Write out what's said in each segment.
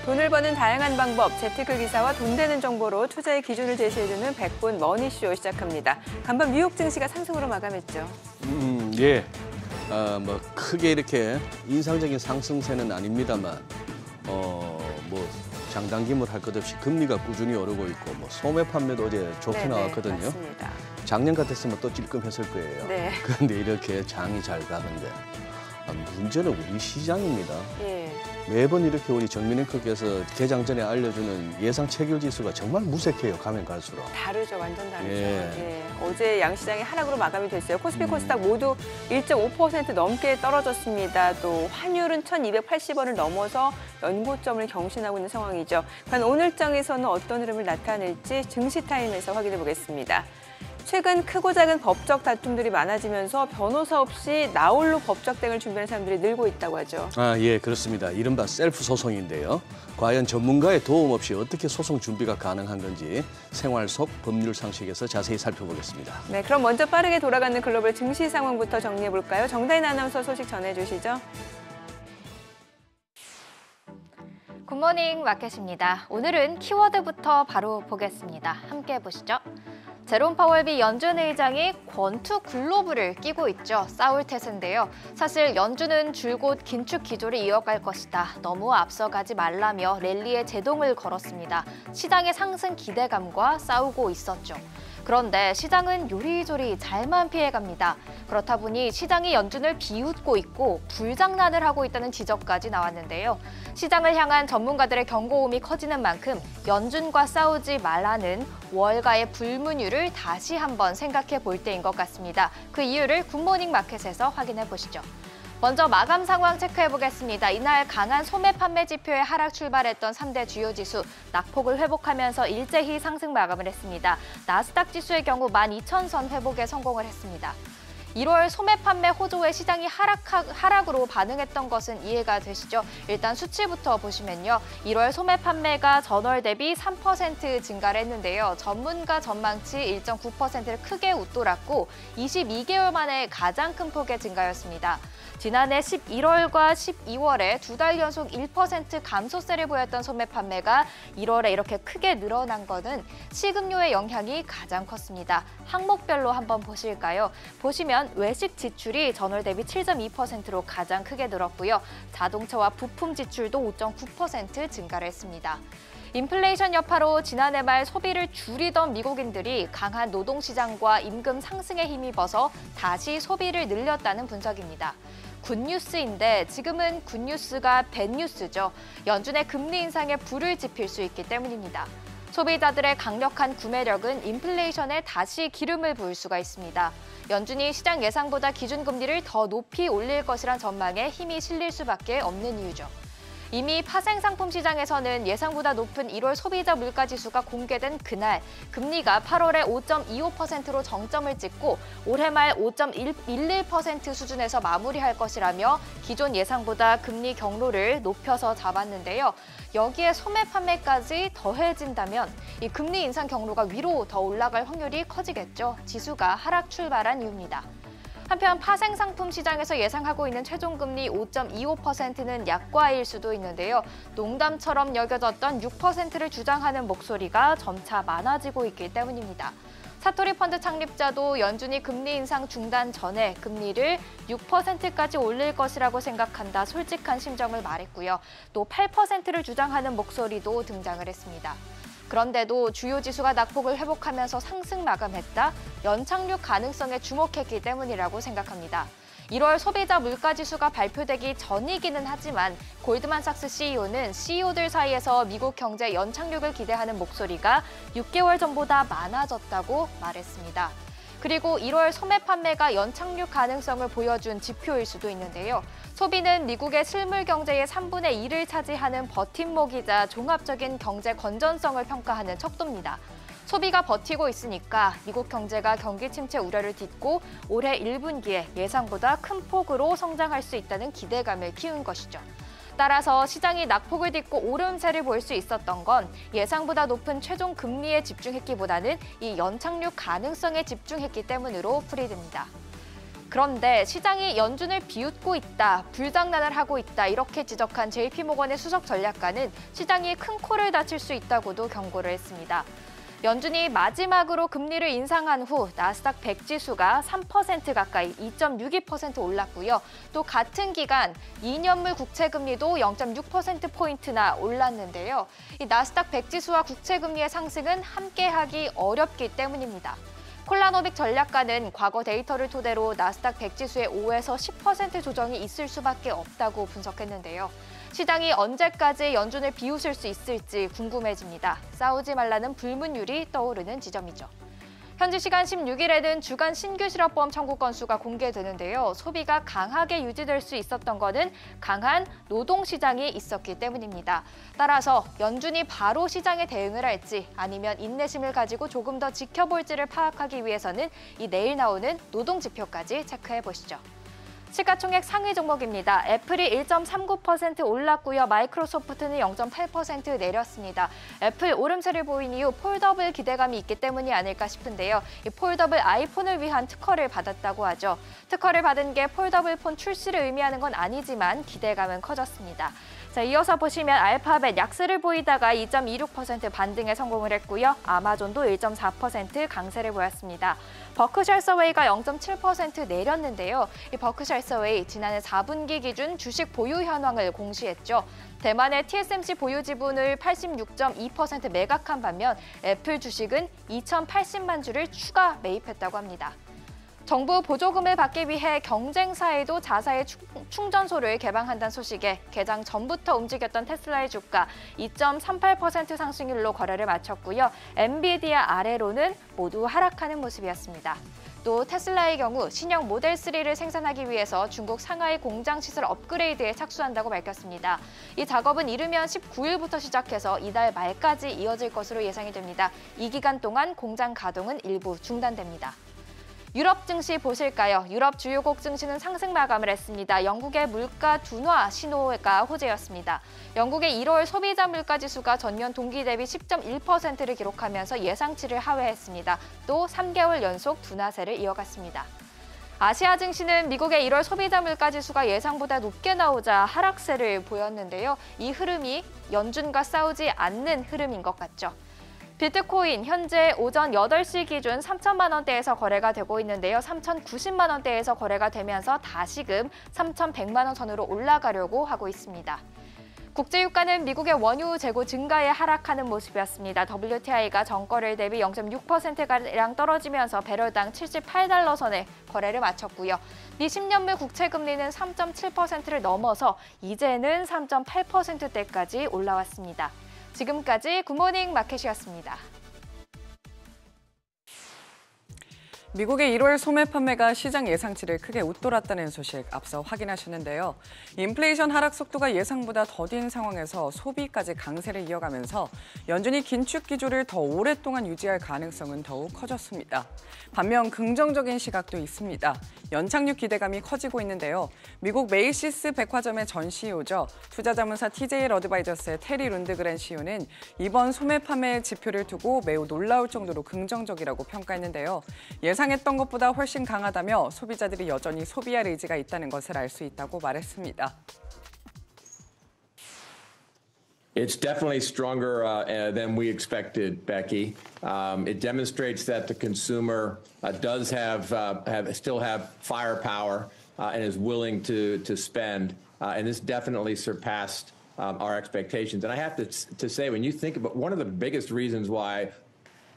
돈을 버는 다양한 방법, 재테크 기사와 돈 되는 정보로 투자의 기준을 제시해주는 100분 머니쇼 시작합니다. 간밤 뉴욕 증시가 상승으로 마감했죠. 예. 뭐 크게 이렇게 인상적인 상승세는 아닙니다만, 장단기물 할 것 없이 금리가 꾸준히 오르고 있고, 소매 판매도 어제 좋게 네네, 나왔거든요. 맞습니다. 작년 같았으면 또 찔끔했을 거예요. 네. 그런데 이렇게 장이 잘 가는데 문제는 우리 시장입니다. 예. 매번 이렇게 우리 정민 앵커께서 개장 전에 알려주는 예상 체결 지수가 정말 무색해요. 가면 갈수록. 다르죠. 완전 다르죠. 예. 예. 어제 양시장이 하락으로 마감이 됐어요. 코스피 코스닥 모두 1.5% 넘게 떨어졌습니다. 또 환율은 1,280원을 넘어서 연고점을 경신하고 있는 상황이죠. 과연 오늘장에서는 어떤 흐름을 나타낼지 증시타임에서 확인해 보겠습니다. 최근 크고 작은 법적 다툼들이 많아지면서 변호사 없이 나홀로 법적 대응을 준비하는 사람들이 늘고 있다고 하죠. 예, 그렇습니다. 이른바 셀프 소송인데요. 과연 전문가의 도움 없이 어떻게 소송 준비가 가능한 건지 생활 속 법률 상식에서 자세히 살펴보겠습니다. 네, 그럼 먼저 빠르게 돌아가는 글로벌 증시 상황부터 정리해 볼까요? 정다인 아나운서 소식 전해주시죠. 굿모닝 마켓입니다. 오늘은 키워드부터 바로 보겠습니다. 함께 보시죠. 제롬 파월 미 연준 의장이 권투 글로브를 끼고 있죠. 싸울 태세인데요. 사실 연준은 줄곧 긴축 기조를 이어갈 것이다. 너무 앞서가지 말라며 랠리에 제동을 걸었습니다. 시장의 상승 기대감과 싸우고 있었죠. 그런데 시장은 요리조리 잘만 피해갑니다. 그렇다 보니 시장이 연준을 비웃고 있고 불장난을 하고 있다는 지적까지 나왔는데요. 시장을 향한 전문가들의 경고음이 커지는 만큼 연준과 싸우지 말라는 월가의 불문율을 다시 한번 생각해 볼 때인 것 같습니다. 그 이유를 굿모닝 마켓에서 확인해 보시죠. 먼저 마감 상황 체크해 보겠습니다. 이날 강한 소매 판매 지표에 하락 출발했던 3대 주요 지수 낙폭을 회복하면서 일제히 상승 마감을 했습니다. 나스닥 지수의 경우 12,000선 회복에 성공을 했습니다. 1월 소매 판매 호조에 시장이 하락으로 반응했던 것은 이해가 되시죠? 일단 수치부터 보시면요. 1월 소매 판매가 전월 대비 3% 증가를 했는데요. 전문가 전망치 1.9%를 크게 웃돌았고 22개월 만에 가장 큰 폭의 증가였습니다. 지난해 11월과 12월에 두 달 연속 1% 감소세를 보였던 소매 판매가 1월에 이렇게 크게 늘어난 것은 식음료의 영향이 가장 컸습니다. 항목별로 한번 보실까요? 보시면 외식 지출이 전월 대비 7.2%로 가장 크게 늘었고요. 자동차와 부품 지출도 5.9% 증가를 했습니다. 인플레이션 여파로 지난해 말 소비를 줄이던 미국인들이 강한 노동시장과 임금 상승에 힘입어서 다시 소비를 늘렸다는 분석입니다. 굿뉴스인데 지금은 굿뉴스가 뱃뉴스죠. 연준의 금리 인상에 불을 지필 수 있기 때문입니다. 소비자들의 강력한 구매력은 인플레이션에 다시 기름을 부을 수가 있습니다. 연준이 시장 예상보다 기준금리를 더 높이 올릴 것이란 전망에 힘이 실릴 수밖에 없는 이유죠. 이미 파생상품 시장에서는 예상보다 높은 1월 소비자 물가지수가 공개된 그날 금리가 8월에 5.25%로 정점을 찍고 올해 말 5.11% 수준에서 마무리할 것이라며 기존 예상보다 금리 경로를 높여서 잡았는데요. 여기에 소매 판매까지 더해진다면 이 금리 인상 경로가 위로 더 올라갈 확률이 커지겠죠. 지수가 하락 출발한 이유입니다. 한편 파생상품 시장에서 예상하고 있는 최종금리 5.25%는 약과일 수도 있는데요. 농담처럼 여겨졌던 6%를 주장하는 목소리가 점차 많아지고 있기 때문입니다. 사토리 펀드 창립자도 연준이 금리 인상 중단 전에 금리를 6%까지 올릴 것이라고 생각한다 솔직한 심정을 말했고요. 또 8%를 주장하는 목소리도 등장을 했습니다. 그런데도 주요 지수가 낙폭을 회복하면서 상승 마감했다? 연착륙 가능성에 주목했기 때문이라고 생각합니다. 1월 소비자 물가지수가 발표되기 전이기는 하지만 골드만삭스 CEO는 CEO들 사이에서 미국 경제 연착륙을 기대하는 목소리가 6개월 전보다 많아졌다고 말했습니다. 그리고 1월 소매 판매가 연착륙 가능성을 보여준 지표일 수도 있는데요. 소비는 미국의 실물 경제의 3분의 1을 차지하는 버팀목이자 종합적인 경제 건전성을 평가하는 척도입니다. 소비가 버티고 있으니까 미국 경제가 경기 침체 우려를 딛고 올해 1분기에 예상보다 큰 폭으로 성장할 수 있다는 기대감을 키운 것이죠. 따라서 시장이 낙폭을 딛고 오름세를 볼 수 있었던 건 예상보다 높은 최종 금리에 집중했기보다는 이 연착륙 가능성에 집중했기 때문으로 풀이됩니다. 그런데 시장이 연준을 비웃고 있다, 불장난을 하고 있다 이렇게 지적한 JP모건의 수석 전략가는 시장이 큰 코를 다칠 수 있다고도 경고를 했습니다. 연준이 마지막으로 금리를 인상한 후 나스닥 100 지수가 3% 가까이 2.62% 올랐고요. 또 같은 기간 2년물 국채금리도 0.6%포인트나 올랐는데요. 이 나스닥 100 지수와 국채금리의 상승은 함께하기 어렵기 때문입니다. 콜라노빅 전략가는 과거 데이터를 토대로 나스닥 100 지수의 5에서 10% 조정이 있을 수밖에 없다고 분석했는데요. 시장이 언제까지 연준을 비웃을 수 있을지 궁금해집니다. 싸우지 말라는 불문율이 떠오르는 지점이죠. 현지 시간 16일에는 주간 신규 실업보험 청구 건수가 공개되는데요. 소비가 강하게 유지될 수 있었던 것은 강한 노동시장이 있었기 때문입니다. 따라서 연준이 바로 시장에 대응을 할지 아니면 인내심을 가지고 조금 더 지켜볼지를 파악하기 위해서는 이 내일 나오는 노동지표까지 체크해보시죠. 시가총액 상위 종목입니다. 애플이 1.39% 올랐고요. 마이크로소프트는 0.8% 내렸습니다. 애플 오름세를 보인 이후 폴더블 기대감이 있기 때문이 아닐까 싶은데요. 이 폴더블 아이폰을 위한 특허를 받았다고 하죠. 특허를 받은 게 폴더블 폰 출시를 의미하는 건 아니지만 기대감은 커졌습니다. 자, 이어서 보시면 알파벳 약세를 보이다가 2.26% 반등에 성공을 했고요. 아마존도 1.4% 강세를 보였습니다. 버크셔 서웨이가 0.7% 내렸는데요. 이 버크셔 서웨이 지난해 4분기 기준 주식 보유 현황을 공시했죠. 대만의 TSMC 보유 지분을 86.2% 매각한 반면 애플 주식은 2,080만 주를 추가 매입했다고 합니다. 정부 보조금을 받기 위해 경쟁사에도 자사의 충전소를 개방한다는 소식에 개장 전부터 움직였던 테슬라의 주가 2.38% 상승률로 거래를 마쳤고요. 엔비디아 아래로는 모두 하락하는 모습이었습니다. 또 테슬라의 경우 신형 모델 3를 생산하기 위해서 중국 상하이 공장 시설 업그레이드에 착수한다고 밝혔습니다. 이 작업은 이르면 19일부터 시작해서 이달 말까지 이어질 것으로 예상이 됩니다. 이 기간 동안 공장 가동은 일부 중단됩니다. 유럽 증시 보실까요? 유럽 주요국 증시는 상승 마감을 했습니다. 영국의 물가 둔화 신호가 호재였습니다. 영국의 1월 소비자 물가 지수가 전년 동기 대비 10.1%를 기록하면서 예상치를 하회했습니다. 또 3개월 연속 둔화세를 이어갔습니다. 아시아 증시는 미국의 1월 소비자 물가 지수가 예상보다 높게 나오자 하락세를 보였는데요. 이 흐름이 연준과 싸우지 않는 흐름인 것 같죠. 비트코인 현재 오전 8시 기준 3천만 원대에서 거래가 되고 있는데요. 3,090만 원대에서 거래가 되면서 다시금 3,100만 원 선으로 올라가려고 하고 있습니다. 국제유가는 미국의 원유 재고 증가에 하락하는 모습이었습니다. WTI가 전거래일 대비 0.6%가량 떨어지면서 배럴당 78달러 선에 거래를 마쳤고요. 미 10년물 국채금리는 3.7%를 넘어서 이제는 3.8%대까지 올라왔습니다. 지금까지 굿모닝 마켓이었습니다. 미국의 1월 소매 판매가 시장 예상치를 크게 웃돌았다는 소식 앞서 확인하셨는데요. 인플레이션 하락 속도가 예상보다 더딘 상황에서 소비까지 강세를 이어가면서 연준이 긴축 기조를 더 오랫동안 유지할 가능성은 더욱 커졌습니다. 반면 긍정적인 시각도 있습니다. 연착륙 기대감이 커지고 있는데요. 미국 메이시스 백화점의 전 CEO죠. 투자자문사 TJL 어드바이저스의 테리 룬드그렌 CEO는 이번 소매 판매 지표를 두고 매우 놀라울 정도로 긍정적이라고 평가했는데요. 예상했던 것보다 훨씬 강하다며 소비자들이 여전히 소비할 의지가 있다는 것을 알 수 있다고 말했습니다. It's definitely stronger than we expected, Becky. It demonstrates that the consumer does still have firepower and is willing to spend, and this definitely surpassed our expectations. And I have to say, when you think about one of the biggest reasons why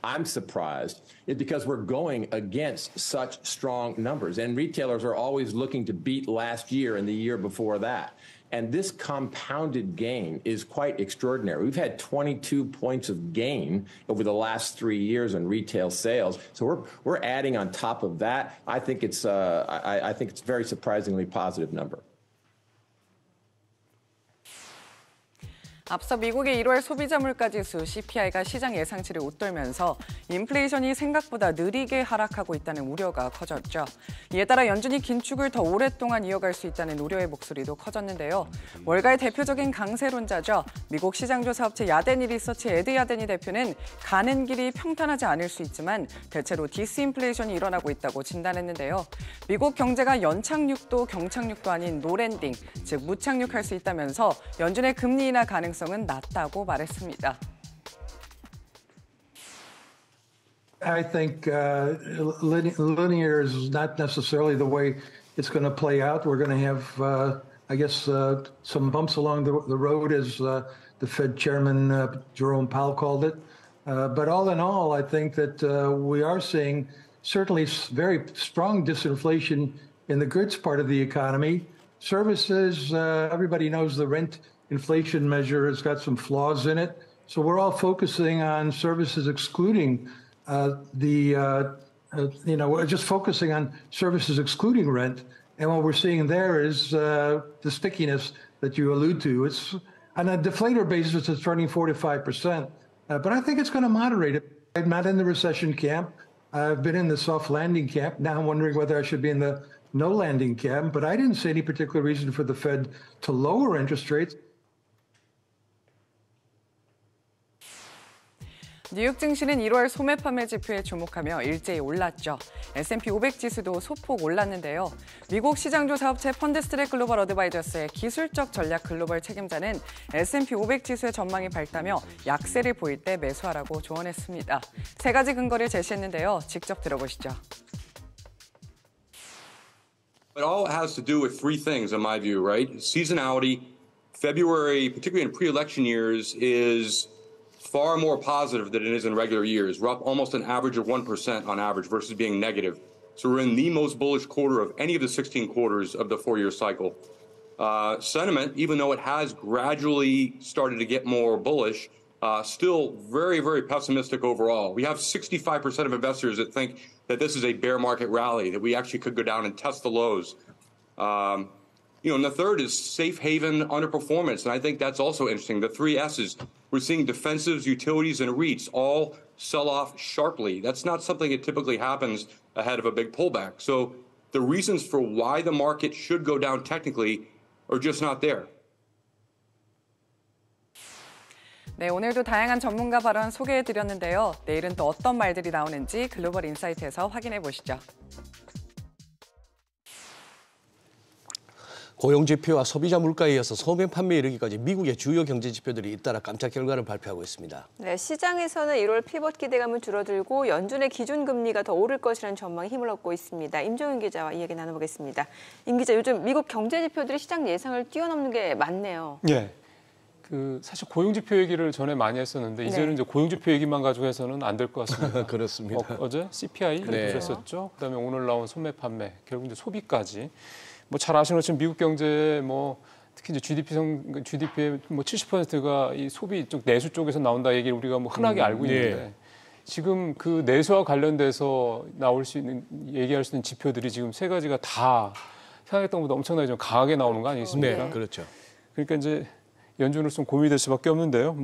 I'm surprised is because we're going against such strong numbers, and retailers are always looking to beat last year and the year before that. And this compounded gain is quite extraordinary. We've had 22 points of gain over the last 3 years in retail sales. So we're adding on top of that. I think it's a very surprisingly positive number. 앞서 미국의 1월 소비자 물가지수 CPI가 시장 예상치를 웃돌면서 인플레이션이 생각보다 느리게 하락하고 있다는 우려가 커졌죠. 이에 따라 연준이 긴축을 더 오랫동안 이어갈 수 있다는 우려의 목소리도 커졌는데요. 월가의 대표적인 강세론자죠. 미국 시장조사업체 야데니 리서치 에드 야데니 대표는 가는 길이 평탄하지 않을 수 있지만 대체로 디스인플레이션이 일어나고 있다고 진단했는데요. 미국 경제가 연착륙도 경착륙도 아닌 노랜딩, 즉 무착륙할 수 있다면서 연준의 금리 인하 가능성은 낮다고 말했습니다. I think linear is not necessarily the way it's going to play out. We're going to have, I guess, some bumps along the road, as the Fed chairman Jerome Powell called it. But all in all, I think that we are seeing certainly very strong disinflation in the goods part of the economy. Services, everybody knows the rent inflation measure has got some flaws in it. So we're all focusing on services excluding just focusing on services excluding rent. And what we're seeing there is the stickiness that you allude to. It's on a deflator basis, it's turning 4 to 5%. But I think it's going to moderate it. I'm not in the recession camp. I've been in the soft landing camp. Now I'm wondering whether I should be in the no landing camp. But I didn't see any particular reason for the Fed to lower interest rates. 뉴욕 증시는 1월 소매 판매 지표에 주목하며 일제히 올랐죠. S&P 500 지수도 소폭 올랐는데요. 미국 시장조사업체 펀드스트랙 글로벌 어드바이저스의 기술적 전략 글로벌 책임자는 S&P 500 지수의 전망이 밝다며 약세를 보일 때 매수하라고 조언했습니다. 세 가지 근거를 제시했는데요. 직접 들어보시죠. It all has to do with three things, in my view, right? Seasonality. February, particularly in pre-election years, is far more positive than it is in regular years. We're up almost an average of 1% on average versus being negative. So we're in the most bullish quarter of any of the 16 quarters of the four-year cycle. Sentiment, even though it has gradually started to get more bullish, still very, very pessimistic overall. We have 65% of investors that think that this is a bear market rally, that we actually could go down and test the lows. And the third is safe haven underperformance. And I think that's also interesting. The three S's, we're seeing defensives, utilities, and REITs all sell off sharply. That's not something that typically happens ahead of a big pullback. So the reasons for why the market should go down technically are just not there. 네, 오늘도 다양한 전문가 발언 소개해드렸는데요. 내일은 또 어떤 말들이 나오는지 글로벌 인사이트에서 확인해 보시죠. 고용지표와 소비자 물가에 이어서 소매 판매에 이르기까지 미국의 주요 경제 지표들이 잇따라 깜짝 결과를 발표하고 있습니다. 네, 시장에서는 1월 피벗 기대감은 줄어들고 연준의 기준금리가 더 오를 것이라는 전망이 힘을 얻고 있습니다. 임종윤 기자와 이야기 나눠보겠습니다. 임 기자, 요즘 미국 경제 지표들이 시장 예상을 뛰어넘는 게 많네요. 네. 사실 고용지표 얘기를 전에 많이 했었는데 이제는 이제 고용지표 얘기만 가지고 해서는 안 될 것 같습니다. 그렇습니다. 어제 CPI 보셨었죠? 그다음에 오늘 나온 소매 판매, 결국 이제 소비까지. 잘 아시는 것처럼 미국 경제 특히 이제 GDP의 70%가 이 소비 쪽 내수 쪽에서 나온다 얘기를 우리가 흔하게 알고 있는데 지금 그 내수와 관련돼서 얘기할 수 있는 지표들이 지금 세 가지가 다 생각했던 것보다 엄청나게 좀 강하게 나오는 거 아니겠습니까? 네, 그렇죠. 그러니까 이제 연준으로 좀 고민이 될 수밖에 없는데요.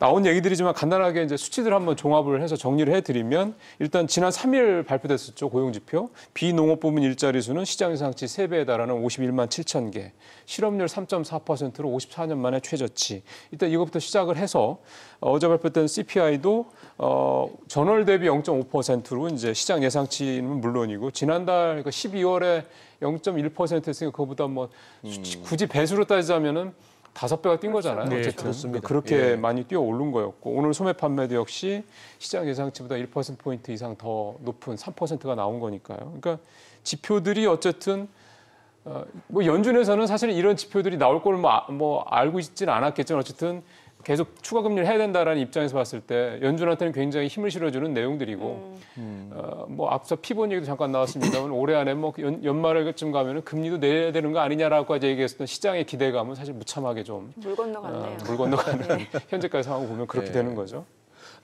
나온 얘기들이지만 간단하게 이제 수치들 한번 종합을 해서 정리를 해드리면 일단 지난 3일 발표됐었죠. 고용지표. 비농업 부문 일자리 수는 시장 예상치 3배에 달하는 51만 7천 개. 실업률 3.4%로 54년 만에 최저치. 일단 이것부터 시작을 해서 어제 발표된 CPI도 전월 대비 0.5%로 이제 시장 예상치는 물론이고 지난달 12월에 0.1%였으니까 그거보다 굳이 배수로 따지자면은 5배가 뛴 거잖아요. 네, 어쨌든 그렇습니다. 그렇게 많이 뛰어 오른 거였고 오늘 소매 판매도 역시 시장 예상치보다 1%포인트 이상 더 높은 3%가 나온 거니까요. 그러니까 지표들이 어쨌든 연준에서는 사실 이런 지표들이 나올 걸 알고 있지는 않았겠지만 어쨌든 계속 추가 금리를 해야 된다라는 입장에서 봤을 때 연준한테는 굉장히 힘을 실어주는 내용들이고 앞서 피본 얘기도 잠깐 나왔습니다만 올해 안에 연말에쯤 가면은 금리도 내려야 되는 거 아니냐라고까지 얘기했었던 시장의 기대감은 사실 무참하게 좀 물 건너갔네요. 물 건너가는 현재까지 상황을 보면 그렇게 되는 거죠.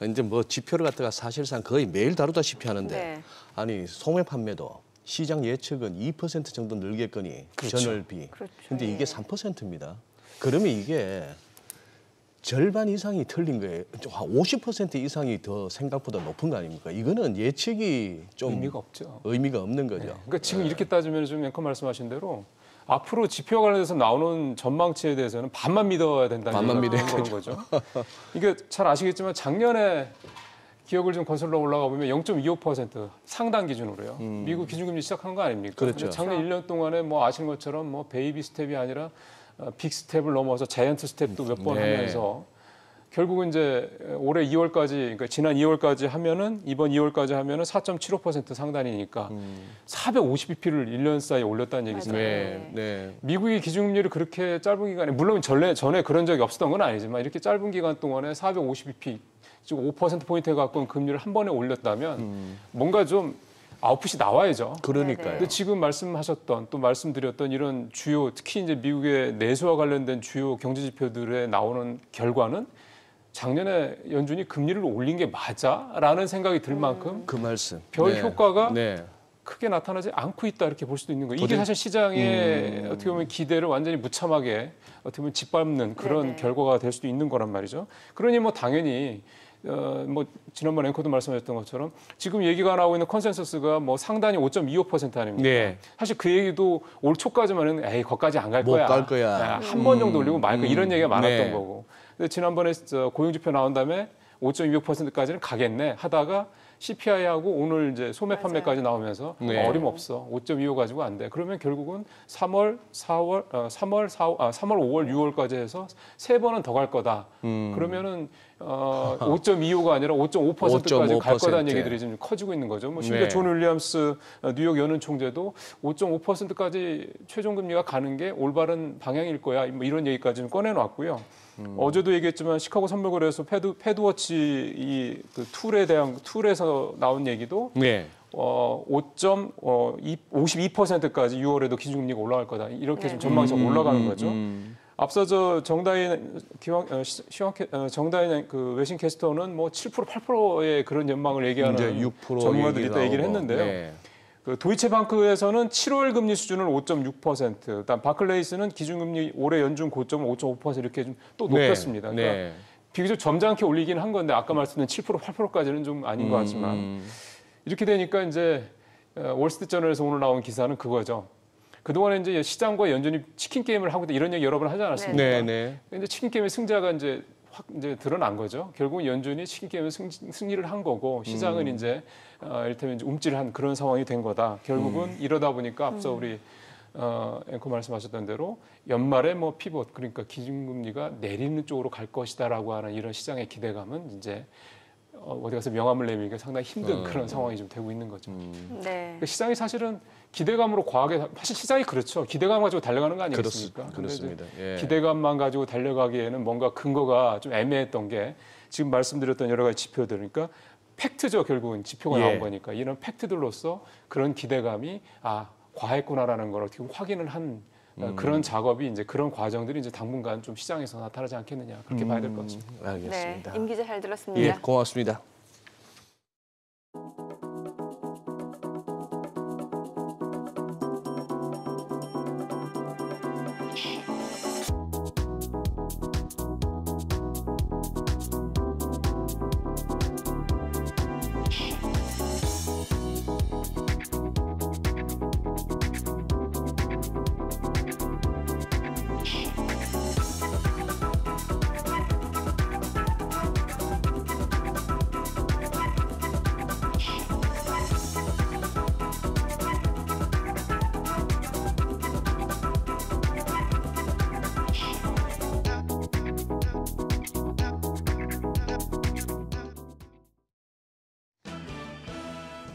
이제 지표를 갖다가 사실상 거의 매일 다루다시피 하는데 아니 소매 판매도 시장 예측은 2% 정도 늘겠거니 그렇죠. 전월비. 그렇죠. 근데 이게 3%입니다. 그러면 이게 절반 이상이 틀린 거예요. 50% 이상이 더 생각보다 높은 거 아닙니까? 이거는 예측이 좀 의미가 없죠. 의미가 없는 거죠. 그러니까 지금 이렇게 따지면 좀 앵커 말씀하신 대로 앞으로 지표와 관련해서 나오는 전망치에 대해서는 반만 믿어야 된다는 그런 거죠. 이게 잘 아시겠지만 작년에 기억을 좀 거슬러 올라가 보면 0.25% 상당 기준으로요. 미국 기준금리 시작한 거 아닙니까? 그렇죠. 작년 1년 동안에 뭐 아시는 것처럼 뭐 베이비 스텝이 아니라 빅 스텝을 넘어서 자이언트 스텝도 몇 번 하면서 결국은 이제 올해 2월까지, 그러니까 지난 2월까지 하면은 이번 2월까지 하면은 4.75% 상단이니까 450bp를 1년 사이에 올렸다는 얘기잖아요. 네. 미국이 기준금리를 그렇게 짧은 기간에, 물론 전에 그런 적이 없었던 건 아니지만 이렇게 짧은 기간 동안에 450bp, 즉 5%포인트에 가까운 금리를 한 번에 올렸다면 뭔가 좀 아웃풋이 나와야죠. 그러니까요. 근데 지금 말씀하셨던 또 말씀드렸던 이런 주요, 특히 이제 미국의 내수와 관련된 주요 경제 지표들에 나오는 결과는 작년에 연준이 금리를 올린 게 맞아라는 생각이 들 만큼 그 말씀. 별 효과가 네. 크게 나타나지 않고 있다 이렇게 볼 수도 있는 거예요. 이게 사실 시장의 어떻게 보면 기대를 완전히 무참하게 어떻게 보면 짓밟는 그런 결과가 될 수도 있는 거란 말이죠. 그러니 뭐 당연히 뭐 지난번 앵커도 말씀하셨던 것처럼 지금 얘기가 나오고 있는 컨센서스가 뭐 상단이 5.25% 아닙니까? 네. 사실 그 얘기도 올 초까지만은 에이 거기까지 안 갈 못 거야. 갈 거야. 한 번 정도 올리고 말 거야. 이런 얘기가 많았던 네. 거고. 근데 지난번에 고용지표 나온 다음에 5.25%까지는 가겠네 하다가 CPI하고 오늘 이제 소매 판매까지 나오면서 네. 어림없어. 5.25 가지고 안 돼. 그러면 결국은 3월, 5월, 6월까지 해서 세 번은 더 갈 거다. 그러면은 5.25가 아니라 5.5%까지 갈 거다는 얘기들이 지금 커지고 있는 거죠. 뭐 심지어 네. 존 윌리엄스 뉴욕 연은 총재도 5.5%까지 최종 금리가 가는 게 올바른 방향일 거야. 뭐 이런 얘기까지 좀 꺼내놨고요. 어제도 얘기했지만 시카고 선물거래소 패드워치 그 툴에서 나온 얘기도 네. 52%까지 6월에도 기준금리가 올라갈 거다. 이렇게 좀 전망치가 올라가는 거죠. 앞서 정다인 그 외신 캐스터는 뭐 7% 8%의 그런 전망을 얘기하는 이제 6% 전문가들이 또 얘기를 했는데요. 네. 그 도이체방크에서는 7월 금리 수준을 5.6%, 그다음 바클레이스는 기준금리 올해 연준 고점을 5.5% 이렇게 좀 또 높였습니다. 네. 그러니까 네. 비교적 점잖게 올리긴 한 건데 아까 말씀드린 7% 8%까지는 좀 아닌 것 같지만 이렇게 되니까 이제 월스트리트저널에서 오늘 나온 기사는 그거죠. 그동안에 이제 시장과 연준이 치킨 게임을 하고 이런 얘기 여러 번 하지 않았습니까? 네. 근데 치킨 게임의 승자가 이제 확 이제 드러난 거죠. 결국 연준이 치킨 게임에 승리를 한 거고 시장은 이제 이를테면 이제 움찔한 그런 상황이 된 거다. 결국은 이러다 보니까 앞서 우리 앵커 말씀하셨던 대로 연말에 뭐 피벗 그러니까 기준금리가 내리는 쪽으로 갈 것이다라고 하는 이런 시장의 기대감은 이제 어디 가서 명함을 내밀기가 상당히 힘든 그런 상황이 좀 되고 있는 거죠. 네. 그러니까 시장이 사실은 기대감으로 과하게 사실 시장이 그렇죠. 기대감 가지고 달려가는 거 아니겠습니까? 그렇습니다. 예. 기대감만 가지고 달려가기에는 뭔가 근거가 좀 애매했던 게 지금 말씀드렸던 여러 가지 지표들 그러니까 팩트죠. 결국은 지표가 나온 거니까 이런 팩트들로서 그런 기대감이 과했구나라는 걸 어떻게 확인을 한 그런 작업이 이제 그런 과정들이 이제 당분간 좀 시장에서 나타나지 않겠느냐 그렇게 봐야 될 것 같습니다. 알겠습니다. 네, 임 기자 잘 들었습니다. 예, 고맙습니다.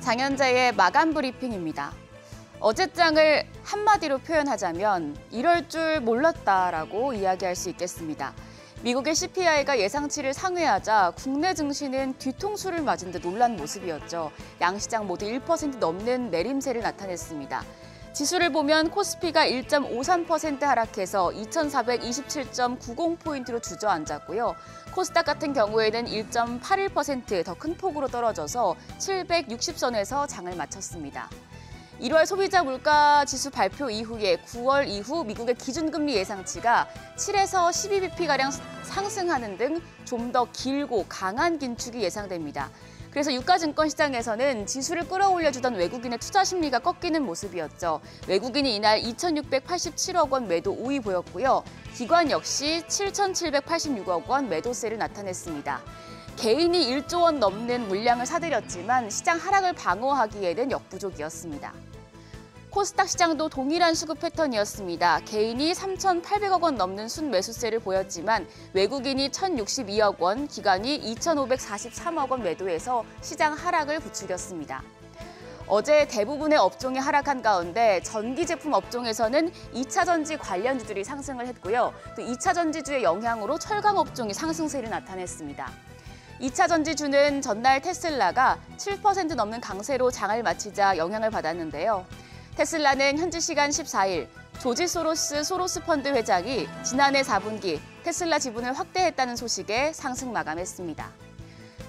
장현재의 마감 브리핑입니다. 어제장을 한마디로 표현하자면 이럴 줄 몰랐다라고 이야기할 수 있겠습니다. 미국의 CPI가 예상치를 상회하자 국내 증시는 뒤통수를 맞은 듯 놀란 모습이었죠. 양시장 모두 1% 넘는 내림세를 나타냈습니다. 지수를 보면 코스피가 1.53% 하락해서 2,427.90포인트로 주저앉았고요. 코스닥 같은 경우에는 1.81% 더 큰 폭으로 떨어져서 760선에서 장을 마쳤습니다. 1월 소비자 물가 지수 발표 이후에 9월 이후 미국의 기준금리 예상치가 7에서 12bp가량 상승하는 등 좀 더 길고 강한 긴축이 예상됩니다. 그래서 유가증권 시장에서는 지수를 끌어올려주던 외국인의 투자 심리가 꺾이는 모습이었죠. 외국인이 이날 2,687억 원 매도 우위 보였고요. 기관 역시 7,786억 원 매도세를 나타냈습니다. 개인이 1조 원 넘는 물량을 사들였지만 시장 하락을 방어하기에는 역부족이었습니다. 코스닥 시장도 동일한 수급 패턴이었습니다. 개인이 3,800억 원 넘는 순매수세를 보였지만 외국인이 1,062억 원, 기관이 2,543억 원 매도해서 시장 하락을 부추겼습니다. 어제 대부분의 업종이 하락한 가운데 전기 제품 업종에서는 2차 전지 관련주들이 상승을 했고요. 또 2차 전지주의 영향으로 철강 업종이 상승세를 나타냈습니다. 2차 전지주는 전날 테슬라가 7% 넘는 강세로 장을 마치자 영향을 받았는데요. 테슬라는 현지 시간 14일 조지 소로스 펀드 회장이 지난해 4분기 테슬라 지분을 확대했다는 소식에 상승 마감했습니다.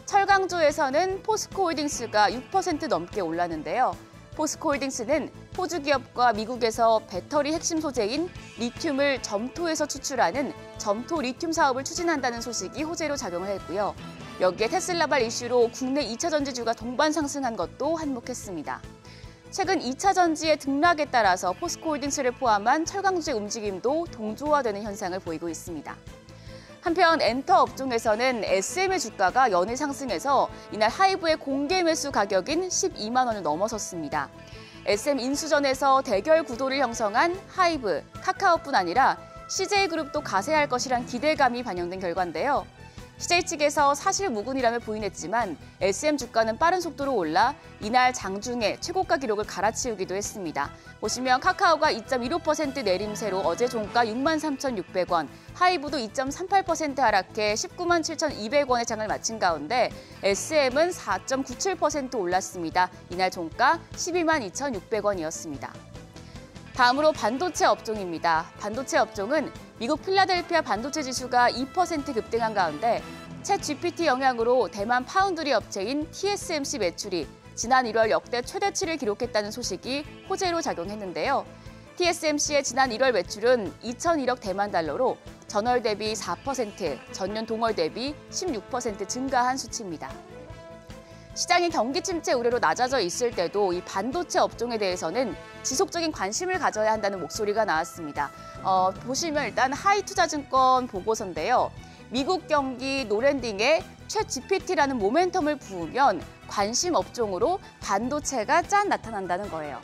철강주에서는 포스코홀딩스가 6% 넘게 올랐는데요. 포스코홀딩스는 호주 기업과 미국에서 배터리 핵심 소재인 리튬을 점토에서 추출하는 점토 리튬 사업을 추진한다는 소식이 호재로 작용을 했고요. 여기에 테슬라발 이슈로 국내 2차 전지주가 동반 상승한 것도 한몫했습니다. 최근 2차 전지의 등락에 따라서 포스코홀딩스를 포함한 철강주의 움직임도 동조화되는 현상을 보이고 있습니다. 한편 엔터 업종에서는 SM의 주가가 연일 상승해서 이날 하이브의 공개 매수 가격인 12만 원을 넘어섰습니다. SM 인수전에서 대결 구도를 형성한 하이브, 카카오뿐 아니라 CJ그룹도 가세할 것이란 기대감이 반영된 결과인데요. CJ 측에서 사실 무근이라며 부인했지만 SM 주가는 빠른 속도로 올라 이날 장중에 최고가 기록을 갈아치우기도 했습니다. 보시면 카카오가 2.15% 내림세로 어제 종가 63,600원, 하이브도 2.38% 하락해 197,200원의 장을 마친 가운데 SM은 4.97% 올랐습니다. 이날 종가 122,600원이었습니다. 다음으로 반도체 업종입니다. 반도체 업종은 미국 필라델피아 반도체 지수가 2% 급등한 가운데 챗GPT 영향으로 대만 파운드리 업체인 TSMC 매출이 지난 1월 역대 최대치를 기록했다는 소식이 호재로 작용했는데요. TSMC의 지난 1월 매출은 2,001억 대만 달러로 전월 대비 4%, 전년 동월 대비 16% 증가한 수치입니다. 시장이 경기 침체 우려로 낮아져 있을 때도 이 반도체 업종에 대해서는 지속적인 관심을 가져야 한다는 목소리가 나왔습니다. 보시면 일단 하이투자증권 보고서인데요. 미국 경기 노랜딩에 챗GPT라는 모멘텀을 부으면 관심 업종으로 반도체가 짠 나타난다는 거예요.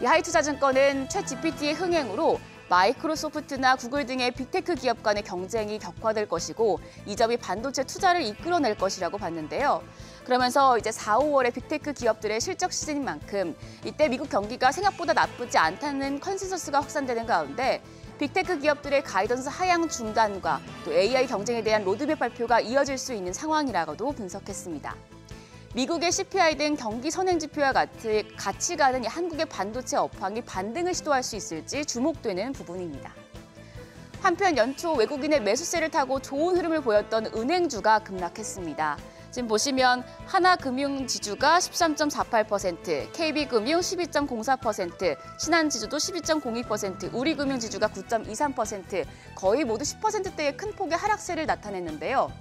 이 하이투자증권은 챗GPT의 흥행으로 마이크로소프트나 구글 등의 빅테크 기업 간의 경쟁이 격화될 것이고 이 점이 반도체 투자를 이끌어낼 것이라고 봤는데요. 그러면서 이제 4, 5월에 빅테크 기업들의 실적 시즌인 만큼 이때 미국 경기가 생각보다 나쁘지 않다는 컨센서스가 확산되는 가운데 빅테크 기업들의 가이던스 하향 중단과 또 AI 경쟁에 대한 로드맵 발표가 이어질 수 있는 상황이라고도 분석했습니다. 미국의 CPI 등 경기 선행 지표와 같이 가는 한국의 반도체 업황이 반등을 시도할 수 있을지 주목되는 부분입니다. 한편 연초 외국인의 매수세를 타고 좋은 흐름을 보였던 은행주가 급락했습니다. 지금 보시면 하나금융지주가 13.48%, KB금융 12.04%, 신한지주도 12.02%, 우리금융지주가 9.23%, 거의 모두 10%대의 큰 폭의 하락세를 나타냈는데요.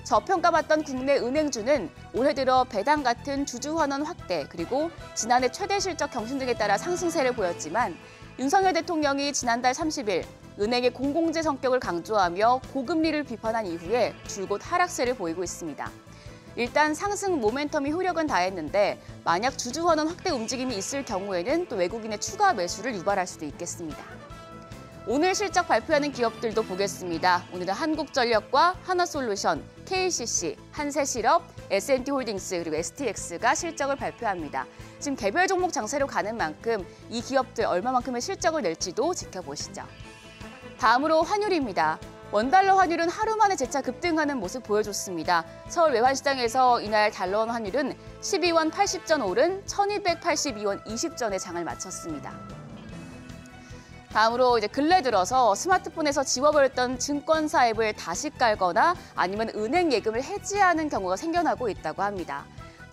저평가받던 국내 은행주는 올해 들어 배당 같은 주주 환원 확대 그리고 지난해 최대 실적 경신 등에 따라 상승세를 보였지만 윤석열 대통령이 지난달 30일 은행의 공공재 성격을 강조하며 고금리를 비판한 이후에 줄곧 하락세를 보이고 있습니다. 일단 상승 모멘텀이 효력은 다했는데 만약 주주 환원 확대 움직임이 있을 경우에는 또 외국인의 추가 매수를 유발할 수도 있겠습니다. 오늘 실적 발표하는 기업들도 보겠습니다. 오늘은 한국전력과 하나솔루션, KCC, 한세실업, S&T홀딩스 그리고 STX가 실적을 발표합니다. 지금 개별 종목 장세로 가는 만큼 이 기업들 얼마만큼의 실적을 낼지도 지켜보시죠. 다음으로 환율입니다. 원달러 환율은 하루 만에 재차 급등하는 모습 보여줬습니다. 서울 외환시장에서 이날 달러원 환율은 12원 80전 오른 1282원 20전에 장을 마쳤습니다. 다음으로 이제 근래 들어서 스마트폰에서 지워버렸던 증권사 앱을 다시 깔거나 아니면 은행 예금을 해지하는 경우가 생겨나고 있다고 합니다.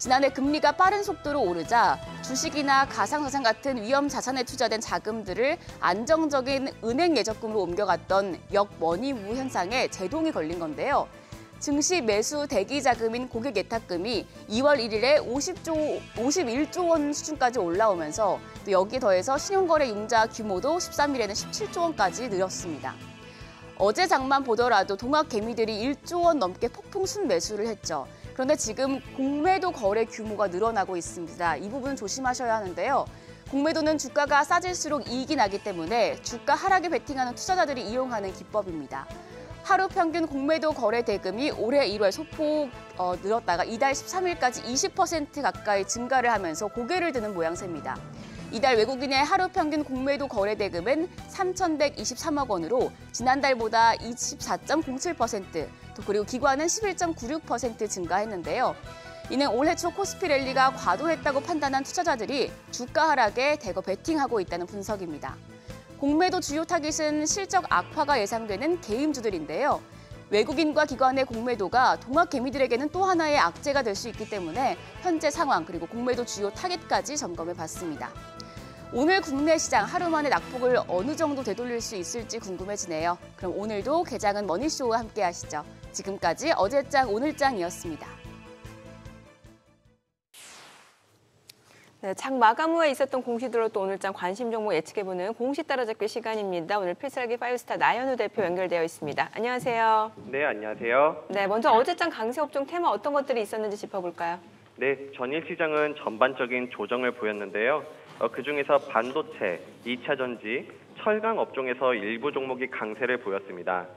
지난해 금리가 빠른 속도로 오르자 주식이나 가상자산 같은 위험 자산에 투자된 자금들을 안정적인 은행 예적금으로 옮겨갔던 역머니무 현상에 제동이 걸린 건데요. 증시 매수 대기 자금인 고객 예탁금이 2월 1일에 51조 원 수준까지 올라오면서 또 여기에 더해서 신용거래 융자 규모도 13일에는 17조 원까지 늘었습니다. 어제 장만 보더라도 동학 개미들이 1조 원 넘게 폭풍 순매수를 했죠. 그런데 지금 공매도 거래 규모가 늘어나고 있습니다. 이 부분 조심하셔야 하는데요. 공매도는 주가가 싸질수록 이익이 나기 때문에 주가 하락에 베팅하는 투자자들이 이용하는 기법입니다. 하루 평균 공매도 거래 대금이 올해 1월 소폭 늘었다가 이달 13일까지 20% 가까이 증가를 하면서 고개를 드는 모양새입니다. 이달 외국인의 하루 평균 공매도 거래 대금은 3,123억 원으로 지난달보다 24.07%, 또 그리고 기관은 11.96% 증가했는데요. 이는 올해 초 코스피 랠리가 과도했다고 판단한 투자자들이 주가 하락에 대거 베팅하고 있다는 분석입니다. 공매도 주요 타깃은 실적 악화가 예상되는 개임주들인데요. 외국인과 기관의 공매도가 동학 개미들에게는 또 하나의 악재가 될 수 있기 때문에 현재 상황 그리고 공매도 주요 타깃까지 점검해 봤습니다. 오늘 국내 시장 하루 만에 낙폭을 어느 정도 되돌릴 수 있을지 궁금해지네요. 그럼 오늘도 개장은 머니쇼와 함께 하시죠. 지금까지 어제장 오늘장이었습니다. 네, 장 마감 후에 있었던 공시들로 또 오늘장 관심 종목 예측해보는 공시 따라잡기 시간입니다. 오늘 필살기 5스타 나현우 대표 연결되어 있습니다. 안녕하세요. 네, 안녕하세요. 네, 먼저 어제장 강세 업종 테마 어떤 것들이 있었는지 짚어볼까요? 네, 전일 시장은 전반적인 조정을 보였는데요. 그중에서 반도체, 2차 전지, 철강 업종에서 일부 종목이 강세를 보였습니다.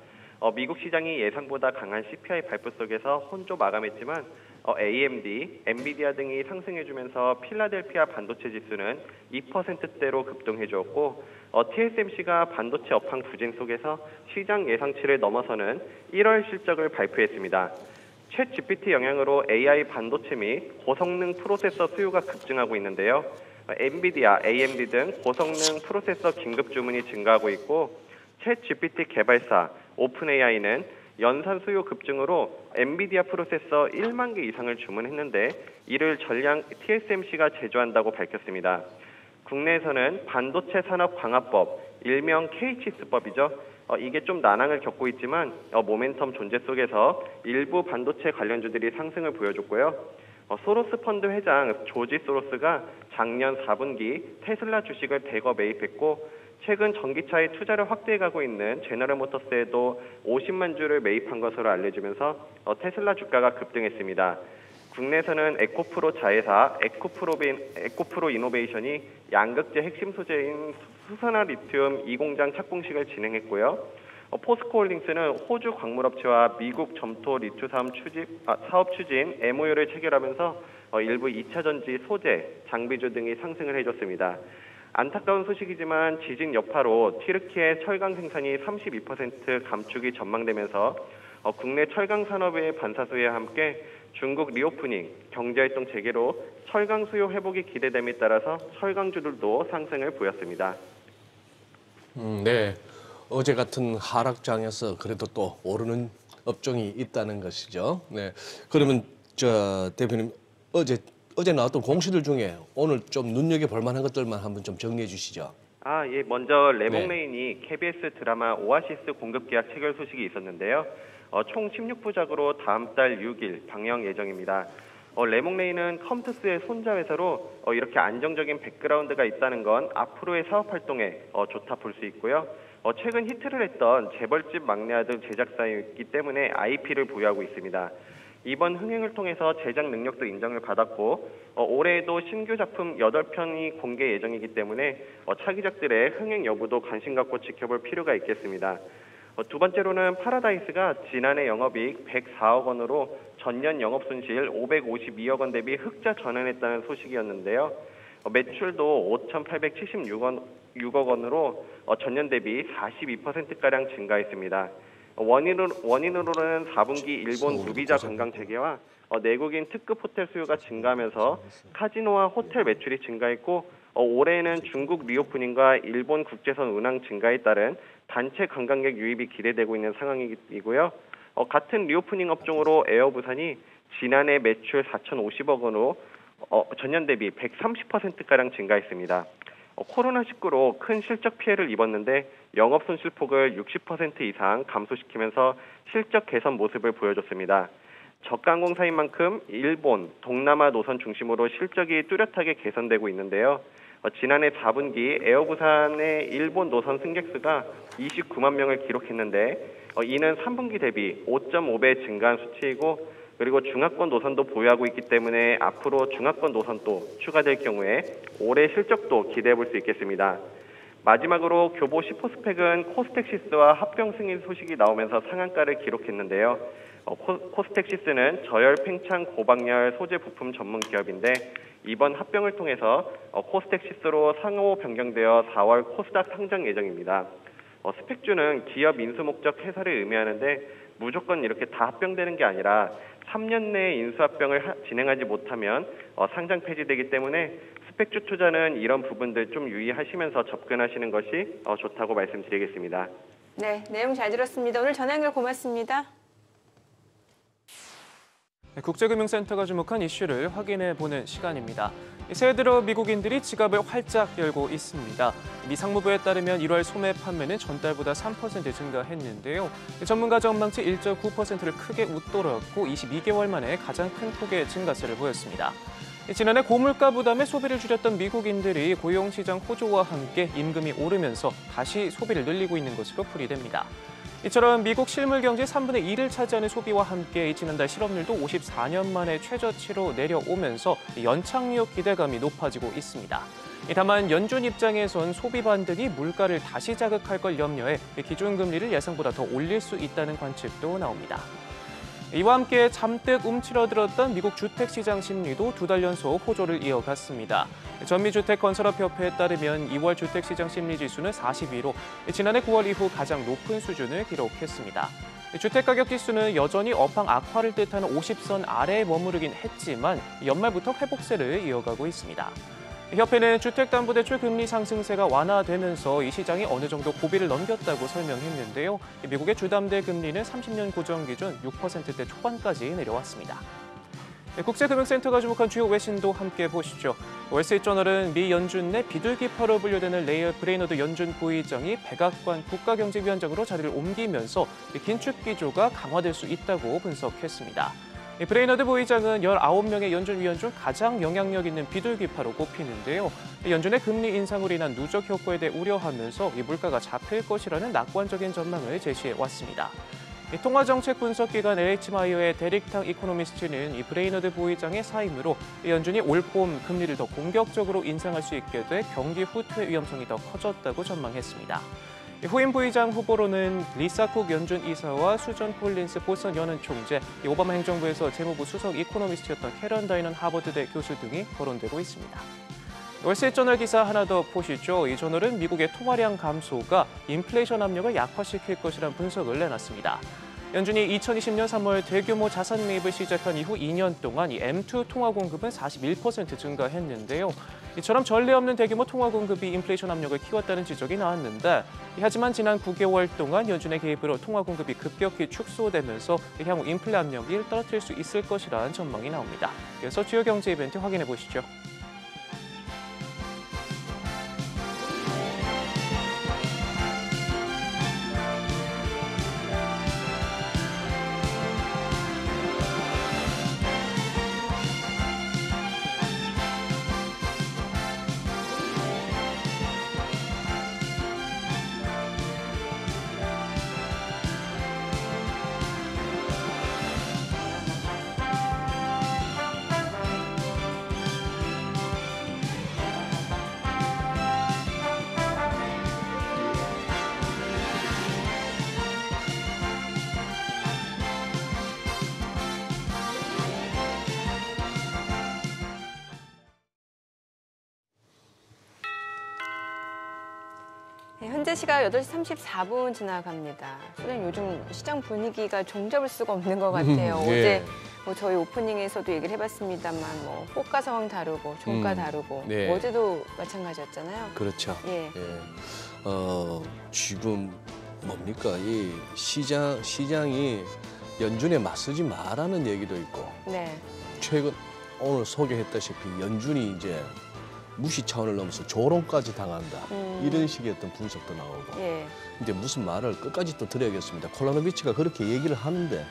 미국 시장이 예상보다 강한 CPI 발표 속에서 혼조 마감했지만 AMD, 엔비디아 등이 상승해주면서 필라델피아 반도체 지수는 2%대로 급등해주었고 TSMC가 반도체 업황 부진 속에서 시장 예상치를 넘어서는 1월 실적을 발표했습니다. 챗 GPT 영향으로 AI 반도체 및 고성능 프로세서 수요가 급증하고 있는데요. 엔비디아, AMD 등 고성능 프로세서 긴급 주문이 증가하고 있고 챗 GPT 개발사 오픈AI는 연산 수요 급증으로 엔비디아 프로세서 1만 개 이상을 주문했는데 이를 전량 TSMC가 제조한다고 밝혔습니다. 국내에서는 반도체 산업 강화법, 일명 KCS법이죠. 이게 좀 난항을 겪고 있지만 모멘텀 존재 속에서 일부 반도체 관련주들이 상승을 보여줬고요. 소로스 펀드 회장 조지 소로스가 작년 4분기 테슬라 주식을 대거 매입했고 최근 전기차에 투자를 확대해가고 있는 제너럴모터스에도 50만 주를 매입한 것으로 알려지면서 테슬라 주가가 급등했습니다. 국내에서는 에코프로 자회사 에코프로 이노베이션이 양극재 핵심 소재인 수산화 리튬 2공장 착공식을 진행했고요. 포스코홀딩스는 호주 광물업체와 미국 점토 리튬 사업 추진 MOU를 체결하면서 일부 2차 전지 소재, 장비주 등이 상승을 해줬습니다. 안타까운 소식이지만 지진 여파로 튀르키예 철강 생산이 32% 감축이 전망되면서 국내 철강 산업의 반사수와 함께 중국 리오프닝, 경제활동 재개로 철강 수요 회복이 기대됨에 따라서 철강주들도 상승을 보였습니다. 네, 어제 같은 하락장에서 그래도 또 오르는 업종이 있다는 것이죠. 네, 그러면 대표님 어제 나왔던 공시들 중에 오늘 좀 눈여겨볼 만한 것들만 한번 좀 정리해 주시죠. 예, 먼저 레몽레인이 KBS 드라마 오아시스 공급 계약 체결 소식이 있었는데요. 총 16부작으로 다음 달 6일 방영 예정입니다. 레몽레인은 컴투스의 손자 회사로 이렇게 안정적인 백그라운드가 있다는 건 앞으로의 사업 활동에 좋다 볼 수 있고요. 최근 히트를 했던 재벌집 막내 아들 제작사이기 때문에 IP를 보유하고 있습니다. 이번 흥행을 통해서 제작 능력도 인정을 받았고 올해에도 신규 작품 8편이 공개 예정이기 때문에 차기작들의 흥행 여부도 관심 갖고 지켜볼 필요가 있겠습니다. 두 번째로는 파라다이스가 지난해 영업이익 104억 원으로 전년 영업손실 552억 원 대비 흑자 전환했다는 소식이었는데요. 매출도 5,876억 원으로 전년 대비 42%가량 증가했습니다. 원인으로는 4분기 일본 무비자 관광 재개와 내국인 특급 호텔 수요가 증가하면서 카지노와 호텔 매출이 증가했고 올해에는 중국 리오프닝과 일본 국제선 운항 증가에 따른 단체 관광객 유입이 기대되고 있는 상황이고요. 같은 리오프닝 업종으로 에어부산이 지난해 매출 4,050억 원으로 전년 대비 130%가량 증가했습니다. 코로나19로 큰 실적 피해를 입었는데 영업 손실폭을 60% 이상 감소시키면서 실적 개선 모습을 보여줬습니다. 저가항공사인 만큼 일본, 동남아 노선 중심으로 실적이 뚜렷하게 개선되고 있는데요. 지난해 4분기 에어부산의 일본 노선 승객수가 29만 명을 기록했는데 이는 3분기 대비 5.5배 증가한 수치이고 그리고 중하권 노선도 보유하고 있기 때문에 앞으로 중하권 노선도 추가될 경우에 올해 실적도 기대해 볼 수 있겠습니다. 마지막으로 교보 10호 스펙은 코스텍시스와 합병 승인 소식이 나오면서 상한가를 기록했는데요. 코스텍시스는 저열 팽창 고박열 소재 부품 전문 기업인데 이번 합병을 통해서 코스텍시스로 상호 변경되어 4월 코스닥 상장 예정입니다. 스펙주는 기업 인수 목적 해설을 의미하는데 무조건 이렇게 다 합병되는 게 아니라 3년 내에 인수합병을 진행하지 못하면 상장 폐지되기 때문에 스펙주 투자는 이런 부분들 좀 유의하시면서 접근하시는 것이 좋다고 말씀드리겠습니다. 네, 내용 잘 들었습니다. 오늘 전화 연결 고맙습니다. 국제금융센터가 주목한 이슈를 확인해 보는 시간입니다. 새해 들어 미국인들이 지갑을 활짝 열고 있습니다. 미 상무부에 따르면 1월 소매 판매는 전달보다 3% 증가했는데요. 전문가 전망치 1.9%를 크게 웃돌았고 22개월 만에 가장 큰 폭의 증가세를 보였습니다. 지난해 고물가 부담에 소비를 줄였던 미국인들이 고용시장 호조와 함께 임금이 오르면서 다시 소비를 늘리고 있는 것으로 풀이됩니다. 이처럼 미국 실물 경제 3분의 1을 차지하는 소비와 함께 지난달 실업률도 54년 만에 최저치로 내려오면서 연착륙 기대감이 높아지고 있습니다. 다만 연준 입장에선 소비 반등이 물가를 다시 자극할 걸 염려해 기준금리를 예상보다 더 올릴 수 있다는 관측도 나옵니다. 이와 함께 잠뜩 움츠러들었던 미국 주택시장 심리도 2달 연속 호조를 이어갔습니다. 전미주택건설업협회에 따르면 2월 주택시장 심리지수는 42로 지난해 9월 이후 가장 높은 수준을 기록했습니다. 주택가격지수는 여전히 업황 악화를 뜻하는 50선 아래에 머무르긴 했지만 연말부터 회복세를 이어가고 있습니다. 협회는 주택담보대출 금리 상승세가 완화되면서 이 시장이 어느 정도 고비를 넘겼다고 설명했는데요. 미국의 주담대 금리는 30년 고정 기준 6%대 초반까지 내려왔습니다. 국제금융센터가 주목한 주요 외신도 함께 보시죠. 월스트리트저널은 미 연준 내 비둘기파로 분류되는 레이 브레이너드 연준 부의장이 백악관 국가경제위원장으로 자리를 옮기면서 긴축 기조가 강화될 수 있다고 분석했습니다. 브레이너드 부의장은 19명의 연준 위원 중 가장 영향력 있는 비둘기파로 꼽히는데요. 연준의 금리 인상으로 인한 누적 효과에 대해 우려하면서 물가가 잡힐 것이라는 낙관적인 전망을 제시해왔습니다. 통화정책 분석기관 LH마이어의 데릭탕 이코노미스트는 이 브레이너드 부의장의 사임으로 연준이 올 봄 금리를 더 공격적으로 인상할 수 있게 돼 경기 후퇴 위험성이 더 커졌다고 전망했습니다. 후임 부의장 후보로는 리사 쿡 연준 이사와 수전 콜린스 보스턴 연은 총재, 오바마 행정부에서 재무부 수석 이코노미스트였던 캐런 다이넌 하버드대 교수 등이 거론되고 있습니다. 월스트리트저널 기사 하나 더 보시죠. 이 저널은 미국의 통화량 감소가 인플레이션 압력을 약화시킬 것이란 분석을 내놨습니다. 연준이 2020년 3월 대규모 자산 매입을 시작한 이후 2년 동안 이 M2 통화 공급은 41% 증가했는데요. 이처럼 전례 없는 대규모 통화 공급이 인플레이션 압력을 키웠다는 지적이 나왔는데 하지만 지난 9개월 동안 연준의 개입으로 통화 공급이 급격히 축소되면서 향후 인플레 압력을 떨어뜨릴 수 있을 것이라는 전망이 나옵니다. 이어서 주요 경제 이벤트 확인해 보시죠. 네, 현재 시각 8시 34분 지나갑니다. 소장님, 요즘 시장 분위기가 종잡을 수가 없는 것 같아요. 어제 저희 오프닝에서도 얘기를 해봤습니다만 호가 상황 다르고 종가 다르고 네. 어제도 마찬가지였잖아요. 그렇죠. 예. 지금 뭡니까 이 시장이 연준에 맞서지 마라는 얘기도 있고 네. 최근 오늘 소개했다시피 연준이 이제 무시 차원을 넘어서 조롱까지 당한다. 이런 식의 어떤 분석도 나오고. 예. 근데 무슨 말을 끝까지 또 드려야겠습니다. 콜라노비치가 그렇게 얘기를 하는데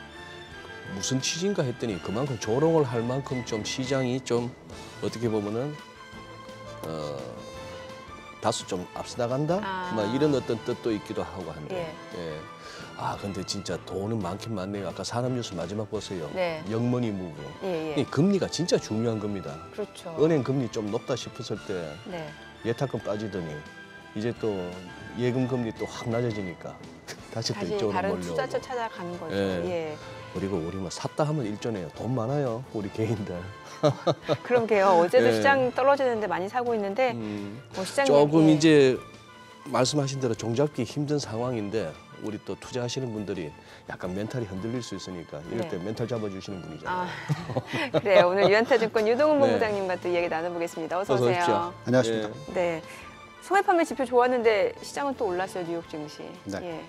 무슨 취지인가 했더니 그만큼 조롱을 할 만큼 좀 시장이 좀 어떻게 보면은 다소 좀 앞서나간다? 막 이런 어떤 뜻도 있기도 하고 한데. 예. 아 근데 진짜 돈은 많긴 많네요. 아까 산업뉴스 마지막 보세요. 네. 영머니 무브. 예, 예. 이 금리가 진짜 중요한 겁니다. 그렇죠. 은행 금리 좀 높다 싶었을 때 네. 예탁금 빠지더니 이제 또 예금 금리 또 확 낮아지니까 다시 또 이쪽으로 다른 몰려오고. 투자처 찾아가는 거죠. 예. 예. 그리고 우리 뭐 샀다 하면 일전에요. 돈 많아요. 우리 개인들. 그러게요. 어제도 예. 시장 떨어지는데 많이 사고 있는데 뭐 시장 조금 얘기, 이제 말씀하신 대로 종잡기 힘든 상황인데 우리 또 투자하시는 분들이 약간 멘탈이 흔들릴 수 있으니까 이럴 때 멘탈 잡아주시는 분이잖아요. 그래요. 오늘 유한타증권 유동훈 네. 본부장님과 또 이야기 나눠보겠습니다. 어서 어서 오세요. 오십시오. 안녕하십니까. 네. 소매 판매 지표 좋았는데 시장은 또 올랐어요. 뉴욕 증시. 네. 예.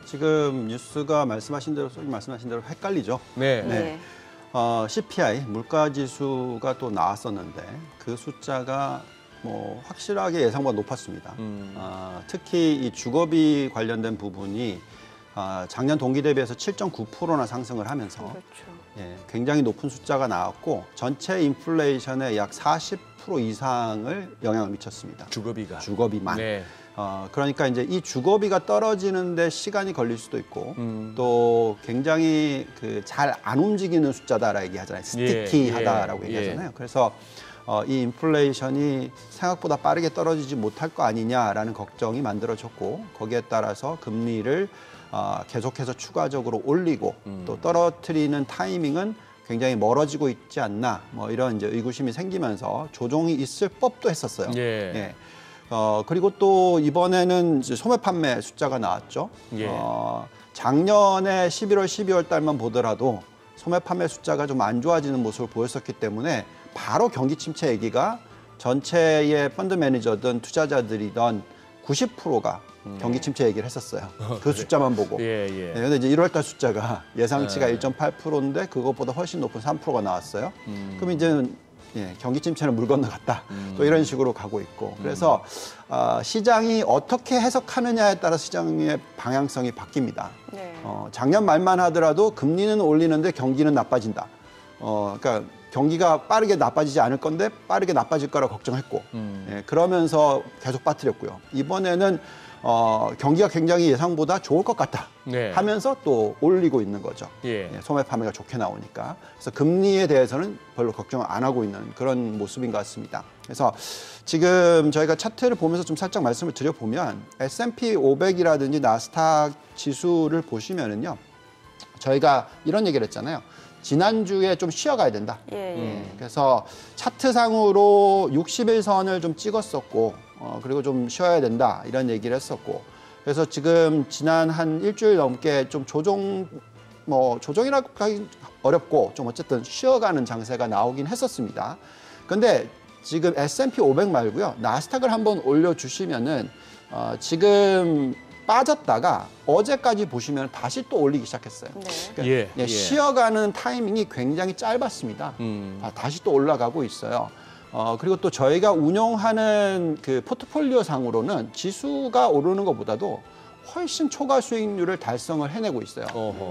지금 뉴스가 말씀하신 대로 소장님 말씀하신 대로 헷갈리죠. 네. 네. CPI 물가지수가 또 나왔었는데 그 숫자가 뭐 확실하게 예상보다 높았습니다. 특히 이 주거비 관련된 부분이 작년 동기 대비해서 7.9%나 상승을 하면서 그렇죠. 예, 굉장히 높은 숫자가 나왔고 전체 인플레이션의 약 40% 이상을 영향을 미쳤습니다. 주거비가. 주거비만. 네. 그러니까 이제 이 주거비가 떨어지는데 시간이 걸릴 수도 있고 또 굉장히 그 잘 안 움직이는 숫자다라고 얘기하잖아요. 스티키하다라고 얘기하잖아요. 그래서 이 인플레이션이 생각보다 빠르게 떨어지지 못할 거 아니냐라는 걱정이 만들어졌고 거기에 따라서 금리를 계속해서 추가적으로 올리고 또 떨어뜨리는 타이밍은 굉장히 멀어지고 있지 않나 뭐 이런 이제 의구심이 생기면서 조정이 있을 법도 했었어요. 예. 그리고 또 이번에는 이제 소매 판매 숫자가 나왔죠. 예. 작년에 11월, 12월 달만 보더라도 소매 판매 숫자가 좀 안 좋아지는 모습을 보였었기 때문에 바로 경기 침체 얘기가 전체의 펀드 매니저든 투자자들이던 90%가 경기 침체 얘기를 했었어요. 그 숫자만 보고. 예. 근데 이제 1월 달 숫자가 예상치가 1.8%인데 그것보다 훨씬 높은 3%가 나왔어요. 그럼 이제는 경기 침체는 물 건너갔다. 또 이런 식으로 가고 있고. 그래서 시장이 어떻게 해석하느냐에 따라 시장의 방향성이 바뀝니다. 네. 작년 말만 하더라도 금리는 올리는데 경기는 나빠진다. 그러니까 경기가 빠르게 나빠지지 않을 건데 빠르게 나빠질 거라 걱정했고 그러면서 계속 빠뜨렸고요. 이번에는 경기가 굉장히 예상보다 좋을 것 같다 하면서 또 올리고 있는 거죠. 소매 판매가 좋게 나오니까. 그래서 금리에 대해서는 별로 걱정을 안 하고 있는 그런 모습인 것 같습니다. 그래서 지금 저희가 차트를 보면서 좀 살짝 말씀을 드려보면 S&P 500이라든지 나스닥 지수를 보시면은요. 저희가 이런 얘기를 했잖아요. 지난주에 좀 쉬어가야 된다. 그래서 차트상으로 60일선을 좀 찍었었고 그리고 좀 쉬어야 된다 이런 얘기를 했었고 그래서 지금 지난 한 일주일 넘게 좀 조정이라고 하기 어렵고 좀 어쨌든 쉬어가는 장세가 나오긴 했었습니다. 근데 지금 S&P 500 말고요. 나스닥을 한번 올려주시면은 지금 빠졌다가 어제까지 보시면 다시 또 올리기 시작했어요. 그러니까 쉬어가는 타이밍이 굉장히 짧았습니다. 다시 또 올라가고 있어요. 그리고 또 저희가 운용하는 그 포트폴리오 상으로는 지수가 오르는 것보다도 훨씬 초과 수익률을 달성을 해내고 있어요.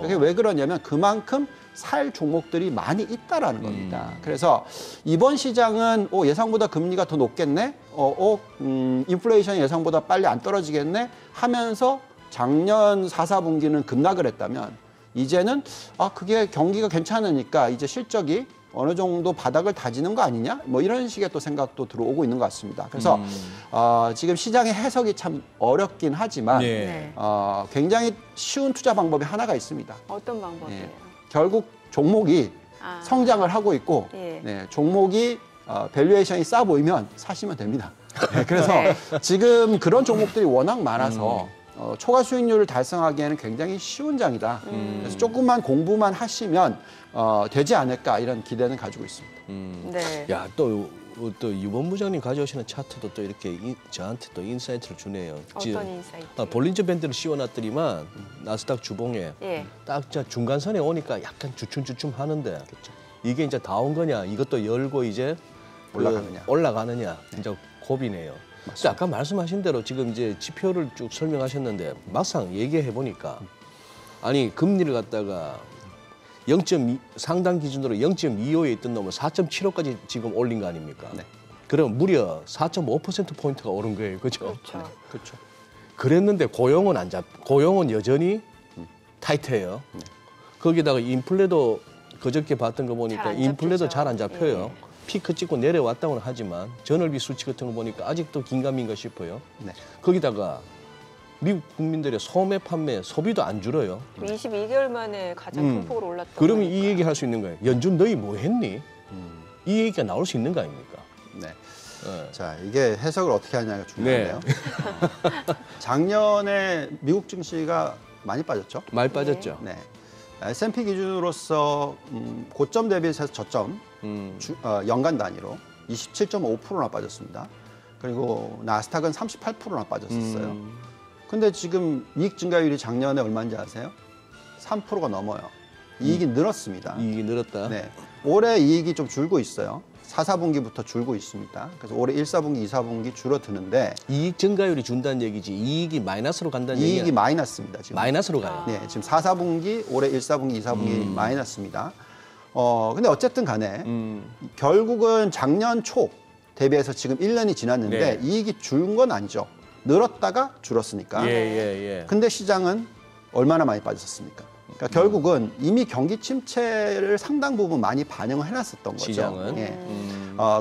이게 왜 그러냐면 그만큼 살 종목들이 많이 있다라는 겁니다. 그래서 이번 시장은 예상보다 금리가 더 높겠네, 인플레이션이 예상보다 빨리 안 떨어지겠네 하면서 작년 4, 4분기는 급락을 했다면 이제는 그게 경기가 괜찮으니까 이제 실적이 어느 정도 바닥을 다지는 거 아니냐? 뭐 이런 식의 또 생각도 들어오고 있는 것 같습니다. 그래서 지금 시장의 해석이 참 어렵긴 하지만 굉장히 쉬운 투자 방법이 하나가 있습니다. 어떤 방법이에요? 결국 종목이 성장을 하고 있고 종목이 밸류에이션이 싸 보이면 사시면 됩니다. 그래서 지금 그런 종목들이 워낙 많아서 초과 수익률을 달성하기에는 굉장히 쉬운 장이다. 그래서 조금만 공부만 하시면 되지 않을까 이런 기대는 가지고 있습니다. 야, 또 또 유본 부장님 가져오시는 차트도 또 이렇게 저한테 또 인사이트를 주네요. 어떤 인사이트? 볼린저 밴드를 씌워놨더니만 나스닥 주봉에 예. 딱 중간선에 오니까 약간 주춤주춤 하는데 그렇죠. 이게 이제 다 온 거냐? 이것도 열고 이제 올라가느냐? 이제 고비네요. 근데 아까 말씀하신 대로 지금 이제 지표를 쭉 설명하셨는데 막상 얘기해 보니까 아니 금리를 갖다가 0.2 상당 기준으로 0.25에 있던 놈을 4.75까지 지금 올린 거 아닙니까? 네. 그럼 무려 4.5% 포인트가 오른 거예요, 그렇죠? 그렇죠. 그랬는데 고용은 여전히 타이트해요. 거기다가 인플레도 그저께 봤던 거 보니까 인플레도 잘 안 잡혀요. 피크 찍고 내려왔다고는 하지만 전월비 수치 같은 거 보니까 아직도 긴가민가 싶어요. 네. 거기다가 미국 국민들의 소매 판매 소비도 안 줄어요. 22개월 만에 가장 큰 폭으로 올랐다. 그러면 이 얘기 할 수 있는 거예요. 연준 너희 뭐 했니? 이 얘기가 나올 수 있는 거 아닙니까? 네. 자, 이게 해석을 어떻게 하냐가 중요한데요. 네. 작년에 미국 증시가 많이 빠졌죠? 많이 빠졌죠. 네. S&P 기준으로서 고점 대비해서 저점 연간 단위로 27.5%나 빠졌습니다. 그리고 나스닥은 38%나 빠졌었어요. 근데 지금 이익 증가율이 작년에 얼마인지 아세요? 3%가 넘어요. 이익이 늘었습니다. 이익이 늘었다. 네. 올해 이익이 좀 줄고 있어요. 4, 4분기부터 줄고 있습니다. 그래서 올해 1, 4분기, 2, 4분기 줄어드는데 이익 증가율이 준다는 얘기지 이익이 마이너스로 간다는 얘기야? 이익이 마이너스입니다. 지금. 마이너스로 가요? 네, 지금 4, 4분기, 올해 1, 4분기, 2, 4분기 마이너스입니다. 근데 어쨌든 간에 결국은 작년 초 대비해서 지금 1년이 지났는데 이익이 준 건 아니죠. 늘었다가 줄었으니까. 근데 시장은 얼마나 많이 빠졌습니까? 그러니까 결국은 이미 경기 침체를 상당 부분 많이 반영을 해놨었던 거죠. 시장은. 예.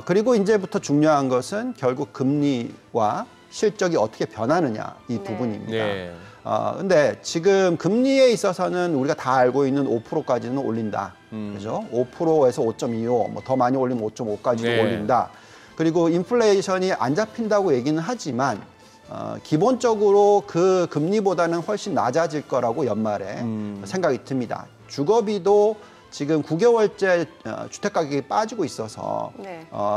그리고 이제부터 중요한 것은 결국 금리와 실적이 어떻게 변하느냐 이 부분입니다. 네. 근데 지금 금리에 있어서는 우리가 다 알고 있는 5%까지는 올린다. 그죠? 5%에서 5.25, 뭐 더 많이 올리면 5.5까지도 올린다. 그리고 인플레이션이 안 잡힌다고 얘기는 하지만 기본적으로 그 금리보다는 훨씬 낮아질 거라고 연말에 생각이 듭니다. 주거비도 지금 9개월째 주택 가격이 빠지고 있어서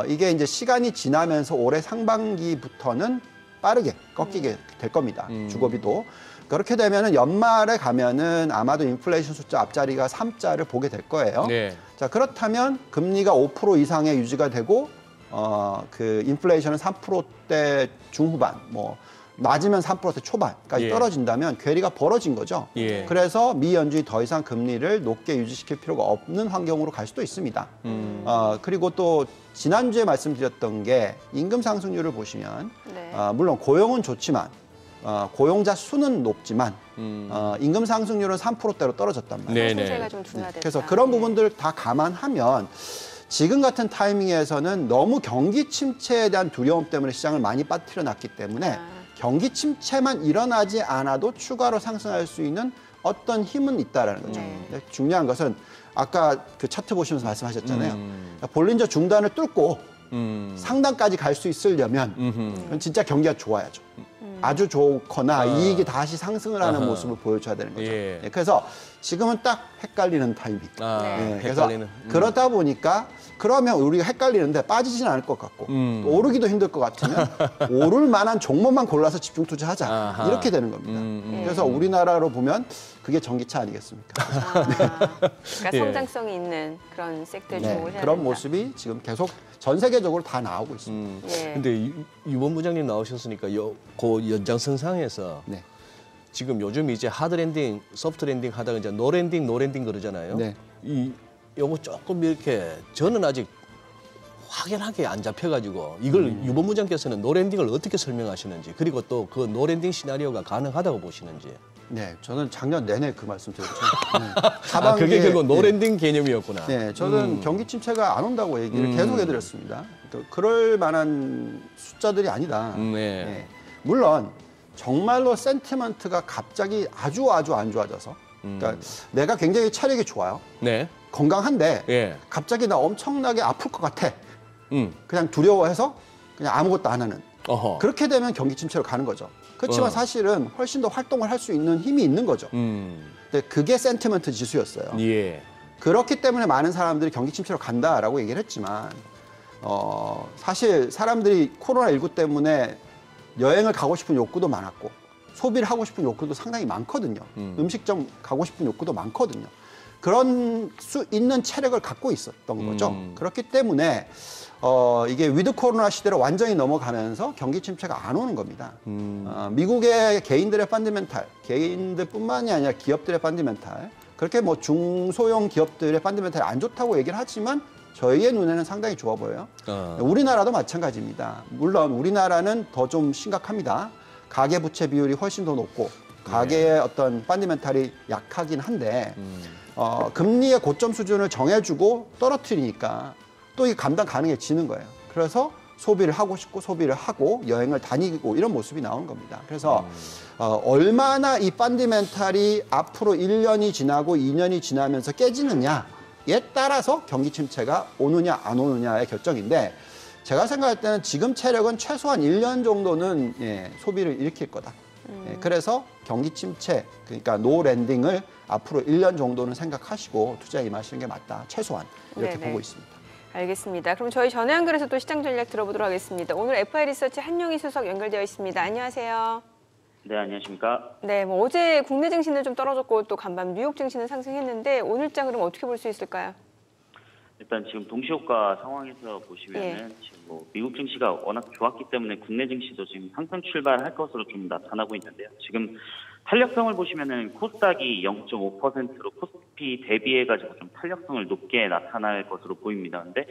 이게 이제 시간이 지나면서 올해 상반기부터는 빠르게 꺾이게 될 겁니다. 주거비도. 그렇게 되면은 연말에 가면은 아마도 인플레이션 숫자 앞자리가 3자를 보게 될 거예요. 자, 그렇다면 금리가 5% 이상의 유지가 되고 그 인플레이션은 3%대 중후반, 뭐 낮으면 3%대 초반까지 떨어진다면 괴리가 벌어진 거죠. 그래서 미 연준이 더 이상 금리를 높게 유지시킬 필요가 없는 환경으로 갈 수도 있습니다. 그리고 또 지난주에 말씀드렸던 게 임금 상승률을 보시면 물론 고용은 좋지만 고용자 수는 높지만 임금 상승률은 3%대로 떨어졌단 말이에요. 상승세가 좀 둔화됐다. 그래서 그런 부분들을 다 감안하면 지금 같은 타이밍에서는 너무 경기 침체에 대한 두려움 때문에 시장을 많이 빠뜨려 놨기 때문에 경기 침체만 일어나지 않아도 추가로 상승할 수 있는 어떤 힘은 있다라는 거죠. 중요한 것은 아까 그 차트 보시면서 말씀하셨잖아요. 볼린저 중단을 뚫고 상단까지 갈 수 있으려면 그건 진짜 경기가 좋아야죠. 아주 좋거나 이익이 다시 상승을 하는 모습을 보여줘야 되는 거죠. 그래서 지금은 딱 헷갈리는 타이밍. 그래서 그러다 보니까 그러면 우리가 헷갈리는데 빠지지는 않을 것 같고 또 오르기도 힘들 것 같으면 오를 만한 종목만 골라서 집중 투자하자. 이렇게 되는 겁니다. 그래서 우리나라로 보면 그게 전기차 아니겠습니까? 그러니까 성장성이 있는 그런 섹터 종목을 해야 그런 된다. 모습이 지금 계속 전 세계적으로 다 나오고 있습니다. 근데 유본 부장님 나오셨으니까 그 연장선상에서 지금 요즘 이제 하드 랜딩, 소프트 랜딩 하다가 이제 노 랜딩 그러잖아요. 요거 조금 이렇게 저는 아직 확연하게 안 잡혀가지고 이걸 유본 부장께서는 노 랜딩을 어떻게 설명하시는지 그리고 또 그 노 랜딩 시나리오가 가능하다고 보시는지. 네, 저는 작년 내내 그 말씀 드렸죠. 그게 결국 노 랜딩 개념이었구나. 네, 저는 경기 침체가 안 온다고 얘기를 계속 해드렸습니다. 그럴 만한 숫자들이 아니다. 물론 정말로 센티먼트가 갑자기 아주 안 좋아져서 그러니까 내가 굉장히 체력이 좋아요. 건강한데 갑자기 나 엄청나게 아플 것 같아. 그냥 두려워해서 그냥 아무것도 안 하는. 그렇게 되면 경기 침체로 가는 거죠. 그렇지만 사실은 훨씬 더 활동을 할 수 있는 힘이 있는 거죠. 근데 그게 센티먼트 지수였어요. 그렇기 때문에 많은 사람들이 경기 침체로 간다라고 얘기를 했지만 사실 사람들이 코로나19 때문에 여행을 가고 싶은 욕구도 많았고 소비를 하고 싶은 욕구도 상당히 많거든요. 음식점 가고 싶은 욕구도 많거든요. 그런 수 있는 체력을 갖고 있었던 거죠. 그렇기 때문에 이게 위드 코로나 시대로 완전히 넘어가면서 경기 침체가 안 오는 겁니다. 미국의 개인들의 펀더멘탈, 개인들뿐만이 아니라 기업들의 펀더멘탈, 그렇게 뭐 중소형 기업들의 펀더멘탈이 안 좋다고 얘기를 하지만 저희의 눈에는 상당히 좋아 보여요. 우리나라도 마찬가지입니다. 물론 우리나라는 더 좀 심각합니다. 가계부채 비율이 훨씬 더 높고 가계의 어떤 펀더멘탈이 약하긴 한데 금리의 고점 수준을 정해주고 떨어뜨리니까 또 이 감당 가능해지는 거예요. 그래서 소비를 하고 싶고 소비를 하고 여행을 다니고 이런 모습이 나오는 겁니다. 그래서 얼마나 이 펀더멘탈이 앞으로 1년이 지나고 2년이 지나면서 깨지느냐에 따라서 경기 침체가 오느냐 안 오느냐의 결정인데 제가 생각할 때는 지금 체력은 최소한 1년 정도는 소비를 일으킬 거다. 그래서 경기 침체, 그러니까 노 랜딩을 앞으로 1년 정도는 생각하시고 투자에 임하시는 게 맞다. 최소한 이렇게 네네. 보고 있습니다. 알겠습니다. 그럼 저희 전화 연결해서 또 시장 전략 들어보도록 하겠습니다. 오늘 FI 리서치 한용희 수석 연결되어 있습니다. 안녕하세요. 네, 안녕하십니까. 네, 뭐 어제 국내 증시는 좀 떨어졌고 또 간밤 뉴욕 증시는 상승했는데 오늘 장 그럼 어떻게 볼 수 있을까요? 일단 지금 동시효과 상황에서 보시면은 지금 뭐 미국 증시가 워낙 좋았기 때문에 국내 증시도 지금 상승 출발할 것으로 좀 나타나고 있는데요. 지금 탄력성을 보시면은 코스닥이 0.5%로 코스피 대비해가지고 좀 탄력성을 높게 나타날 것으로 보입니다. 근데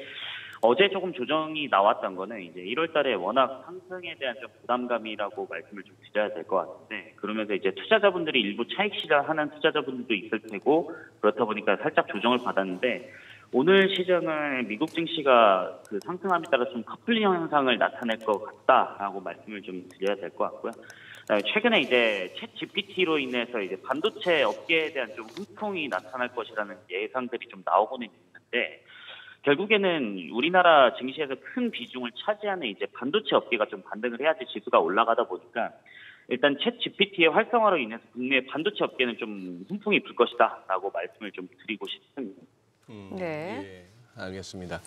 어제 조금 조정이 나왔던 거는 이제 1월 달에 워낙 상승에 대한 좀 부담감이라고 말씀을 좀 드려야 될 것 같은데 그러면서 이제 투자자분들이 일부 차익 실현하는 투자자분들도 있을 테고 그렇다 보니까 살짝 조정을 받았는데 오늘 시장은 미국 증시가 그 상승함에 따라 좀 커플링 현상을 나타낼 것 같다라고 말씀을 좀 드려야 될 것 같고요. 최근에 이제 챗 GPT로 인해서 이제 반도체 업계에 대한 좀 훈풍이 나타날 것이라는 예상들이 좀 나오고는 있는데 결국에는 우리나라 증시에서 큰 비중을 차지하는 이제 반도체 업계가 좀 반등을 해야지 지수가 올라가다 보니까 일단 챗 GPT의 활성화로 인해서 국내 반도체 업계는 좀 훈풍이 불 것이다라고 말씀을 좀 드리고 싶습니다. 네. 예, 알겠습니다.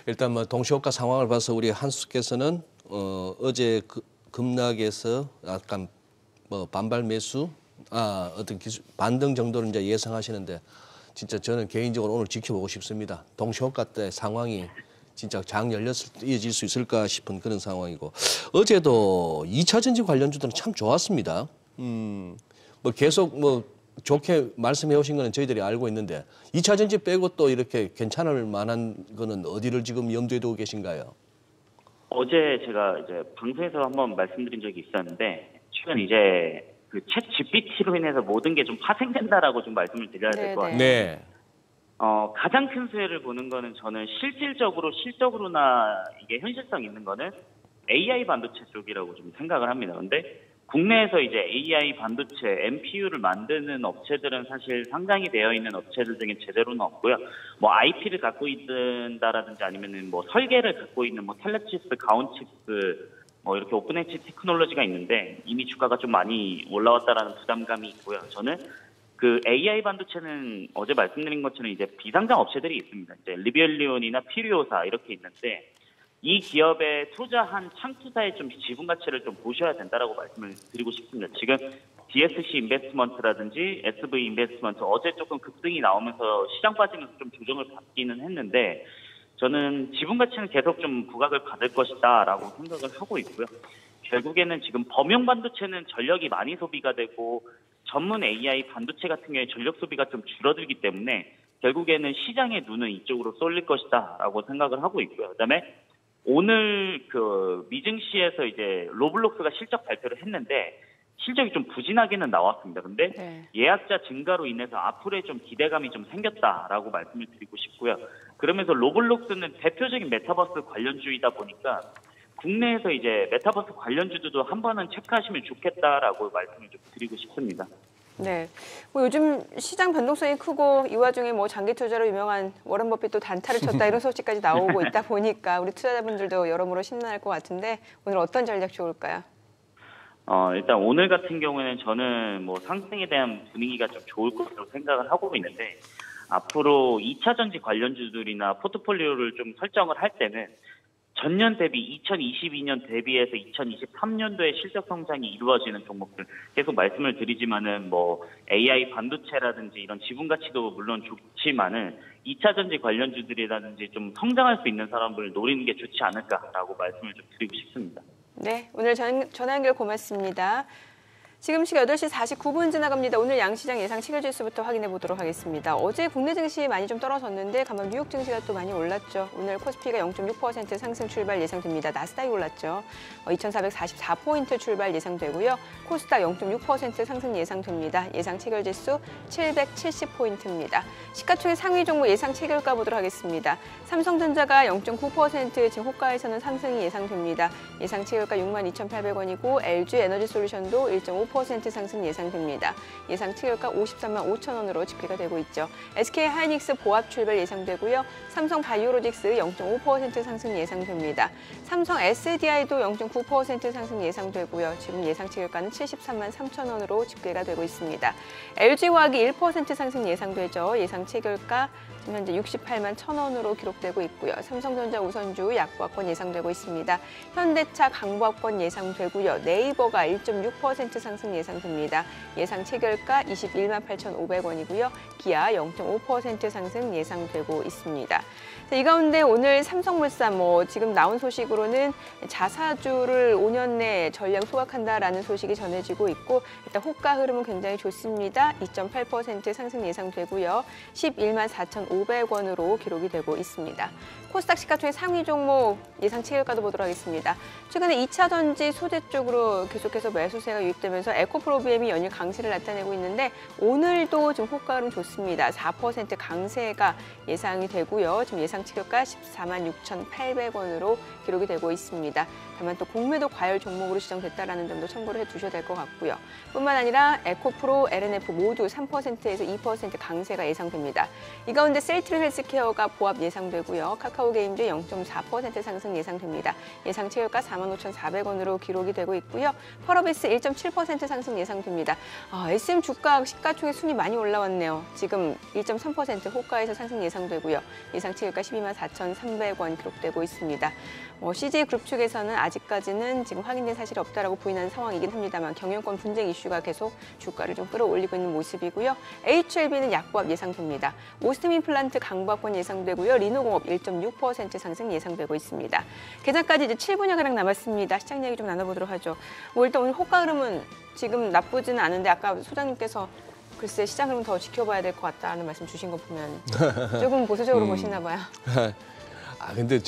일단 뭐 동시효과 상황을 봐서 우리 한수께서는 어제 급락에서 약간 뭐 반발 매수, 어떤 반등 정도를 이제 예상하시는데 진짜 저는 개인적으로 오늘 지켜보고 싶습니다. 동시효과 때 상황이 진짜 장 열렸을 때 이어질 수 있을까 싶은 그런 상황이고 어제도 2차 전지 관련주들은 참 좋았습니다. 뭐 계속 뭐 좋게 말씀해 오신 거는 저희들이 알고 있는데 2차 전지 빼고 또 이렇게 괜찮을 만한 거는 어디를 지금 염두에 두고 계신가요? 어제 제가 이제 방송에서 한번 말씀드린 적이 있었는데 최근 이제 그 챗 GPT로 인해서 모든 게 좀 파생된다라고 좀 말씀을 드려야 될 것 같아요. 네. 가장 큰 수혜를 보는 거는 저는 실적으로나 이게 현실성 있는 거는 AI 반도체 쪽이라고 좀 생각을 합니다. 근데 국내에서 이제 AI 반도체, MPU를 만드는 업체들은 사실 상장이 되어 있는 업체들 중에 제대로는 없고요. 뭐 IP를 갖고 있다라든지 아니면은 뭐 설계를 갖고 있는 뭐 텔레칩스, 가온칩스, 뭐 이렇게 오픈 엣지 테크놀로지가 있는데 이미 주가가 좀 많이 올라왔다라는 부담감이 있고요. 저는 그 AI 반도체는 어제 말씀드린 것처럼 이제 비상장 업체들이 있습니다. 이제 리벨리온이나 피리오사 이렇게 있는데 이 기업에 투자한 창투사의 좀 지분 가치를 좀 보셔야 된다라고 말씀을 드리고 싶습니다. 지금 DSC 인베스트먼트라든지 SV 인베스트먼트 어제 조금 급등이 나오면서 시장 빠지면서 좀 조정을 받기는 했는데 저는 지분 가치는 계속 좀 부각을 받을 것이다라고 생각을 하고 있고요. 결국에는 지금 범용 반도체는 전력이 많이 소비가 되고 전문 AI 반도체 같은 경우에 전력 소비가 좀 줄어들기 때문에 결국에는 시장의 눈은 이쪽으로 쏠릴 것이다라고 생각을 하고 있고요. 그다음에 오늘 그 미증시에서 이제 로블록스가 실적 발표를 했는데 실적이 좀 부진하게는 나왔습니다. 근데 예약자 증가로 인해서 앞으로의 좀 기대감이 좀 생겼다라고 말씀을 드리고 싶고요. 그러면서 로블록스는 대표적인 메타버스 관련주이다 보니까 국내에서 이제 메타버스 관련주들도 한 번은 체크하시면 좋겠다라고 말씀을 좀 드리고 싶습니다. 네, 뭐 요즘 시장 변동성이 크고 이 와중에 뭐 장기 투자로 유명한 워런 버핏도 단타를 쳤다 이런 소식까지 나오고 있다 보니까 우리 투자자분들도 여러모로 심란할 것 같은데 오늘 어떤 전략 좋을까요? 일단 오늘 같은 경우에는 저는 뭐 상승에 대한 분위기가 좀 좋을 것으로 생각을 하고 있는데 앞으로 2차 전지 관련주들이나 포트폴리오를 좀 설정을 할 때는 전년 대비 2022년 대비해서 2023년도에 실적 성장이 이루어지는 종목들 계속 말씀을 드리지만은 뭐 AI 반도체라든지 이런 지분 가치도 물론 좋지만은 2차 전지 관련주들이라든지 좀 성장할 수 있는 사람들을 노리는 게 좋지 않을까라고 말씀을 좀 드리고 싶습니다. 네, 오늘 전화 연결 고맙습니다. 지금 시각 8시 49분 지나갑니다. 오늘 양시장 예상 체결지수부터 확인해 보도록 하겠습니다. 어제 국내 증시 많이 좀 떨어졌는데 간밤 뉴욕 증시가 또 많이 올랐죠. 오늘 코스피가 0.6% 상승 출발 예상됩니다. 나스닥이 올랐죠. 2,444포인트 출발 예상되고요. 코스닥 0.6% 상승 예상됩니다. 예상 체결지수 770포인트입니다. 시가총액 상위 종목 예상 체결가 보도록 하겠습니다. 삼성전자가 0.9% 지금 호가에서는 상승이 예상됩니다. 예상 체결가 62,800원이고 LG에너지솔루션도 1.5% 상승 예상됩니다. 예상 체결가 53만 5천 원으로 집계가 되고 있죠. SK하이닉스 보합 출발 예상되고요. 삼성 바이오로직스 0.5% 상승 예상됩니다. 삼성 SDI도 0.9% 상승 예상되고요. 지금 예상 체결가는 73만 3천 원으로 집계가 되고 있습니다. LG화학이 1% 상승 예상되죠. 예상 체결가 지금 현재 68만 1천 원으로 기록되고 있고요. 삼성전자 우선주 약보합권 예상되고 있습니다. 현대차 강보합권 예상되고요. 네이버가 1.6% 상승 예상됩니다. 예상 체결가 21만 8,500원이고요. 기아 0.5% 상승 예상되고 있습니다. 이 가운데 오늘 삼성물산 지금 나온 소식으로는 자사주를 5년 내에 전량 소각한다라는 소식이 전해지고 있고 일단 호가 흐름은 굉장히 좋습니다. 2.8% 상승 예상되고요. 11만 4,500원으로 기록이 되고 있습니다. 코스닥 시가총액 상위 종목 예상 체결가도 보도록 하겠습니다. 최근에 2차 전지 소재 쪽으로 계속해서 매수세가 유입되면서 에코프로비엠이 연일 강세를 나타내고 있는데 오늘도 지금 호가 흐름 좋습니다. 4% 강세가 예상이 되고요. 지금 예상 체결가 14만 6,800원으로 기록이 되고 있습니다. 다만 또 공매도 과열 종목으로 지정됐다라는 점도 참고를 해두셔야 될 것 같고요. 뿐만 아니라 에코프로, LNF 모두 3%에서 2% 강세가 예상됩니다. 이 가운데 셀트리 헬스케어가 보합 예상되고요. 카카오게임즈 0.4% 상승 예상됩니다. 예상 체결가 45,400원으로 기록이 되고 있고요. 펄어비스 1.7% 상승 예상됩니다. SM 주가 시가총액 순위 많이 올라왔네요. 지금 1.3% 호가에서 상승 예상되고요. 예상 체결가 12만 4,300원 기록되고 있습니다. CJ그룹 측에서는 아직까지는 지금 확인된 사실이 없다라고 부인하는 상황이긴 합니다만 경영권 분쟁 이슈가 계속 주가를 좀 끌어올리고 있는 모습이고요. HLB는 약보합 예상됩니다. 오스템 임플란트 강보합권 예상되고요. 리노공업 1.6% 상승 예상되고 있습니다. 개장까지 이제 7분여가량 남았습니다. 시장 얘기 좀 나눠보도록 하죠. 일단 오늘 호가 흐름은 지금 나쁘지는 않은데 아까 소장님께서 글쎄 시장 흐름 더 지켜봐야 될 것 같다는 말씀 주신 거 보면 조금 보수적으로 보시나 봐요. 근데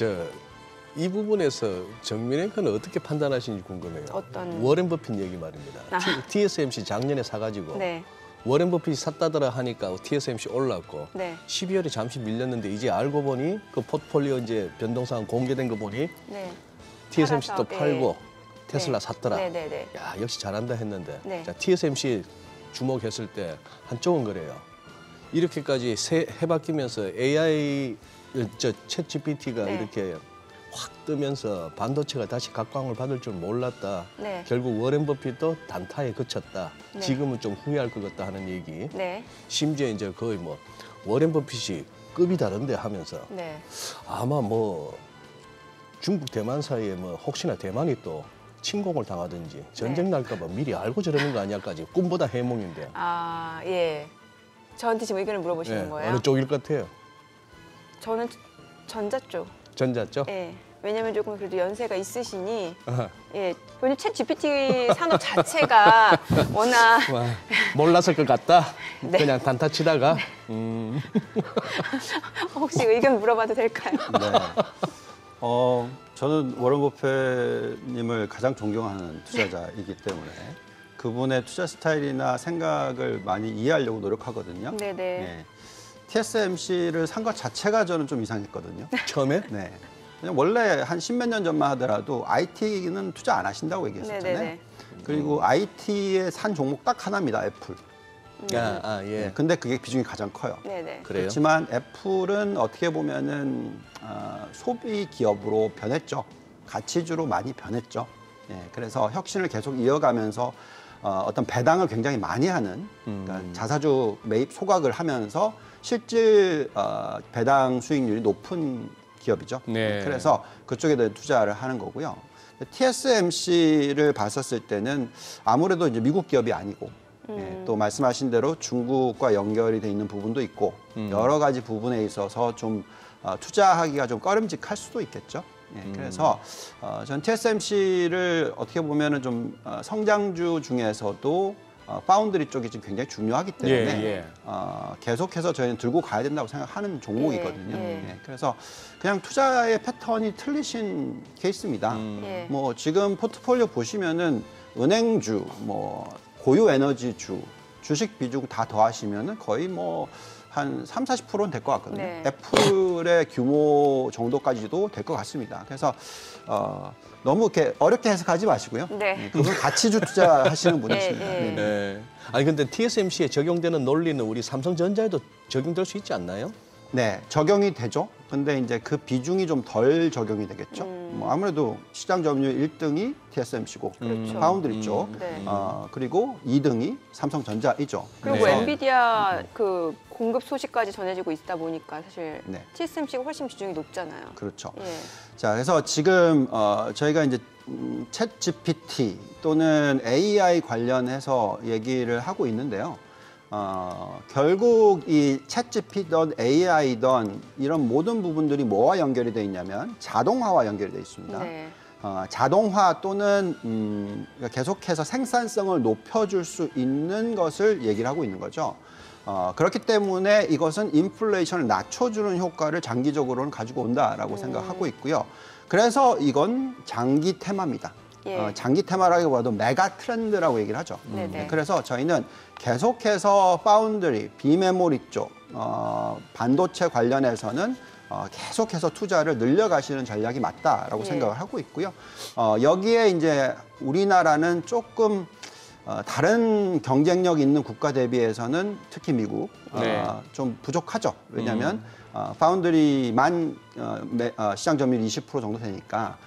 이 부분에서 정민회관은 어떻게 판단하시는지 궁금해요. 어떤? 워렌 버핏 얘기 말입니다. TSMC 작년에 사가지고 네. 워렌 버핏이 샀다더라 하니까 TSMC 올랐고 네. 12월에 잠시 밀렸는데 이제 알고 보니 그 포트폴리오 이제 변동사항 공개된 거 보니 네. TSMC도 팔아서, 팔고 테슬라 샀더라. 네네네. 야 역시 잘한다 했는데 네. 자, TSMC 주목했을 때 한쪽은 그래요. 이렇게까지 해바뀌면서 AI 챗 GPT가 네. 이렇게 확 뜨면서 반도체가 다시 각광을 받을 줄 몰랐다. 네. 결국 워렌 버핏도 단타에 그쳤다. 네. 지금은 좀 후회할 것 같다 하는 얘기. 네. 심지어 이제 거의 워렌 버핏이 급이 다른데 하면서 네. 아마 중국 대만 사이에 혹시나 대만이 또 침공을 당하든지 전쟁 날까 봐 미리 알고 저러는 거 아니야까지 꿈보다 해몽인데. 예. 저한테 지금 의견을 물어보시는 거예요? 어느 쪽일 것 같아요? 저는 전자 쪽. 전자 쪽? 예. 왜냐면 조금 그래도 연세가 있으시니 예. 왜냐면 챗 GPT 산업 자체가 워낙 몰랐을 것 같다. 네. 그냥 단타 치다가. 네. 혹시 의견 물어봐도 될까요? 네. 저는 워런 버핏님을 가장 존경하는 투자자이기 때문에 그분의 투자 스타일이나 생각을 많이 이해하려고 노력하거든요. 네네. 네. TSMC를 산 것 자체가 저는 좀 이상했거든요. 처음에? 네. 그냥 원래 한 10몇 년 전만 하더라도 IT는 투자 안 하신다고 얘기했었잖아요. 네네네. 그리고 IT에 산 종목 딱 하나입니다. 애플. 예. 네, 근데 그게 비중이 가장 커요. 네네. 그래요? 그렇지만 애플은 어떻게 보면은 소비 기업으로 변했죠. 가치주로 많이 변했죠. 예, 그래서 혁신을 계속 이어가면서 어떤 배당을 굉장히 많이 하는 그러니까 자사주 매입 소각을 하면서 실질 배당 수익률이 높은 기업이죠. 네. 그래서 그쪽에 대해 투자를 하는 거고요. TSMC를 봤었을 때는 아무래도 이제 미국 기업이 아니고 또 말씀하신 대로 중국과 연결이 돼 있는 부분도 있고 여러 가지 부분에 있어서 좀 투자하기가 좀 꺼림직할 수도 있겠죠. 그래서 전 TSMC를 어떻게 보면은 좀 성장주 중에서도 파운드리 쪽이 지금 굉장히 중요하기 때문에 계속해서 저희는 들고 가야 된다고 생각하는 종목이거든요. 그래서 그냥 투자의 패턴이 틀리신 케이스입니다. 뭐 지금 포트폴리오 보시면은 은행주, 뭐 고유 에너지주, 주식 비중 다 더하시면은 거의 뭐 한 30~40%는 될 것 같거든요. 애플의 규모 정도까지도 될 것 같습니다. 그래서 너무 이렇게 어렵게 해석하지 마시고요. 그분 가치주 투자하시는 분이십니다. 아니 근데 TSMC에 적용되는 논리는 우리 삼성전자에도 적용될 수 있지 않나요? 네, 적용이 되죠. 근데 이제 그 비중이 좀 덜 적용이 되겠죠. 뭐 아무래도 시장 점유율 1등이 TSMC고 파운드리 쪽, 그리고 2등이 삼성전자이죠. 그리고 엔비디아 그 공급 소식까지 전해지고 있다 보니까 사실 TSMC가 훨씬 비중이 높잖아요. 그렇죠. 자, 그래서 지금 저희가 이제 챗 GPT 또는 AI 관련해서 얘기를 하고 있는데요. 결국 이 챗GPT든 AI든 이런 모든 부분들이 뭐와 연결이 돼 있냐면 자동화와 연결이 돼 있습니다. 자동화 또는 계속해서 생산성을 높여줄 수 있는 것을 얘기를 하고 있는 거죠. 그렇기 때문에 이것은 인플레이션을 낮춰주는 효과를 장기적으로는 가지고 온다라고 생각하고 있고요. 그래서 이건 장기 테마입니다. 장기 테마라기보다도 메가 트렌드라고 얘기를 하죠. 그래서 저희는 계속해서 파운드리, 비메모리 쪽, 반도체 관련해서는 계속해서 투자를 늘려가시는 전략이 맞다라고 생각을 하고 있고요. 여기에 이제 우리나라는 조금 다른 경쟁력 있는 국가 대비해서는 특히 미국 좀 부족하죠. 왜냐하면 파운드리만 시장 점유율 20% 정도 되니까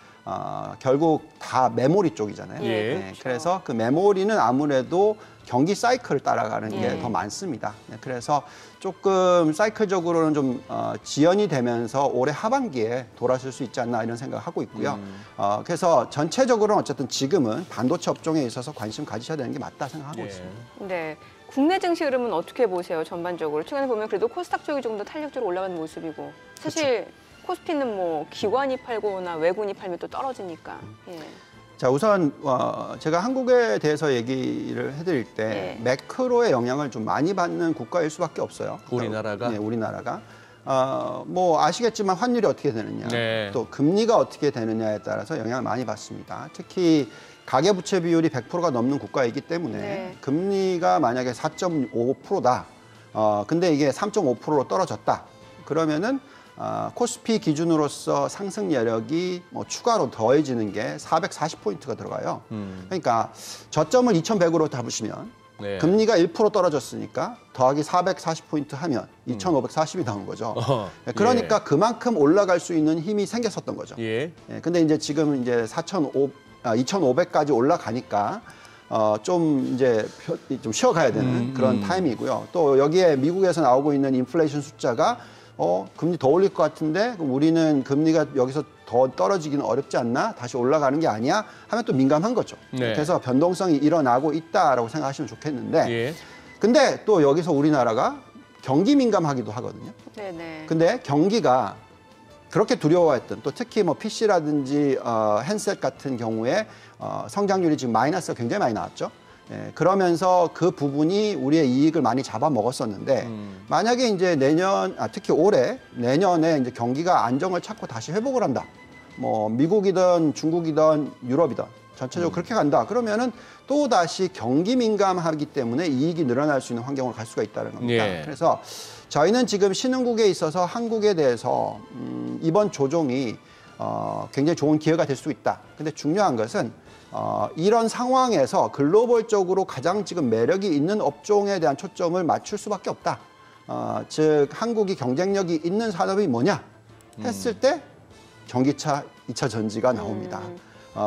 결국 다 메모리 쪽이잖아요. 그렇죠. 그래서 그 메모리는 아무래도 경기 사이클을 따라가는 게 더 많습니다. 그래서 조금 사이클적으로는 좀 지연이 되면서 올해 하반기에 돌아설 수 있지 않나 이런 생각을 하고 있고요. 그래서 전체적으로는 어쨌든 지금은 반도체 업종에 있어서 관심 가지셔야 되는 게 맞다 생각하고 있습니다. 네. 국내 증시 흐름은 어떻게 보세요? 전반적으로. 최근에 보면 그래도 코스닥 쪽이 좀 더 탄력적으로 올라가는 모습이고 사실 코스피는 뭐 기관이 팔거나 외군이 팔면 또 떨어지니까. 자, 우선 제가 한국에 대해서 얘기를 해드릴 때 매크로의 영향을 좀 많이 받는 국가일 수밖에 없어요. 우리나라가? 네, 우리나라가. 뭐 아시겠지만 환율이 어떻게 되느냐, 또 금리가 어떻게 되느냐에 따라서 영향을 많이 받습니다. 특히 가계부채 비율이 100%가 넘는 국가이기 때문에 금리가 만약에 4.5%다. 근데 이게 3.5%로 떨어졌다. 그러면은 코스피 기준으로서 상승 여력이 뭐 추가로 더해지는 게 440포인트가 들어가요. 그러니까 저점을 2100으로 잡으시면 금리가 1% 떨어졌으니까 더하기 440포인트 하면 2540이 나온 거죠. 그러니까 그만큼 올라갈 수 있는 힘이 생겼었던 거죠. 근데 이제 지금 이제 2500까지 올라가니까 좀 이제 좀 쉬어가야 되는 그런 타임이고요. 또 여기에 미국에서 나오고 있는 인플레이션 숫자가 금리 더 올릴 것 같은데 그럼 우리는 금리가 여기서 더 떨어지기는 어렵지 않나? 다시 올라가는 게 아니야? 하면 또 민감한 거죠. 그래서 변동성이 일어나고 있다라고 생각하시면 좋겠는데 근데 또 여기서 우리나라가 경기 민감하기도 하거든요. 근데 경기가 그렇게 두려워했던 또 특히 뭐 PC라든지 핸셋 같은 경우에 성장률이 지금 마이너스가 굉장히 많이 나왔죠. 그러면서 그 부분이 우리의 이익을 많이 잡아먹었었는데 만약에 이제 특히 올해 내년에 이제 경기가 안정을 찾고 다시 회복을 한다. 뭐 미국이든 중국이든 유럽이든 전체적으로 그렇게 간다. 그러면은 또 다시 경기 민감하기 때문에 이익이 늘어날 수 있는 환경으로 갈 수가 있다는 겁니다. 그래서 저희는 지금 신흥국에 있어서 한국에 대해서 이번 조정이 굉장히 좋은 기회가 될 수 있다. 근데 중요한 것은 이런 상황에서 글로벌적으로 가장 지금 매력이 있는 업종에 대한 초점을 맞출 수밖에 없다. 즉 한국이 경쟁력이 있는 산업이 뭐냐 했을 때 전기차, 2차 전지가 나옵니다.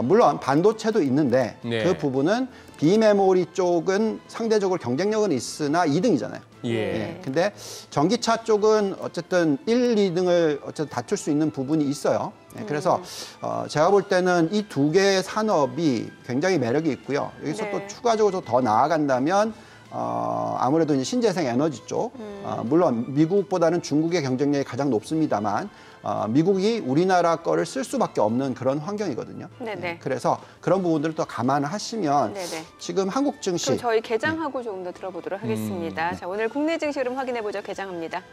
물론 반도체도 있는데 네. 그 부분은 비메모리 쪽은 상대적으로 경쟁력은 있으나 2등이잖아요. 예. 근데 전기차 쪽은 어쨌든 1, 2등을 어쨌든 다툴 수 있는 부분이 있어요. 그래서 제가 볼 때는 이 두 개의 산업이 굉장히 매력이 있고요. 여기서 네. 또 추가적으로 더 나아간다면 아무래도 이제 신재생 에너지 쪽, 물론 미국보다는 중국의 경쟁력이 가장 높습니다만 미국이 우리나라 거를 쓸 수밖에 없는 그런 환경이거든요. 네네. 그래서 그런 부분들을 또 감안하시면 네네. 지금 한국 증시 그럼 저희 개장하고 조금 더 들어보도록 하겠습니다. 자, 오늘 국내 증시 흐름 확인해보죠. 개장합니다.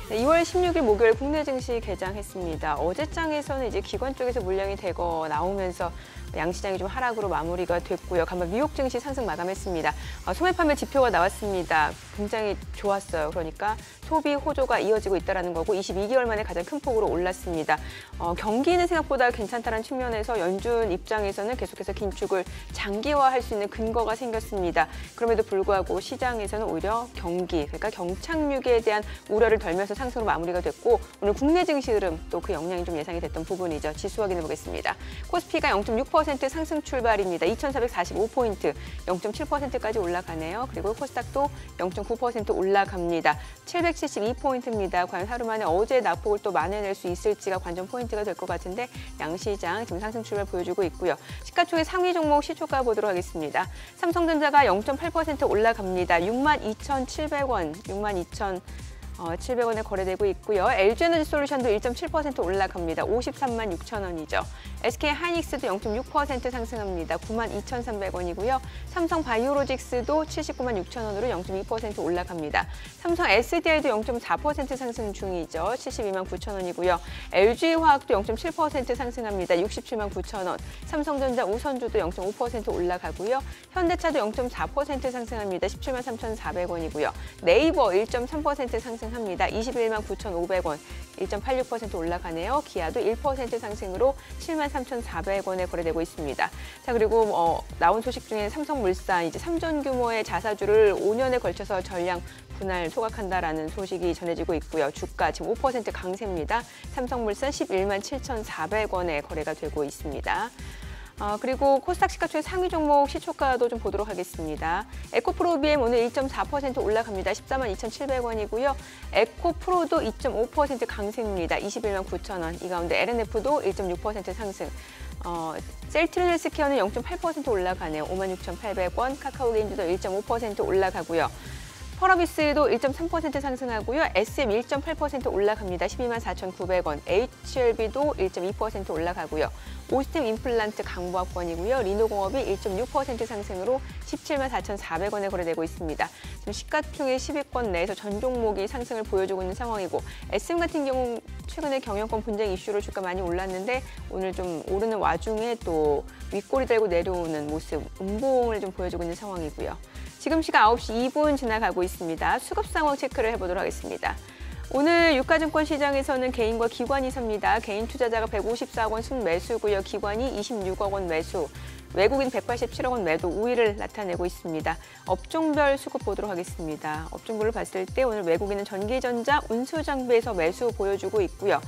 네, 2월 16일 목요일 국내 증시 개장했습니다. 어제장에서는 이제 기관 쪽에서 물량이 대거 나오면서 양시장이 좀 하락으로 마무리가 됐고요. 간밤 뉴욕 증시 상승 마감했습니다. 소매 판매 지표가 나왔습니다. 굉장히 좋았어요. 그러니까 소비 호조가 이어지고 있다는 거고 22개월 만에 가장 큰 폭으로 올랐습니다. 경기는 생각보다 괜찮다는 측면에서 연준 입장에서는 계속해서 긴축을 장기화할 수 있는 근거가 생겼습니다. 그럼에도 불구하고 시장에서는 오히려 경기, 그러니까 경착륙에 대한 우려를 덜면서 상승으로 마무리가 됐고 오늘 국내 증시 흐름 또 그 영향이 좀 예상이 됐던 부분이죠. 지수 확인해 보겠습니다. 코스피가 0.6% 상승 출발입니다. 2,445포인트, 0.7%까지 올라가네요. 그리고 코스닥도 0.9% 올라갑니다. 772포인트입니다. 과연 하루 만에 어제 낙폭을 또 만회낼 수 있을지가 관전 포인트가 될 것 같은데 양시장 지금 상승 출발 보여주고 있고요. 시가총액 상위 종목 시초가 보도록 하겠습니다. 삼성전자가 0.8% 올라갑니다. 62,700원, 62,700원에 거래되고 있고요. LG에너지솔루션도 1.7% 올라갑니다. 53만 6천 원이죠. SK하이닉스도 0.6% 상승합니다. 92,300원이고요. 삼성바이오로직스도 79만 6천 원으로 0.2% 올라갑니다. 삼성 SDI도 0.4% 상승 중이죠. 72만 9천 원이고요. LG화학도 0.7% 상승합니다. 67만 9천 원. 삼성전자 우선주도 0.5% 올라가고요. 현대차도 0.4% 상승합니다. 17만 3,400원이고요. 네이버 1.3% 상승합니다. 21만 9,500원. 1.86% 올라가네요. 기아도 1% 상승으로 73,400원에 거래되고 있습니다. 자, 그리고 나온 소식 중에 삼성물산 이제 3조 규모의 자사주를 5년에 걸쳐서 전량 분할 소각한다라는 소식이 전해지고 있고요. 주가 지금 5% 강세입니다. 삼성물산 11만 7,400원에 거래가 되고 있습니다. 그리고 코스닥 시가총액 상위 종목 시초가도 좀 보도록 하겠습니다. 에코프로비엠 오늘 1.4% 올라갑니다. 14만 2,700원이고요. 에코프로도 2.5% 강세입니다. 21만 9천 원. 이 가운데 LNF도 1.6% 상승. 셀트리온 헬스케어는 0.8% 올라가네요. 5만 6,800원. 카카오게임즈도 1.5% 올라가고요. 펄어비스도 1.3% 상승하고요. SM 1.8% 올라갑니다. 12만 4,900원. HLB도 1.2% 올라가고요. 오스템 임플란트 강보합권이고요. 리노공업이 1.6% 상승으로 17만 4,400원에 거래되고 있습니다. 지금 시가총액 10위권 내에서 전 종목이 상승을 보여주고 있는 상황이고 SM 같은 경우 최근에 경영권 분쟁 이슈로 주가 많이 올랐는데 오늘 좀 오르는 와중에 또 윗꼬리 달고 내려오는 모습, 음봉을 좀 보여주고 있는 상황이고요. 지금 시각 9시 2분 지나가고 있습니다. 수급 상황 체크를 해보도록 하겠습니다. 오늘 유가증권 시장에서는 개인과 기관이 삽니다. 개인 투자자가 154억 원 순매수고요. 기관이 26억 원 매수. 외국인 187억 원 매도 우위를 나타내고 있습니다. 업종별 수급 보도록 하겠습니다. 업종별로 봤을 때 오늘 외국인은 전기전자, 운수장비에서 매수 보여주고 있고요.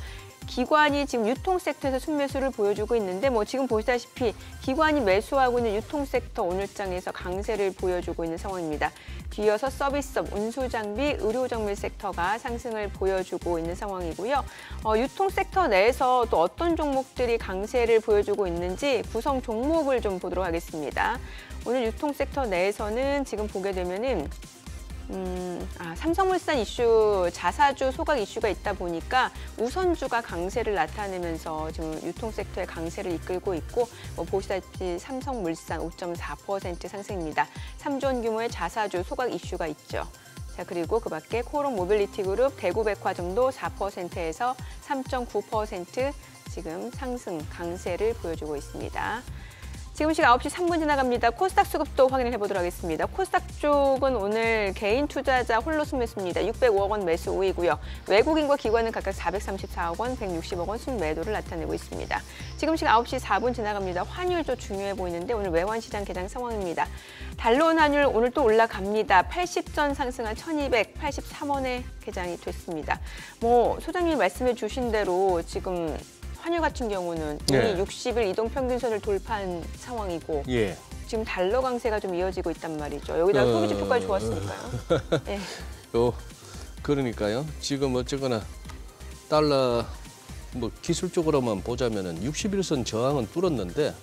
기관이 지금 유통 섹터에서 순매수를 보여주고 있는데 지금 보시다시피 기관이 매수하고 있는 유통 섹터 오늘장에서 강세를 보여주고 있는 상황입니다. 뒤이어서 서비스업, 운수장비, 의료정밀 섹터가 상승을 보여주고 있는 상황이고요. 유통 섹터 내에서 또 어떤 종목들이 강세를 보여주고 있는지 구성 종목을 좀 보도록 하겠습니다. 오늘 유통 섹터 내에서는 지금 보게 되면은 삼성물산 이슈, 자사주 소각 이슈가 있다 보니까 우선주가 강세를 나타내면서 지금 유통 섹터의 강세를 이끌고 있고 보시다시피 삼성물산 5.4% 상승입니다. 3조 원 규모의 자사주 소각 이슈가 있죠. 자, 그리고 그 밖에 코오롱 모빌리티 그룹, 대구백화점도 4%에서 3.9% 지금 상승, 강세를 보여주고 있습니다. 지금 시각 9시 3분 지나갑니다. 코스닥 수급도 확인해 보도록 하겠습니다. 코스닥 쪽은 오늘 개인 투자자 홀로 순매수입니다. 605억 원 매수 우위고요. 외국인과 기관은 각각 434억 원, 160억 원 순매도를 나타내고 있습니다. 지금 시각 9시 4분 지나갑니다. 환율도 중요해 보이는데 오늘 외환시장 개장 상황입니다. 달러 원 환율 오늘 또 올라갑니다. 80전 상승한 1283원에 개장이 됐습니다. 소장님이 말씀해 주신 대로 지금 환율 같은 경우는 이미 60일 이동 평균선을 돌파한 상황이고 지금 달러 강세가 좀 이어지고 있단 말이죠. 여기다가 소비 지표까지 좋았으니까요. 네. 그러니까요. 지금 어쨌거나 달러 기술적으로만 보자면은 61선 저항은 뚫었는데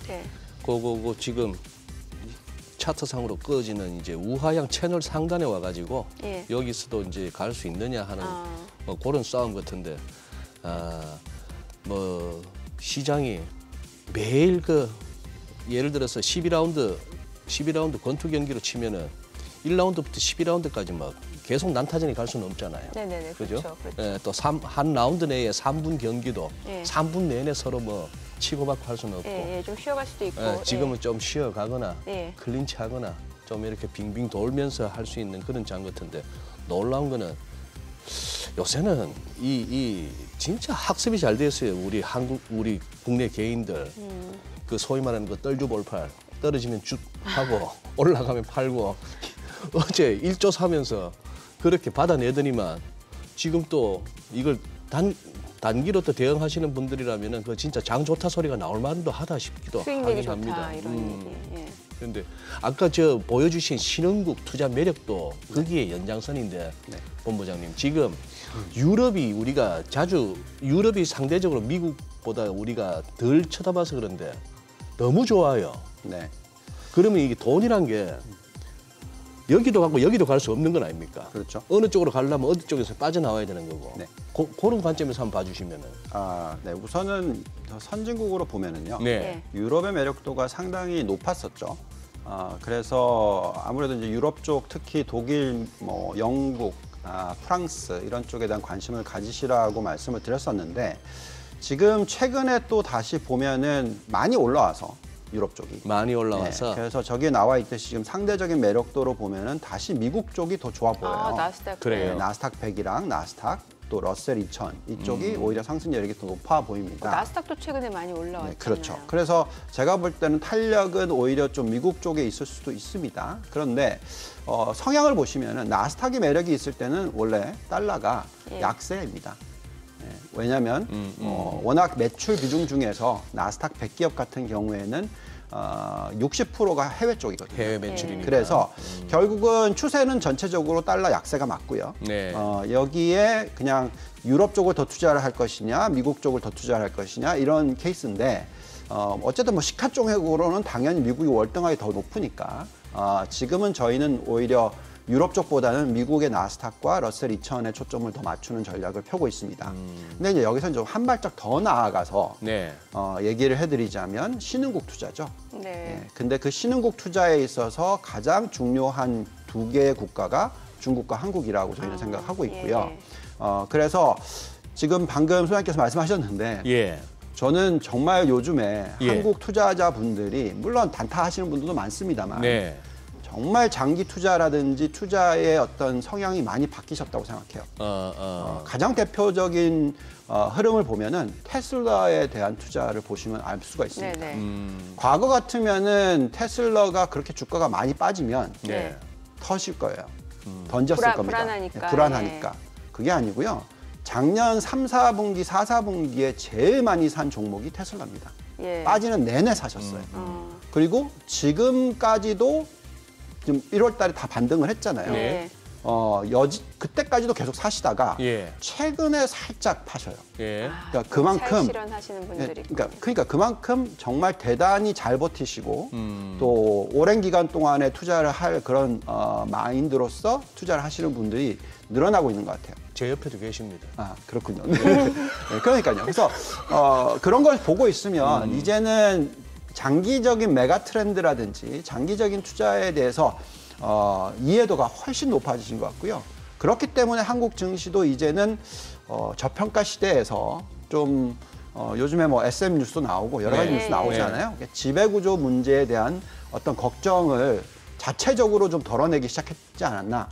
그거 지금 차트상으로 꺼지는 이제 우하향 채널 상단에 와가지고 여기서도 이제 갈 수 있느냐 하는 그런 싸움 같은데. 시장이 매일 예를 들어서 12라운드 권투 경기로 치면은 1라운드부터 12라운드까지 계속 난타전이 갈 수는 없잖아요. 네네네. 그죠? 그렇죠. 또 한 라운드 내에 3분 경기도 3분 내내 서로 치고받고 할 수는 없고. 좀 쉬어갈 수도 있고. 지금은 좀 쉬어가거나 클린치하거나 좀 이렇게 빙빙 돌면서 할 수 있는 그런 장 같은데 놀라운 거는 요새는 이 진짜 학습이 잘 됐어요. 우리 국내 개인들 그 소위 말하는 거 떨주볼팔 떨어지면 쭉 하고 올라가면 팔고 어제 1조 사면서 그렇게 받아내더니만 지금 또 이걸 단기로 또 대응하시는 분들이라면은 그 진짜 장 좋다 소리가 나올 만도 하다 싶기도 하긴 합니다. 그런데 아까 보여주신 신흥국 투자 매력도 거기에 연장선인데 본부장님 지금 유럽이 유럽이 상대적으로 미국보다 우리가 덜 쳐다봐서 그런데 너무 좋아요. 그러면 이게 돈이란 게 여기도 가고 여기도 갈 수 없는 건 아닙니까? 그렇죠. 어느 쪽으로 가려면 어디 쪽에서 빠져나와야 되는 거고. 그런 관점에서 한번 봐주시면은. 우선은 선진국으로 보면은요. 유럽의 매력도가 상당히 높았었죠. 그래서 아무래도 이제 유럽 쪽 특히 독일, 영국, 프랑스 이런 쪽에 대한 관심을 가지시라고 말씀을 드렸었는데 지금 최근에 또 다시 보면은 많이 올라와서 유럽 쪽이 많이 올라와서 그래서 저기에 나와 있듯이 지금 상대적인 매력도로 보면은 다시 미국 쪽이 더 좋아 보여요. 나스닥. 그래요. 나스닥 100이랑 나스닥 또 러셀 2000 이쪽이 오히려 상승 여력이 더 높아 보입니다. 나스닥도 최근에 많이 올라왔잖아요. 그렇죠. 그래서 제가 볼 때는 탄력은 오히려 좀 미국 쪽에 있을 수도 있습니다. 그런데 성향을 보시면은 나스닥의 매력이 있을 때는 원래 달러가 약세입니다. 왜냐하면 워낙 매출 비중 중에서 나스닥 100기업 같은 경우에는 60%가 해외 쪽이거든요. 해외 매출이니까. 그래서 결국은 추세는 전체적으로 달러 약세가 맞고요. 여기에 그냥 유럽 쪽을 더 투자를 할 것이냐, 미국 쪽을 더 투자를 할 것이냐 이런 케이스인데 어쨌든 시가총액으로는 당연히 미국이 월등하게 더 높으니까 지금은 저희는 오히려 유럽 쪽보다는 미국의 나스닥과 러셀 2000에 초점을 더 맞추는 전략을 펴고 있습니다. 근데 이제 여기서 좀 한 발짝 더 나아가서 얘기를 해드리자면 신흥국 투자죠. 근데 그 신흥국 투자에 있어서 가장 중요한 두 개의 국가가 중국과 한국이라고 저희는 생각하고 있고요. 그래서 지금 방금 소장님께서 말씀하셨는데 저는 정말 요즘에 한국 투자자분들이 물론 단타하시는 분들도 많습니다만 정말 장기 투자라든지 투자의 어떤 성향이 많이 바뀌셨다고 생각해요. 가장 대표적인 흐름을 보면은 테슬라에 대한 투자를 보시면 알 수가 있습니다. 과거 같으면은 테슬라가 그렇게 주가가 많이 빠지면 터질 거예요. 던졌을 겁니다. 불안하니까. 그게 아니고요. 작년 3, 4분기, 4, 4분기에 제일 많이 산 종목이 테슬라입니다. 빠지는 내내 사셨어요. 그리고 지금까지도 지금 1월 달에 다 반등을 했잖아요. 그때까지도 계속 사시다가 최근에 살짝 파셔요. 그러니까 그만큼 실현하시는 분들이 그러니까 그만큼 정말 대단히 잘 버티시고 또 오랜 기간 동안에 투자를 할 그런 마인드로서 투자를 하시는 분들이 늘어나고 있는 것 같아요. 제 옆에도 계십니다. 그렇군요. 그러니까요. 그래서 그런 걸 보고 있으면 이제는 장기적인 메가 트렌드라든지 장기적인 투자에 대해서 이해도가 훨씬 높아지신 것 같고요. 그렇기 때문에 한국 증시도 이제는 저평가 시대에서 좀 요즘에 뭐 SM 뉴스도 나오고 여러 가지 네. 뉴스 나오잖아요. 지배구조 문제에 대한 어떤 걱정을 자체적으로 좀 덜어내기 시작했지 않았나.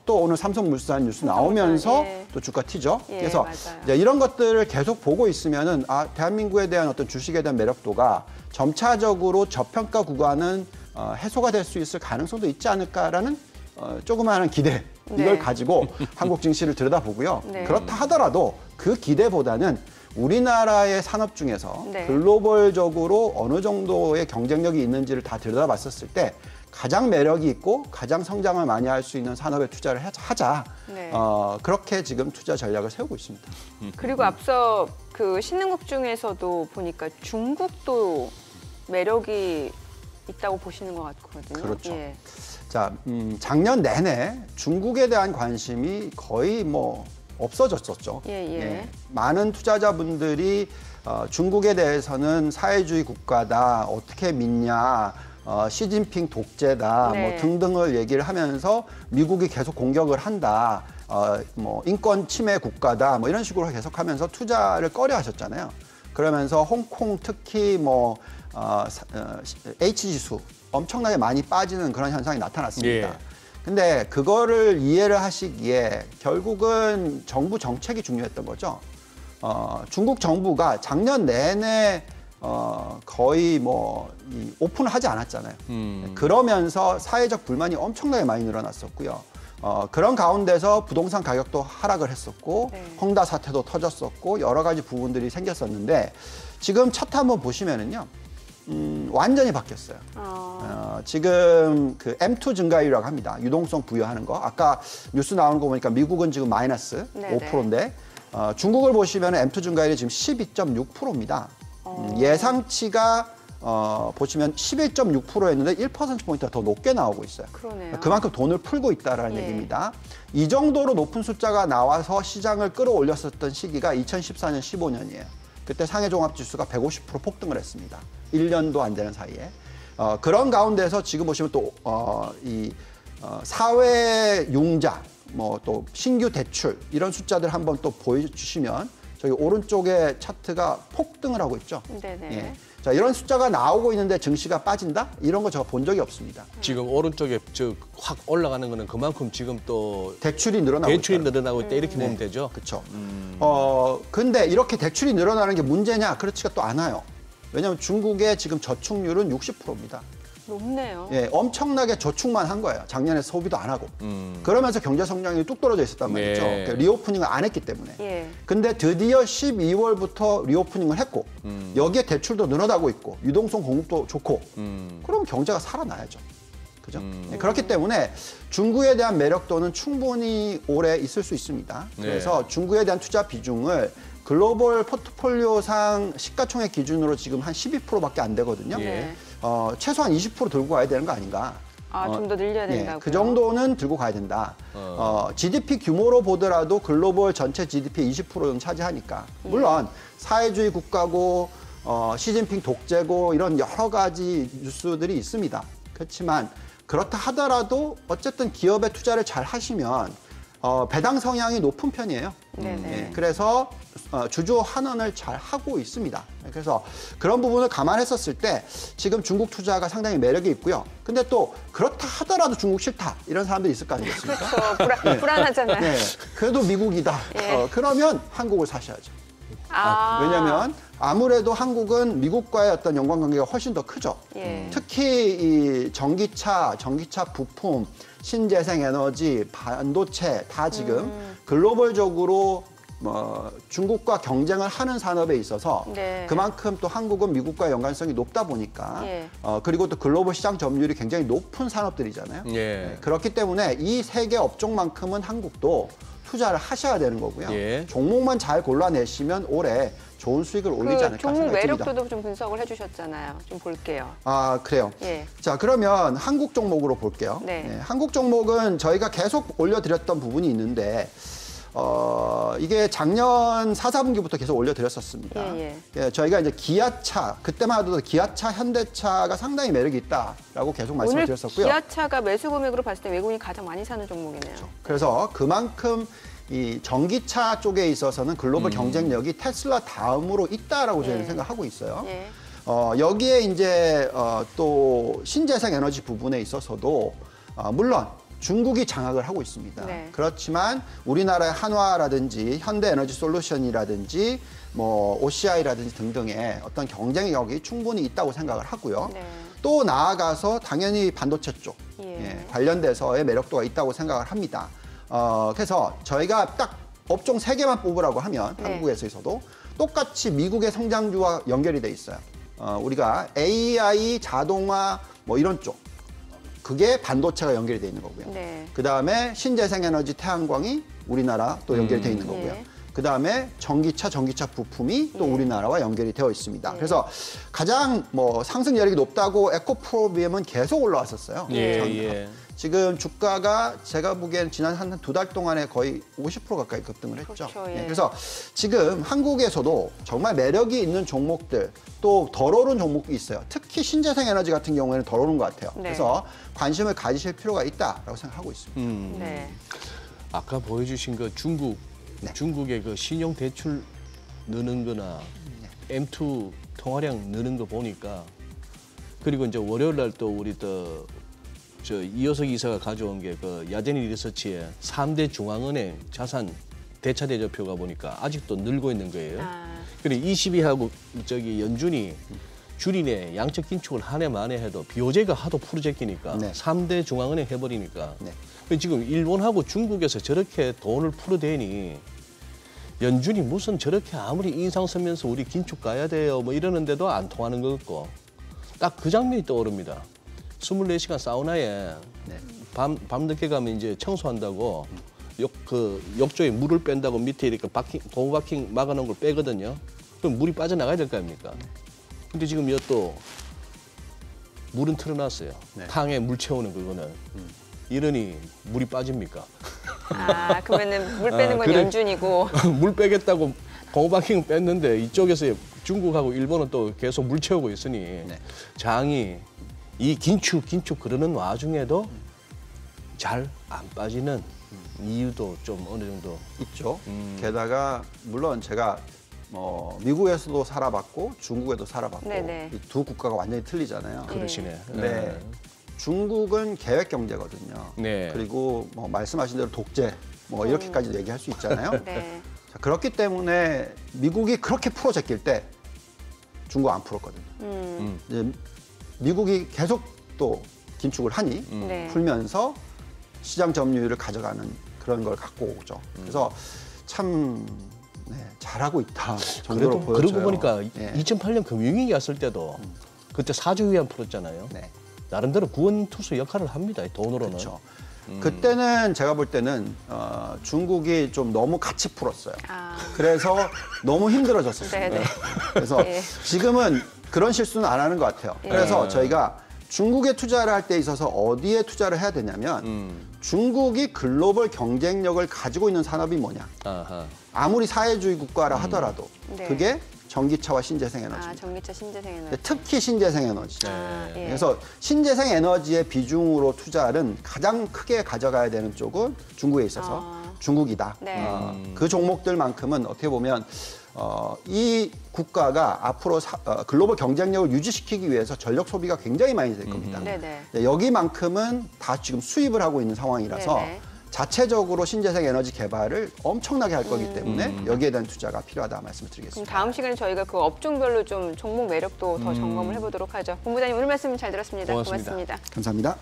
또 오늘 삼성물산 뉴스 나오면서 또 주가 튀죠. 그래서 이제 이런 것들을 계속 보고 있으면은 대한민국에 대한 어떤 주식에 대한 매력도가 점차적으로 저평가 구간은 해소가 될 수 있을 가능성도 있지 않을까라는 조그마한 기대 이걸 가지고 한국 증시를 들여다보고요. 그렇다 하더라도 그 기대보다는 우리나라의 산업 중에서 글로벌적으로 어느 정도의 경쟁력이 있는지를 다 들여다봤었을 때 가장 매력이 있고 가장 성장을 많이 할 수 있는 산업에 투자를 하자. 그렇게 지금 투자 전략을 세우고 있습니다. 그리고 앞서 그 신흥국 중에서도 보니까 중국도 매력이 있다고 보시는 것 같거든요. 그렇죠. 자, 작년 내내 중국에 대한 관심이 거의 뭐 없어졌었죠. 많은 투자자분들이 중국에 대해서는 사회주의 국가다, 어떻게 믿냐, 시진핑 독재다, 뭐 등등을 얘기를 하면서 미국이 계속 공격을 한다, 뭐 인권 침해 국가다, 뭐 이런 식으로 계속하면서 투자를 꺼려하셨잖아요. 그러면서 홍콩 특히 뭐 H지수 엄청나게 많이 빠지는 그런 현상이 나타났습니다. 근데 그거를 이해를 하시기에 결국은 정부 정책이 중요했던 거죠. 중국 정부가 작년 내내 거의 뭐 오픈을 하지 않았잖아요. 그러면서 사회적 불만이 엄청나게 많이 늘어났었고요. 그런 가운데서 부동산 가격도 하락을 했었고 헝다 사태도 터졌었고 여러 가지 부분들이 생겼었는데 지금 차트 한번 보시면은요. 완전히 바뀌었어요. 지금 그 M2 증가율이라고 합니다. 유동성 부여하는 거. 아까 뉴스 나오는 거 보니까 미국은 지금 마이너스 5%인데 중국을 보시면 M2 증가율이 지금 12.6%입니다. 예상치가 보시면 11.6%였는데 1%포인트가 더 높게 나오고 있어요. 그러네요. 그만큼 돈을 풀고 있다라는 얘기입니다. 이 정도로 높은 숫자가 나와서 시장을 끌어올렸었던 시기가 2014년, 15년이에요. 그때 상해종합지수가 150% 폭등을 했습니다. 1년도 안 되는 사이에. 그런 가운데서 지금 보시면 또 사회 융자, 뭐 또 신규 대출 이런 숫자들 한번 또 보여주시면 저기 오른쪽에 차트가 폭등을 하고 있죠. 자, 이런 숫자가 나오고 있는데 증시가 빠진다? 이런 거 제가 본 적이 없습니다. 지금 오른쪽에 확 올라가는 거는 그만큼 지금 또 대출이 늘어나고 있다 이렇게 보면 되죠. 그렇죠. 근데 이렇게 대출이 늘어나는 게 문제냐? 그렇지가 또 않아요. 왜냐하면 중국의 지금 저축률은 60%입니다. 높네요. 엄청나게 저축만 한 거예요. 작년에 소비도 안 하고. 그러면서 경제 성장률이 뚝 떨어져 있었단 말이죠. 그러니까 리오프닝을 안 했기 때문에. 근데 드디어 12월부터 리오프닝을 했고 여기에 대출도 늘어나고 있고 유동성 공급도 좋고 그럼 경제가 살아나야죠. 그죠? 그렇기 때문에 중국에 대한 매력도는 충분히 오래 있을 수 있습니다. 그래서 중국에 대한 투자 비중을 글로벌 포트폴리오상 시가총액 기준으로 지금 한 12%밖에 안 되거든요. 최소한 20% 들고 가야 되는 거 아닌가. 좀 더 늘려야 된다고요? 그 정도는 들고 가야 된다. GDP 규모로 보더라도 글로벌 전체 GDP의 20% 정도 차지하니까. 물론 사회주의 국가고 시진핑 독재고 이런 여러 가지 뉴스들이 있습니다. 그렇지만 그렇다 하더라도 어쨌든 기업에 투자를 잘 하시면 배당 성향이 높은 편이에요. 그래서 주주 환원을 잘 하고 있습니다. 그래서 그런 부분을 감안했었을 때 지금 중국 투자가 상당히 매력이 있고요. 근데 또 그렇다 하더라도 중국 싫다 이런 사람들이 있을 거 아니겠습니까? 그렇죠. 불안하잖아요. 그래도 미국이다. 그러면 한국을 사셔야죠. 왜냐하면 아무래도 한국은 미국과의 어떤 연관관계가 훨씬 더 크죠. 특히 이 전기차 부품, 신재생에너지, 반도체 다 지금 글로벌적으로 중국과 경쟁을 하는 산업에 있어서 그만큼 또 한국은 미국과 연관성이 높다 보니까 그리고 또 글로벌 시장 점유율이 굉장히 높은 산업들이잖아요. 그렇기 때문에 이 세 개 업종만큼은 한국도 투자를 하셔야 되는 거고요. 종목만 잘 골라내시면 올해 좋은 수익을 올리지 않을까 종목 생각이 듭니다. 매력도도 좀 분석을 해주셨잖아요. 좀 볼게요. 그래요. 자, 그러면 한국 종목으로 볼게요. 한국 종목은 저희가 계속 올려드렸던 부분이 있는데 이게 작년 4, 4분기부터 계속 올려드렸었습니다. 저희가 이제 기아차, 그때만 해도 기아차, 현대차가 상당히 매력이 있다라고 계속 말씀을 드렸었고요. 기아차가 매수 금액으로 봤을 때 외국인이 가장 많이 사는 종목이네요. 그래서 그만큼 이 전기차 쪽에 있어서는 글로벌 경쟁력이 테슬라 다음으로 있다라고 저희는 생각하고 있어요. 여기에 이제 또 신재생 에너지 부분에 있어서도 물론 중국이 장악을 하고 있습니다. 그렇지만 우리나라의 한화라든지 현대에너지솔루션이라든지 뭐 OCI라든지 등등의 어떤 경쟁력이 충분히 있다고 생각을 하고요. 또 나아가서 당연히 반도체 쪽 관련돼서의 매력도가 있다고 생각을 합니다. 그래서 저희가 딱 업종 3개만 뽑으라고 하면 한국에서도 똑같이 미국의 성장주와 연결이 돼 있어요. 우리가 AI, 자동화 뭐 이런 쪽 그게 반도체가 연결이 돼 있는 거고요. 그다음에 신재생에너지 태양광이 우리나라 또 연결이 돼 있는 거고요. 그다음에 전기차 부품이 또 우리나라와 연결이 되어 있습니다. 그래서 가장 뭐 상승 여력이 높다고 에코프로비엠은 계속 올라왔었어요. 지금 주가가 제가 보기엔 지난 한 2달 동안에 거의 50% 가까이 급등을 했죠. 그래서 지금 한국에서도 정말 매력이 있는 종목들 또 덜 오른 종목이 있어요. 특히 신재생 에너지 같은 경우에는 덜 오른 것 같아요. 그래서 관심을 가지실 필요가 있다라고 생각하고 있습니다. 아까 보여주신 그 중국의 그 신용 대출 느는 거나 M2 통화량 느는 거 보니까 그리고 이제 월요일 날 또 우리 저 이효석 이사가 가져온 게 그 야제니 리서치의 3대 중앙은행 자산 대차 대조표가 보니까 아직도 늘고 있는 거예요. 그리고 22하고 저기 연준이 줄이네 양적 긴축을 한 해 만에 해도 비호재가 하도 풀어제끼니까 3대 중앙은행 해버리니까 지금 일본하고 중국에서 저렇게 돈을 풀어대니 연준이 무슨 저렇게 아무리 인상 쓰면서 우리 긴축 가야 돼요 뭐 이러는데도 안 통하는 것 같고 딱 그 장면이 떠오릅니다. 24시간 사우나에 밤늦게 가면 이제 청소한다고 욕조에 물을 뺀다고 밑에 이렇게 고무 바킹 막아놓은 걸 빼거든요. 그럼 물이 빠져나가야 될 거 아닙니까? 근데 지금 또 물은 틀어놨어요. 탕에 물 채우는 그거는. 이러니 물이 빠집니까? 그러면은 물 빼는 건 연준이고. 물 빼겠다고 고무 바킹 뺐는데 이쪽에서 중국하고 일본은 또 계속 물 채우고 있으니 장이 이 긴축 그러는 와중에도 잘 안 빠지는 이유도 좀 어느 정도 있죠. 게다가 물론 제가 미국에서도 살아봤고 중국에도 살아봤고 이 두 국가가 완전히 틀리잖아요. 그러시네. 네. 중국은 계획 경제거든요. 그리고 뭐 말씀하신 대로 독재 뭐 이렇게까지 얘기할 수 있잖아요. 자, 그렇기 때문에 미국이 그렇게 풀어제낄 때 중국 안 풀었거든요. 이제 미국이 계속 또 긴축을 하니 풀면서 시장 점유율을 가져가는 그런 걸 갖고 오죠. 그래서 참 잘하고 있다 정도로 보여져요. 그러고 보니까 2008년 금융위기 왔을 때도 그때 4조 위안 풀었잖아요. 나름대로 구원투수 역할을 합니다. 돈으로는. 그렇죠. 그때는 제가 볼 때는 중국이 좀 너무 같이 풀었어요. 그래서 너무 힘들어졌었어요. 그래서 지금은 그런 실수는 안 하는 것 같아요. 그래서 저희가 중국에 투자를 할 때 있어서 어디에 투자를 해야 되냐면 중국이 글로벌 경쟁력을 가지고 있는 산업이 뭐냐. 아무리 사회주의 국가라 하더라도 그게 전기차와 신재생 에너지. 전기차, 신재생 에너지. 특히 신재생 에너지. 그래서 신재생 에너지의 비중으로 투자는 가장 크게 가져가야 되는 쪽은 중국에 있어서 중국이다. 그 종목들만큼은 어떻게 보면 이 국가가 앞으로 글로벌 경쟁력을 유지시키기 위해서 전력 소비가 굉장히 많이 될 겁니다. 여기만큼은 다 지금 수입을 하고 있는 상황이라서 자체적으로 신재생 에너지 개발을 엄청나게 할 거기 때문에 여기에 대한 투자가 필요하다 말씀을 드리겠습니다. 그럼 다음 시간에 저희가 그 업종별로 좀 종목 매력도 더 점검을 해보도록 하죠. 본부장님 오늘 말씀 잘 들었습니다. 고맙습니다. 감사합니다.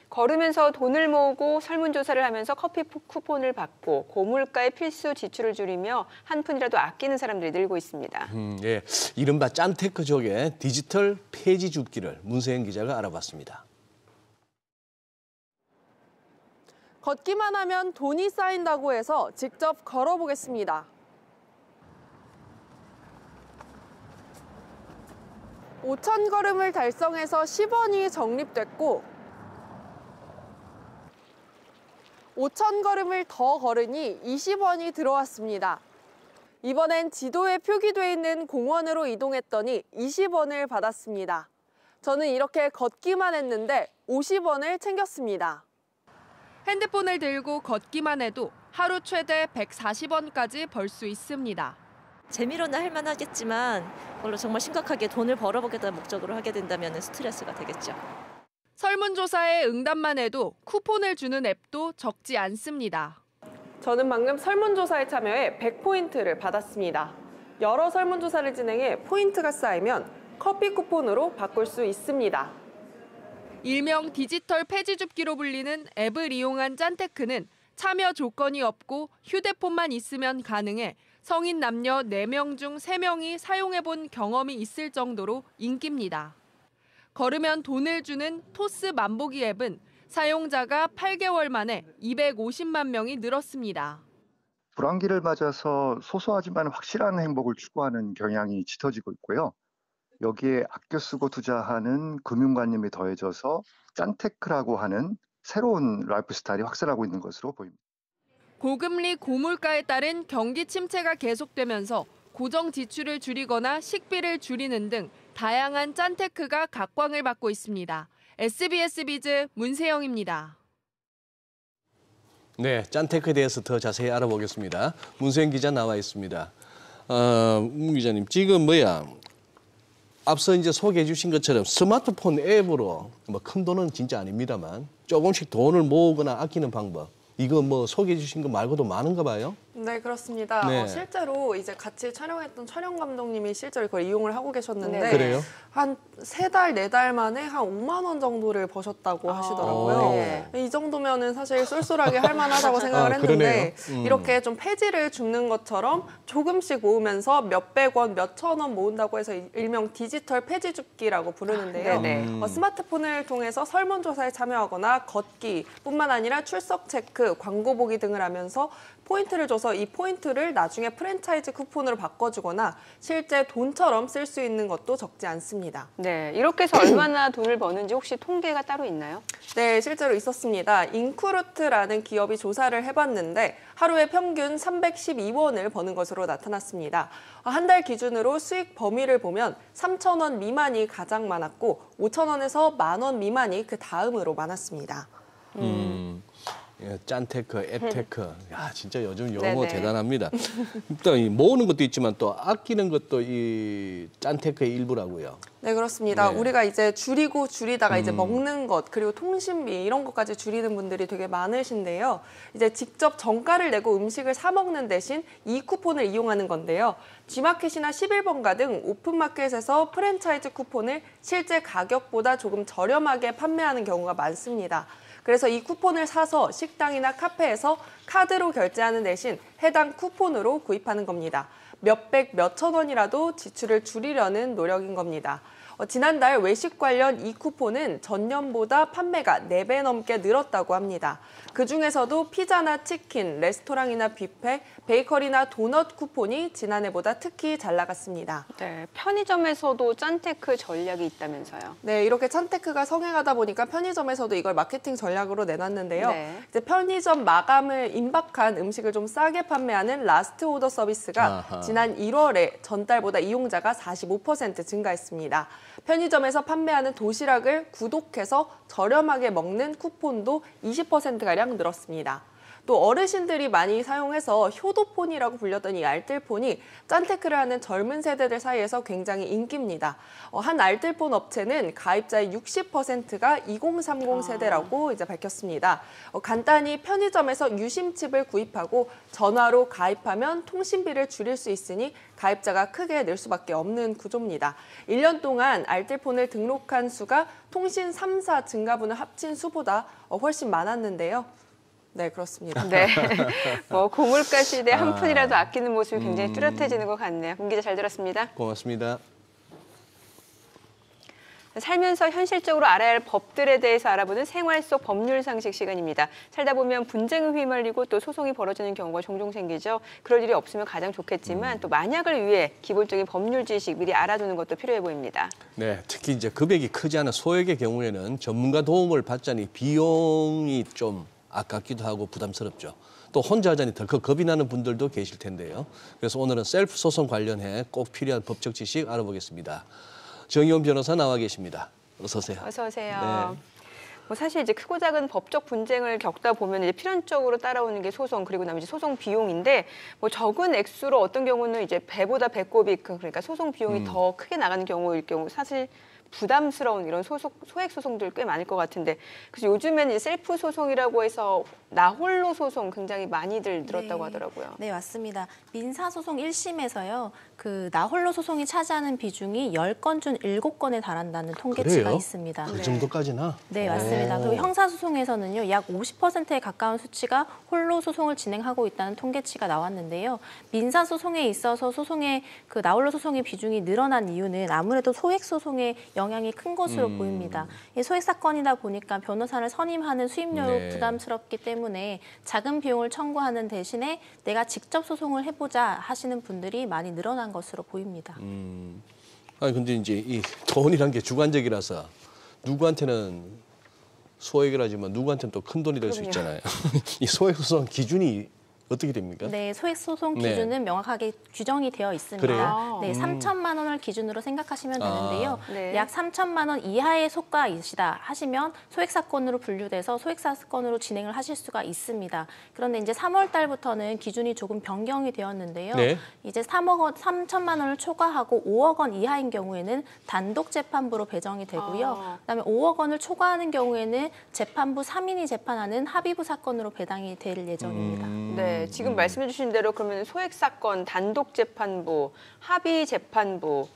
걸으면서 돈을 모으고 설문조사를 하면서 커피 쿠폰을 받고 고물가의 필수 지출을 줄이며 한 푼이라도 아끼는 사람들이 늘고 있습니다. 예, 이른바 짠테크족의 디지털 폐지 줍기를 문세영 기자가 알아봤습니다. 걷기만 하면 돈이 쌓인다고 해서 직접 걸어보겠습니다. 5,000걸음을 달성해서 10원이 적립됐고 5,000걸음을 더 걸으니 20원이 들어왔습니다. 이번엔 지도에 표기돼 있는 공원으로 이동했더니 20원을 받았습니다. 저는 이렇게 걷기만 했는데 50원을 챙겼습니다. 핸드폰을 들고 걷기만 해도 하루 최대 140원까지 벌 수 있습니다. 재미로는 할 만하겠지만 그걸로 정말 심각하게 돈을 벌어보겠다는 목적으로 하게 된다면 스트레스가 되겠죠. 설문조사에 응답만 해도 쿠폰을 주는 앱도 적지 않습니다. 저는 방금 설문조사에 참여해 100포인트를 받았습니다. 여러 설문조사를 진행해 포인트가 쌓이면 커피 쿠폰으로 바꿀 수 있습니다. 일명 디지털 폐지줍기로 불리는 앱을 이용한 짠테크는 참여 조건이 없고 휴대폰만 있으면 가능해 성인 남녀 4명 중 3명이 사용해본 경험이 있을 정도로 인기입니다. 걸으면 돈을 주는 토스 만보기 앱은 사용자가 8개월 만에 250만 명이 늘었습니다. 불황기를 맞아서 소소하지만 확실한 행복을 추구하는 경향이 짙어지고 있고요. 여기에 아껴 쓰고 투자하는 금융관념이 더해져서 짠테크라고 하는 새로운 라이프 스타일이 확산하고 있는 것으로 보입니다. 고금리 고물가에 따른 경기 침체가 계속되면서 고정 지출을 줄이거나 식비를 줄이는 등 다양한 짠테크가 각광을 받고 있습니다. SBS 비즈 문세영입니다. 네, 짠테크에 대해서 더 자세히 알아보겠습니다. 문세영 기자 나와 있습니다. 문 기자님, 지금 앞서 이제 소개해 주신 것처럼 스마트폰 앱으로 큰 돈은 진짜 아닙니다만 조금씩 돈을 모으거나 아끼는 방법, 이거 소개해 주신 거 말고도 많은가 봐요? 네, 그렇습니다. 네. 실제로 이제 같이 촬영했던 촬영 감독님이 실제로 그걸 이용을 하고 계셨는데 그래요? 한 3달, 4달 만에 한 5만 원 정도를 버셨다고 하시더라고요. 네. 이 정도면은 사실 쏠쏠하게 할 만하다고 생각을 했는데 이렇게 좀 폐지를 줍는 것처럼 조금씩 모으면서 몇백 원, 몇천 원 모은다고 해서 일명 디지털 폐지 줍기라고 부르는데요. 스마트폰을 통해서 설문조사에 참여하거나 걷기뿐만 아니라 출석 체크, 광고 보기 등을 하면서 포인트를 줘서 이 포인트를 나중에 프랜차이즈 쿠폰으로 바꿔주거나 실제 돈처럼 쓸 수 있는 것도 적지 않습니다. 네, 이렇게 해서 얼마나 돈을 버는지 혹시 통계가 따로 있나요? 네, 실제로 있었습니다. 인쿠루트라는 기업이 조사를 해봤는데 하루에 평균 312원을 버는 것으로 나타났습니다. 한 달 기준으로 수익 범위를 보면 3,000원 미만이 가장 많았고 5,000원에서 10,000원 미만이 그 다음으로 많았습니다. 예, 짠테크, 앱테크. 야, 진짜 요즘 용어 네네. 대단합니다. 일단 이 모으는 것도 있지만 또 아끼는 것도 이 짠테크의 일부라고요. 네, 그렇습니다. 네. 우리가 이제 줄이다가 이제 먹는 것, 그리고 통신비 이런 것까지 줄이는 분들이 되게 많으신데요. 이제 직접 정가를 내고 음식을 사 먹는 대신 이 쿠폰을 이용하는 건데요. G마켓이나 11번가 등 오픈마켓에서 프랜차이즈 쿠폰을 실제 가격보다 조금 저렴하게 판매하는 경우가 많습니다. 그래서 이 쿠폰을 사서 식당이나 카페에서 카드로 결제하는 대신 해당 쿠폰으로 구입하는 겁니다. 몇백, 몇천 원이라도 지출을 줄이려는 노력인 겁니다. 지난달 외식 관련 이 쿠폰은 전년보다 판매가 4배 넘게 늘었다고 합니다. 그중에서도 피자나 치킨, 레스토랑이나 뷔페, 베이커리나 도넛 쿠폰이 지난해보다 특히 잘 나갔습니다. 네, 편의점에서도 짠테크 전략이 있다면서요? 네, 이렇게 짠테크가 성행하다 보니까 편의점에서도 이걸 마케팅 전략으로 내놨는데요. 네. 이제 편의점 마감을 임박한 음식을 좀 싸게 판매하는 라스트 오더 서비스가 지난 1월에 전달보다 이용자가 45% 증가했습니다. 편의점에서 판매하는 도시락을 구독해서 저렴하게 먹는 쿠폰도 20%가량 늘었습니다. 또 어르신들이 많이 사용해서 효도폰이라고 불렸던 이 알뜰폰이 짠테크를 하는 젊은 세대들 사이에서 굉장히 인기입니다. 한 알뜰폰 업체는 가입자의 60%가 2030 세대라고 이제 밝혔습니다. 간단히 편의점에서 유심칩을 구입하고 전화로 가입하면 통신비를 줄일 수 있으니 가입자가 크게 늘 수밖에 없는 구조입니다. 1년 동안 알뜰폰을 등록한 수가 통신 3사 증가분을 합친 수보다 훨씬 많았는데요. 네, 그렇습니다. 네, 뭐 고물가 시대에 한 푼이라도 아끼는 모습이 굉장히 뚜렷해지는 것 같네요. 문 기자 잘 들었습니다. 고맙습니다. 살면서 현실적으로 알아야 할 법들에 대해서 알아보는 생활 속 법률 상식 시간입니다. 살다 보면 분쟁에 휘말리고 또 소송이 벌어지는 경우가 종종 생기죠. 그럴 일이 없으면 가장 좋겠지만 또 만약을 위해 기본적인 법률 지식 미리 알아두는 것도 필요해 보입니다. 네, 특히 이제 금액이 크지 않은 소액의 경우에는 전문가 도움을 받자니 비용이 좀 아깝기도 하고 부담스럽죠. 또 혼자 하자니 덜컥 겁이 나는 분들도 계실 텐데요. 그래서 오늘은 셀프 소송 관련해 꼭 필요한 법적 지식 알아보겠습니다. 정의원 변호사 나와 계십니다. 어서 오세요. 어서 오세요. 네. 뭐 사실 이제 크고 작은 법적 분쟁을 겪다 보면 이제 필연적으로 따라오는 게 소송 그리고 나머지 소송 비용인데 뭐 적은 액수로 어떤 경우는 이제 배보다 배꼽이 그러니까 소송 비용이 더 크게 나가는 경우일 경우 사실 부담스러운 이런 소액 소송들 꽤 많을 것 같은데 그래서 요즘엔 이제 셀프 소송이라고 해서 나홀로 소송 굉장히 많이들 늘었다고 하더라고요. 네, 맞습니다. 민사소송 1심에서요. 그 나홀로 소송이 차지하는 비중이 10건 중 7건에 달한다는 통계치가 그래요? 있습니다. 그 정도까지나? 네, 맞습니다. 그리고 형사소송에서는요. 약 50%에 가까운 수치가 홀로 소송을 진행하고 있다는 통계치가 나왔는데요. 민사소송에 있어서 소송의 그 나홀로 소송의 비중이 늘어난 이유는 아무래도 소액 소송의 영향이 큰 것으로 보입니다. 이 소액 사건이다 보니까 변호사를 선임하는 수임료도 부담스럽기 때문에 작은 비용을 청구하는 대신에 내가 직접 소송을 해보자 하시는 분들이 많이 늘어난 것으로 보입니다. 아니 근데 이제 이 돈이란 게 주관적이라서 누구한테는 소액이라지만 누구한테는 또 큰 돈이 될 수 있잖아요. 이 소액 소송 기준이 어떻게 됩니까? 네, 소액 소송 기준은 명확하게 규정이 되어 있습니다. 그래요? 네, 3천만 원을 기준으로 생각하시면 되는데요. 네. 약 3천만 원 이하의 속가이시다 하시면 소액 사건으로 분류돼서 소액 사건으로 진행을 하실 수가 있습니다. 그런데 이제 3월 달부터는 기준이 조금 변경이 되었는데요. 네. 이제 3천만 원을 초과하고 5억 원 이하인 경우에는 단독 재판부로 배정이 되고요. 그다음에 5억 원을 초과하는 경우에는 재판부 3인이 재판하는 합의부 사건으로 배당이 될 예정입니다. 네, 지금 말씀해 주신 대로 그러면 소액 사건, 단독 재판부, 합의 재판부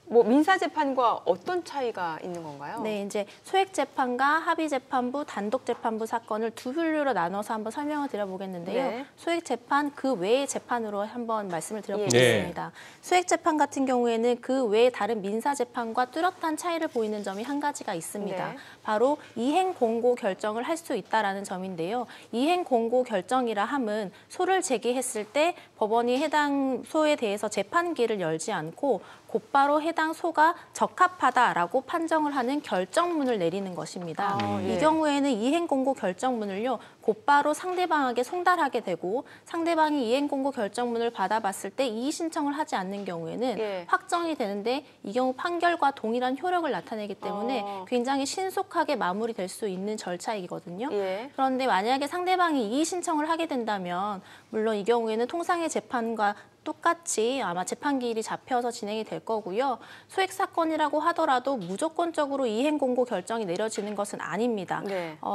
뭐 민사 재판과 어떤 차이가 있는 건가요? 네, 이제 소액 재판과 합의 재판부, 단독 재판부 사건을 두 분류로 나눠서 한번 설명을 드려보겠는데요. 네. 소액 재판 그 외의 재판으로 한번 말씀을 드려보겠습니다. 소액 재판 같은 경우에는 그 외의 다른 민사 재판과 뚜렷한 차이를 보이는 점이 한 가지가 있습니다. 네. 바로 이행 공고 결정을 할 수 있다라는 점인데요. 이행 공고 결정이라 함은 소를 제기했을 때 법원이 해당 소에 대해서 재판기를 열지 않고 곧바로 해당 소가 적합하다라고 판정을 하는 결정문을 내리는 것입니다. 이 경우에는 이행 공고 결정문을요. 곧바로 상대방에게 송달하게 되고 상대방이 이행 공고 결정문을 받아봤을 때 이의 신청을 하지 않는 경우에는 확정이 되는데 이 경우 판결과 동일한 효력을 나타내기 때문에 굉장히 신속하게 마무리될 수 있는 절차이거든요. 그런데 만약에 상대방이 이의 신청을 하게 된다면 물론 이 경우에는 통상의 재판과 똑같이 아마 재판기일이 잡혀서 진행이 될 거고요. 소액 사건이라고 하더라도 무조건적으로 이행 공고 결정이 내려지는 것은 아닙니다.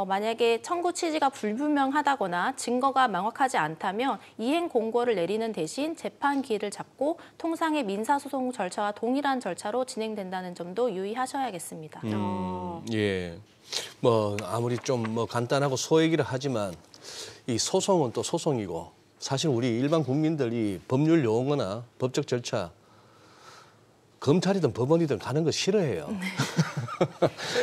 만약에 청구 취지가 불분명하다거나 증거가 명확하지 않다면 이행 공고를 내리는 대신 재판기일을 잡고 통상의 민사소송 절차와 동일한 절차로 진행된다는 점도 유의하셔야겠습니다. 예, 뭐 아무리 좀 뭐 간단하고 소액이라 하지만 이 소송은 또 소송이고. 사실 우리 일반 국민들이 법률 용어나 법적 절차 검찰이든 법원이든 가는 거 싫어해요.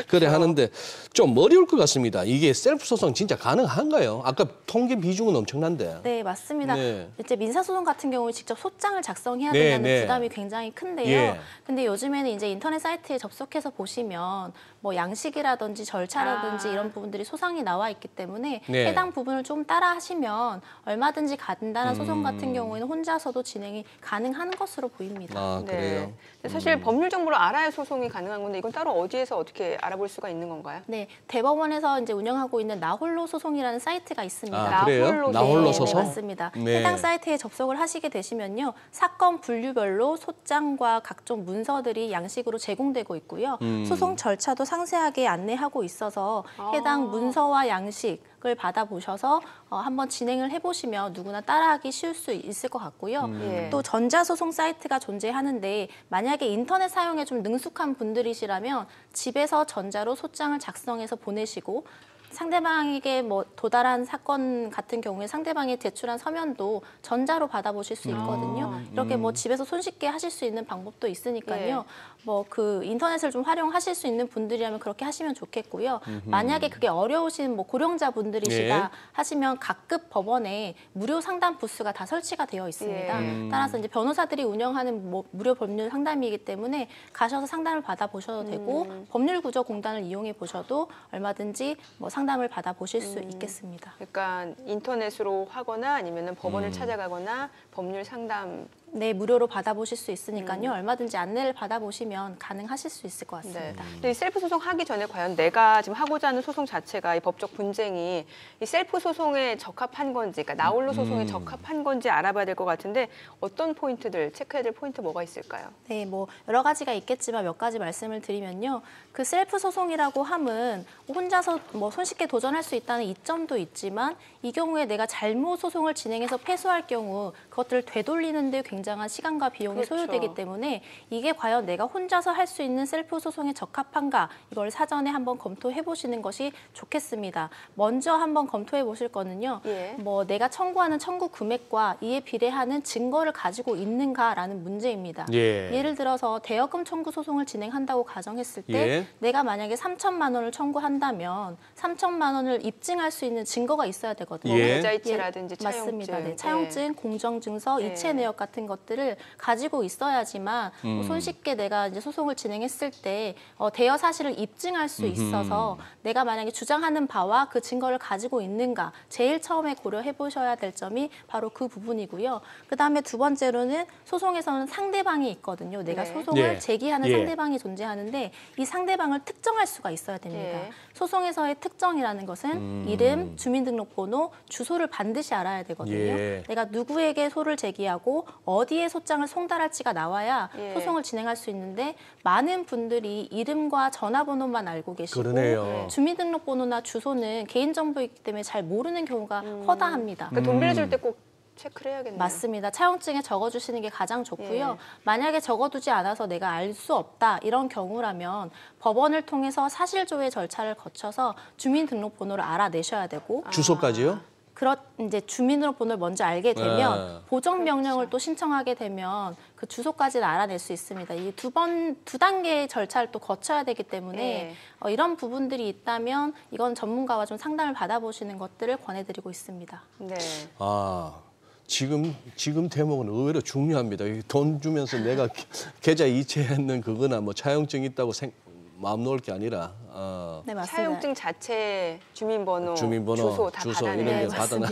그래 하는데 좀 어려울 것 같습니다. 이게 셀프 소송 진짜 가능한가요? 아까 통계 비중은 엄청난데. 네, 맞습니다. 네. 이제 민사소송 같은 경우에 직접 소장을 작성해야 된다는 부담이 굉장히 큰데요. 근데 요즘에는 이제 인터넷 사이트에 접속해서 보시면 뭐 양식이라든지 절차라든지 이런 부분들이 소상히 나와 있기 때문에 해당 부분을 좀 따라 하시면 얼마든지 간단한 소송 같은 경우에는 혼자서도 진행이 가능한 것으로 보입니다. 아, 그래요? 사실 법률 정보를 알아야 소송이 가능한 건데 이건 따로 어디에서 어떻게 알아볼 수가 있는 건가요? 네, 대법원에서 이제 운영하고 있는 나홀로 소송이라는 사이트가 있습니다. 아, 그래요? 나홀로 소송? 네, 맞습니다. 네. 해당 사이트에 접속을 하시게 되시면요. 사건 분류별로 소장과 각종 문서들이 양식으로 제공되고 있고요. 소송 절차도 상세하게 안내하고 있어서 해당 문서와 양식을 받아보셔서 한번 진행을 해보시면 누구나 따라하기 쉬울 수 있을 것 같고요. 또 전자소송 사이트가 존재하는데 만약에 인터넷 사용에 좀 능숙한 분들이시라면 집에서 전자로 소장을 작성해서 보내시고 상대방에게 뭐 도달한 사건 같은 경우에 상대방이 제출한 서면도 전자로 받아보실 수 있거든요. 이렇게 뭐 집에서 손쉽게 하실 수 있는 방법도 있으니까요. 뭐 그 인터넷을 좀 활용하실 수 있는 분들이라면 그렇게 하시면 좋겠고요. 만약에 그게 어려우신 뭐 고령자 분들이시다 하시면 각급 법원에 무료 상담 부스가 다 설치가 되어 있습니다. 따라서 이제 변호사들이 운영하는 뭐 무료 법률 상담이기 때문에 가셔서 상담을 받아보셔도 되고 법률구조공단을 이용해 보셔도 얼마든지 뭐 상담을 받아보실 수 있겠습니다. 그러니까 인터넷으로 하거나 아니면 법원을 찾아가거나 법률 상담 네, 무료로 받아보실 수 있으니까요. 얼마든지 안내를 받아보시면 가능하실 수 있을 것 같습니다. 근데 이 셀프 소송 하기 전에 과연 내가 지금 하고자 하는 소송 자체가 이 법적 분쟁이 이 셀프 소송에 적합한 건지, 그러니까 나홀로 소송에 적합한 건지 알아봐야 될 것 같은데 어떤 포인트들, 체크해야 될 포인트 뭐가 있을까요? 네, 뭐 여러 가지가 있겠지만 몇 가지 말씀을 드리면요. 그 셀프 소송이라고 함은 혼자서 뭐 손쉽게 도전할 수 있다는 이점도 있지만 이 경우에 내가 잘못 소송을 진행해서 패소할 경우 그것들을 되돌리는 데 굉장한 시간과 비용이 소요되기 때문에 이게 과연 내가 혼자서 할 수 있는 셀프 소송에 적합한가 이걸 사전에 한번 검토해 보시는 것이 좋겠습니다. 먼저 한번 검토해 보실 거는요. 뭐 내가 청구하는 청구 금액과 이에 비례하는 증거를 가지고 있는가라는 문제입니다. 예를 들어서 대여금 청구 소송을 진행한다고 가정했을 때 내가 만약에 3천만 원을 청구한다면 3천만 원을 입증할 수 있는 증거가 있어야 되거든요. 계좌이체라든지 차용증. 맞습니다. 네, 차용증, 공정증서, 이체 내역 같은 것들을 가지고 있어야지만 손쉽게 내가 이제 소송을 진행했을 때 대여 사실을 입증할 수 있어서 내가 만약에 주장하는 바와 그 증거를 가지고 있는가 제일 처음에 고려해 보셔야 될 점이 바로 그 부분이고요. 그다음에 두 번째로는 소송에서는 상대방이 있거든요. 내가 소송을 제기하는 상대방이 존재하는데 이 상대방을 특정할 수가 있어야 됩니다. 소송에서의 특정이라는 것은 이름, 주민등록번호, 주소를 반드시 알아야 되거든요. 내가 누구에게 소를 제기하고 어디에 소장을 송달할지가 나와야 소송을 진행할 수 있는데 많은 분들이 이름과 전화번호만 알고 계시고 주민등록번호나 주소는 개인정보이기 때문에 잘 모르는 경우가 허다합니다. 그러니까 돈 빌려줄 때 꼭 체크를 해야겠네요. 맞습니다. 차용증에 적어주시는 게 가장 좋고요. 만약에 적어두지 않아서 내가 알 수 없다 이런 경우라면 법원을 통해서 사실조회 절차를 거쳐서 주민등록번호를 알아내셔야 되고 주소까지요? 이제 주민등록번호를 먼저 알게 되면 보정 명령을 또 신청하게 되면 그 주소까지는 알아낼 수 있습니다. 이 두 단계의 절차를 또 거쳐야 되기 때문에 이런 부분들이 있다면 이건 전문가와 좀 상담을 받아보시는 것들을 권해드리고 있습니다. 지금 대목은 의외로 중요합니다. 돈 주면서 내가 계좌 이체했는 그거나 뭐 차용증 있다고 마음 놓을 게 아니라 네, 맞습니다. 차용증 자체 주민번호, 주소 다 이런 게 받아내.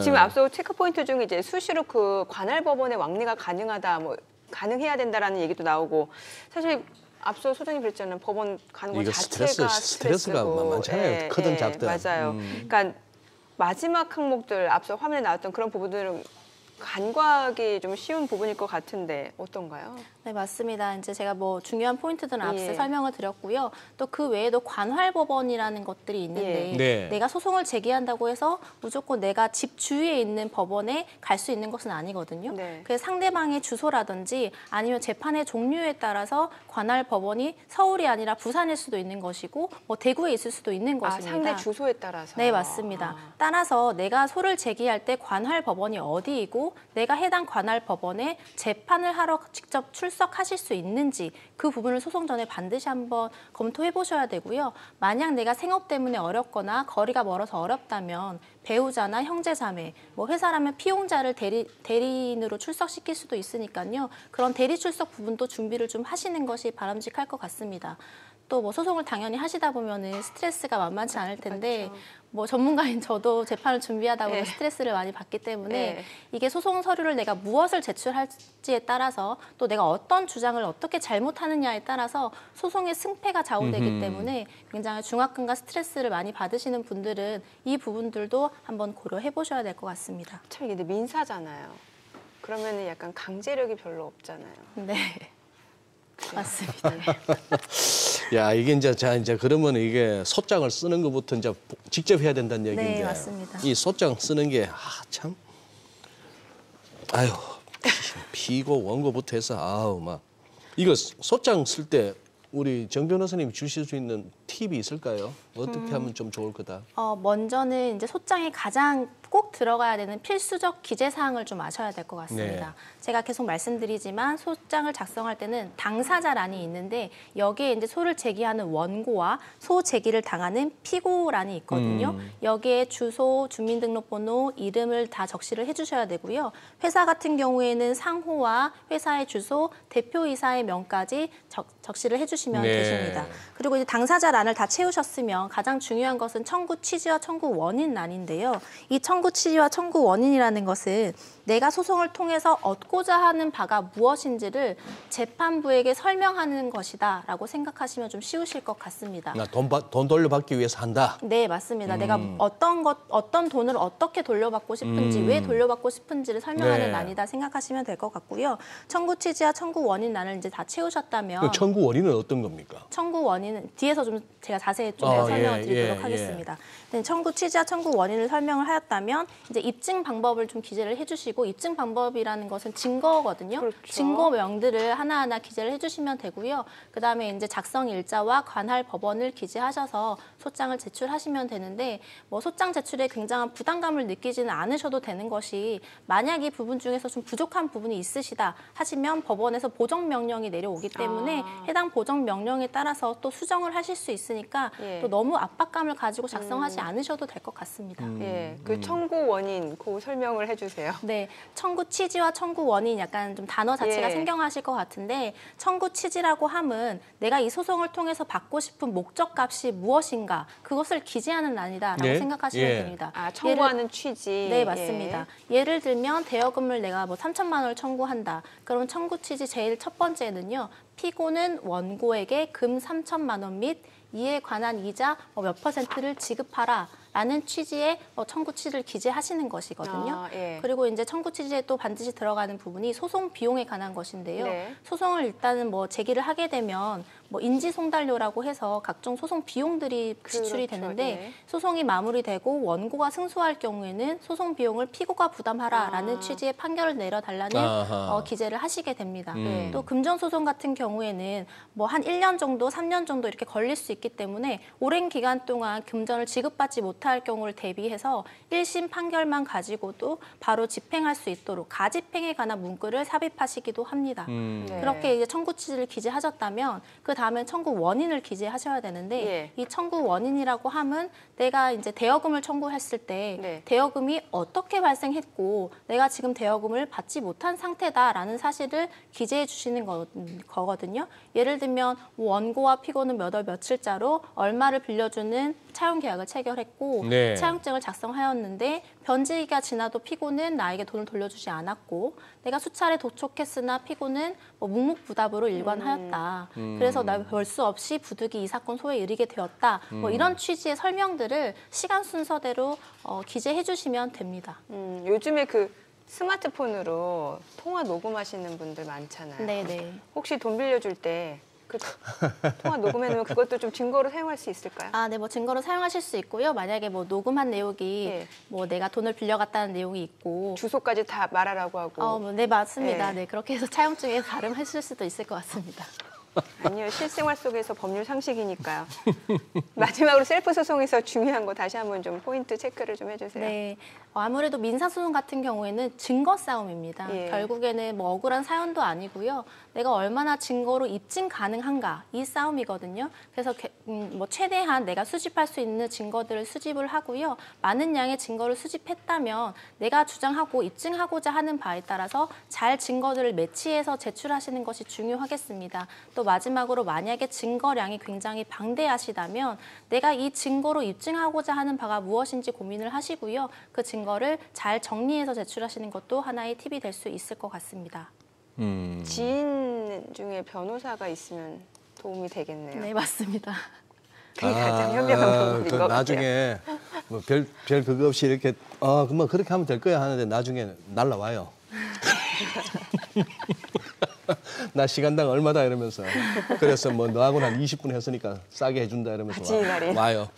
지금 앞서 체크 포인트 중에 이제 수시로 그 관할 법원의 왕래가 가능하다, 뭐 가능해야 된다라는 얘기도 나오고 사실. 앞서 소장님 그랬잖아요. 법원 가는 것 자체가 스트레스가 만만찮아요. 크든 작든. 맞아요. 그러니까 마지막 항목들 앞서 화면에 나왔던 그런 부분들은 간과하기 좀 쉬운 부분일 것 같은데 어떤가요? 네, 맞습니다. 이제 제가 뭐 중요한 포인트들은 앞서 설명을 드렸고요. 또 그 외에도 관할법원이라는 것들이 있는데 내가 소송을 제기한다고 해서 무조건 내가 집 주위에 있는 법원에 갈 수 있는 것은 아니거든요. 그래서 상대방의 주소라든지 아니면 재판의 종류에 따라서 관할법원이 서울이 아니라 부산일 수도 있는 것이고 뭐 대구에 있을 수도 있는 것입니다. 상대 주소에 따라서. 네, 맞습니다. 따라서 내가 소를 제기할 때 관할법원이 어디이고 내가 해당 관할법원에 재판을 하러 직접 출석하실 수 있는지 그 부분을 소송 전에 반드시 한번 검토해 보셔야 되고요. 만약 내가 생업 때문에 어렵거나 거리가 멀어서 어렵다면 배우자나 형제자매, 뭐 회사라면 피용자를 대리인으로 출석시킬 수도 있으니까요. 그런 대리 출석 부분도 준비를 좀 하시는 것이 바람직할 것 같습니다. 또 뭐 소송을 당연히 하시다 보면은 스트레스가 만만치 않을 텐데 뭐 전문가인 저도 재판을 준비하다 보면 스트레스를 많이 받기 때문에 이게 소송 서류를 내가 무엇을 제출할지에 따라서 또 내가 어떤 주장을 어떻게 잘못하느냐에 따라서 소송의 승패가 좌우되기 때문에 굉장히 중압감과 스트레스를 많이 받으시는 분들은 이 부분들도 한번 고려해 보셔야 될 것 같습니다. 참 이게 근데 민사잖아요. 그러면은 약간 강제력이 별로 없잖아요. 네. 맞습니다. 야, 이게 이제 그러면 이게 소장을 쓰는 것부터 이제 직접 해야 된다는 얘기인데. 네, 맞습니다. 이 소장 쓰는 게 참 아유, 피고 원고부터 해서 아우 막 이거 소장 쓸 때 우리 정 변호사님이 주실 수 있는 팁이 있을까요? 어떻게 하면 좀 좋을 거다? 먼저는 이제 소장에 가장 꼭 들어가야 되는 필수적 기재 사항을 좀 아셔야 될 것 같습니다. 제가 계속 말씀드리지만 소장을 작성할 때는 당사자란이 있는데 여기에 이제 소를 제기하는 원고와 소 제기를 당하는 피고란이 있거든요. 여기에 주소, 주민등록번호, 이름을 다 적시를 해주셔야 되고요. 회사 같은 경우에는 상호와 회사의 주소, 대표이사의 명까지 적시를 해주시면 되십니다. 그리고 이제 당사자란을 다 채우셨으면 가장 중요한 것은 청구 취지와 청구 원인란인데요. 이 청구 취지와 청구 원인이라는 것은 내가 소송을 통해서 얻고자 하는 바가 무엇인지를 재판부에게 설명하는 것이다라고 생각하시면 좀 쉬우실 것 같습니다. 돈 돌려받기 위해서 한다? 네, 맞습니다. 내가 어떤 돈을 어떻게 돌려받고 싶은지, 왜 돌려받고 싶은지를 설명하는 란이다 생각하시면 될 것 같고요. 청구 취지와 청구 원인란을 이제 다 채우셨다면 청구 원인은 어떤 겁니까? 청구 원인은 뒤에서 좀 제가 자세히 좀 설명을 드리도록 하겠습니다. 네, 청구 취지와 청구 원인을 설명을 하였다면 이제 입증 방법을 좀 기재를 해주시고 입증 방법이라는 것은 증거거든요. 증거명들을 하나하나 기재를 해주시면 되고요. 그다음에 이제 작성 일자와 관할 법원을 기재하셔서 소장을 제출하시면 되는데 뭐 소장 제출에 굉장한 부담감을 느끼지는 않으셔도 되는 것이 만약 이 부분 중에서 좀 부족한 부분이 있으시다 하시면 법원에서 보정명령이 내려오기 때문에 해당 보정명령에 따라서 또 수정을 하실 수 있으니까 또 너무 압박감을 가지고 작성하지 않으셔도 될 것 같습니다. 그 청구 원인 그 설명을 해주세요. 네, 청구 취지와 청구 원인 약간 좀 단어 자체가 생경하실 것 같은데 청구 취지라고 함은 내가 이 소송을 통해서 받고 싶은 목적값이 무엇인가 그것을 기재하는 란이다라고 생각하시면 됩니다. 청구하는 취지. 네, 맞습니다. 예를 들면 대여금을 내가 뭐 3천만 원을 청구한다. 그러면 청구 취지 제일 첫 번째는요. 피고는 원고에게 금 3천만 원 및 이에 관한 이자 몇 %를 지급하라. 라는 취지의 청구 취지를 기재하시는 것이거든요. 그리고 이제 청구 취지에 또 반드시 들어가는 부분이 소송 비용에 관한 것인데요. 소송을 일단은 뭐 제기를 하게 되면 뭐 인지송달료라고 해서 각종 소송 비용들이 지출이 되는데 소송이 마무리되고 원고가 승소할 경우에는 소송 비용을 피고가 부담하라라는 취지의 판결을 내려달라는 기재를 하시게 됩니다. 또 금전소송 같은 경우에는 뭐 한 1년 정도, 3년 정도 이렇게 걸릴 수 있기 때문에 오랜 기간 동안 금전을 지급받지 못할 경우를 대비해서 1심 판결만 가지고도 바로 집행할 수 있도록 가집행에 관한 문구를 삽입하시기도 합니다. 그렇게 이제 청구 취지를 기재하셨다면 그 다음에 청구 원인을 기재하셔야 되는데 이 청구 원인이라고 함은 내가 이제 대여금을 청구했을 때 대여금이 어떻게 발생했고 내가 지금 대여금을 받지 못한 상태다라는 사실을 기재해 주시는 거거든요. 예를 들면 원고와 피고는 몇 월 며칠자로 얼마를 빌려주는 차용 계약을 체결했고 차용증을 작성하였는데 변제기가 지나도 피고는 나에게 돈을 돌려주지 않았고 내가 수차례 도촉했으나 피고는 뭐 묵묵부답으로 일관하였다. 그래서 나 별 수 없이 부득이 이 사건 소에 이르게 되었다. 뭐 이런 취지의 설명들을 시간 순서대로 기재해 주시면 됩니다. 요즘에 그 스마트폰으로 통화 녹음하시는 분들 많잖아요. 네네. 혹시 돈 빌려줄 때 그 통화 녹음해놓으면 그것도 좀 증거로 사용할 수 있을까요? 네, 뭐 증거로 사용하실 수 있고요. 만약에 뭐 녹음한 내용이 뭐 내가 돈을 빌려갔다는 내용이 있고 주소까지 다 말하라고 하고. 네, 맞습니다. 네, 그렇게 해서 차용증에 발음하실 수도 있을 것 같습니다. 아니요, 실생활 속에서 법률 상식이니까요. 마지막으로 셀프 소송에서 중요한 거 다시 한번 좀 포인트 체크를 좀 해주세요. 네, 아무래도 민사소송 같은 경우에는 증거 싸움입니다. 결국에는 뭐 억울한 사연도 아니고요. 내가 얼마나 증거로 입증 가능한가 이 싸움이거든요. 그래서 뭐 최대한 내가 수집할 수 있는 증거들을 수집을 하고요. 많은 양의 증거를 수집했다면 내가 주장하고 입증하고자 하는 바에 따라서 잘 증거들을 매치해서 제출하시는 것이 중요하겠습니다. 또 마지막으로 만약에 증거량이 굉장히 방대하시다면 내가 이 증거로 입증하고자 하는 바가 무엇인지 고민을 하시고요. 그 증거를 잘 정리해서 제출하시는 것도 하나의 팁이 될 수 있을 것 같습니다. 지인 중에 변호사가 있으면 도움이 되겠네요. 네, 맞습니다. 그게 가장 현명한 방법인 것 같아요. 나중에 뭐 별 그거 없이 이렇게 그만 그렇게 하면 될 거야 하는데 나중에 날라와요. 나 시간당 얼마다 이러면서 그래서 뭐 너하고는 한 20분 했으니까 싸게 해준다 이러면서 와요.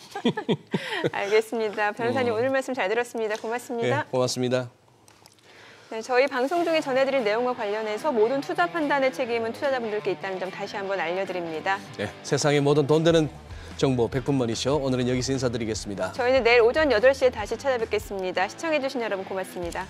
알겠습니다. 변호사님 오늘 말씀 잘 들었습니다. 고맙습니다. 네, 고맙습니다. 네, 저희 방송 중에 전해드린 내용과 관련해서 모든 투자 판단의 책임은 투자자분들께 있다는 점 다시 한번 알려드립니다. 네, 세상의 모든 돈 되는 정보 100분 머니쇼 오늘은 여기서 인사드리겠습니다. 저희는 내일 오전 8시에 다시 찾아뵙겠습니다. 시청해주신 여러분 고맙습니다.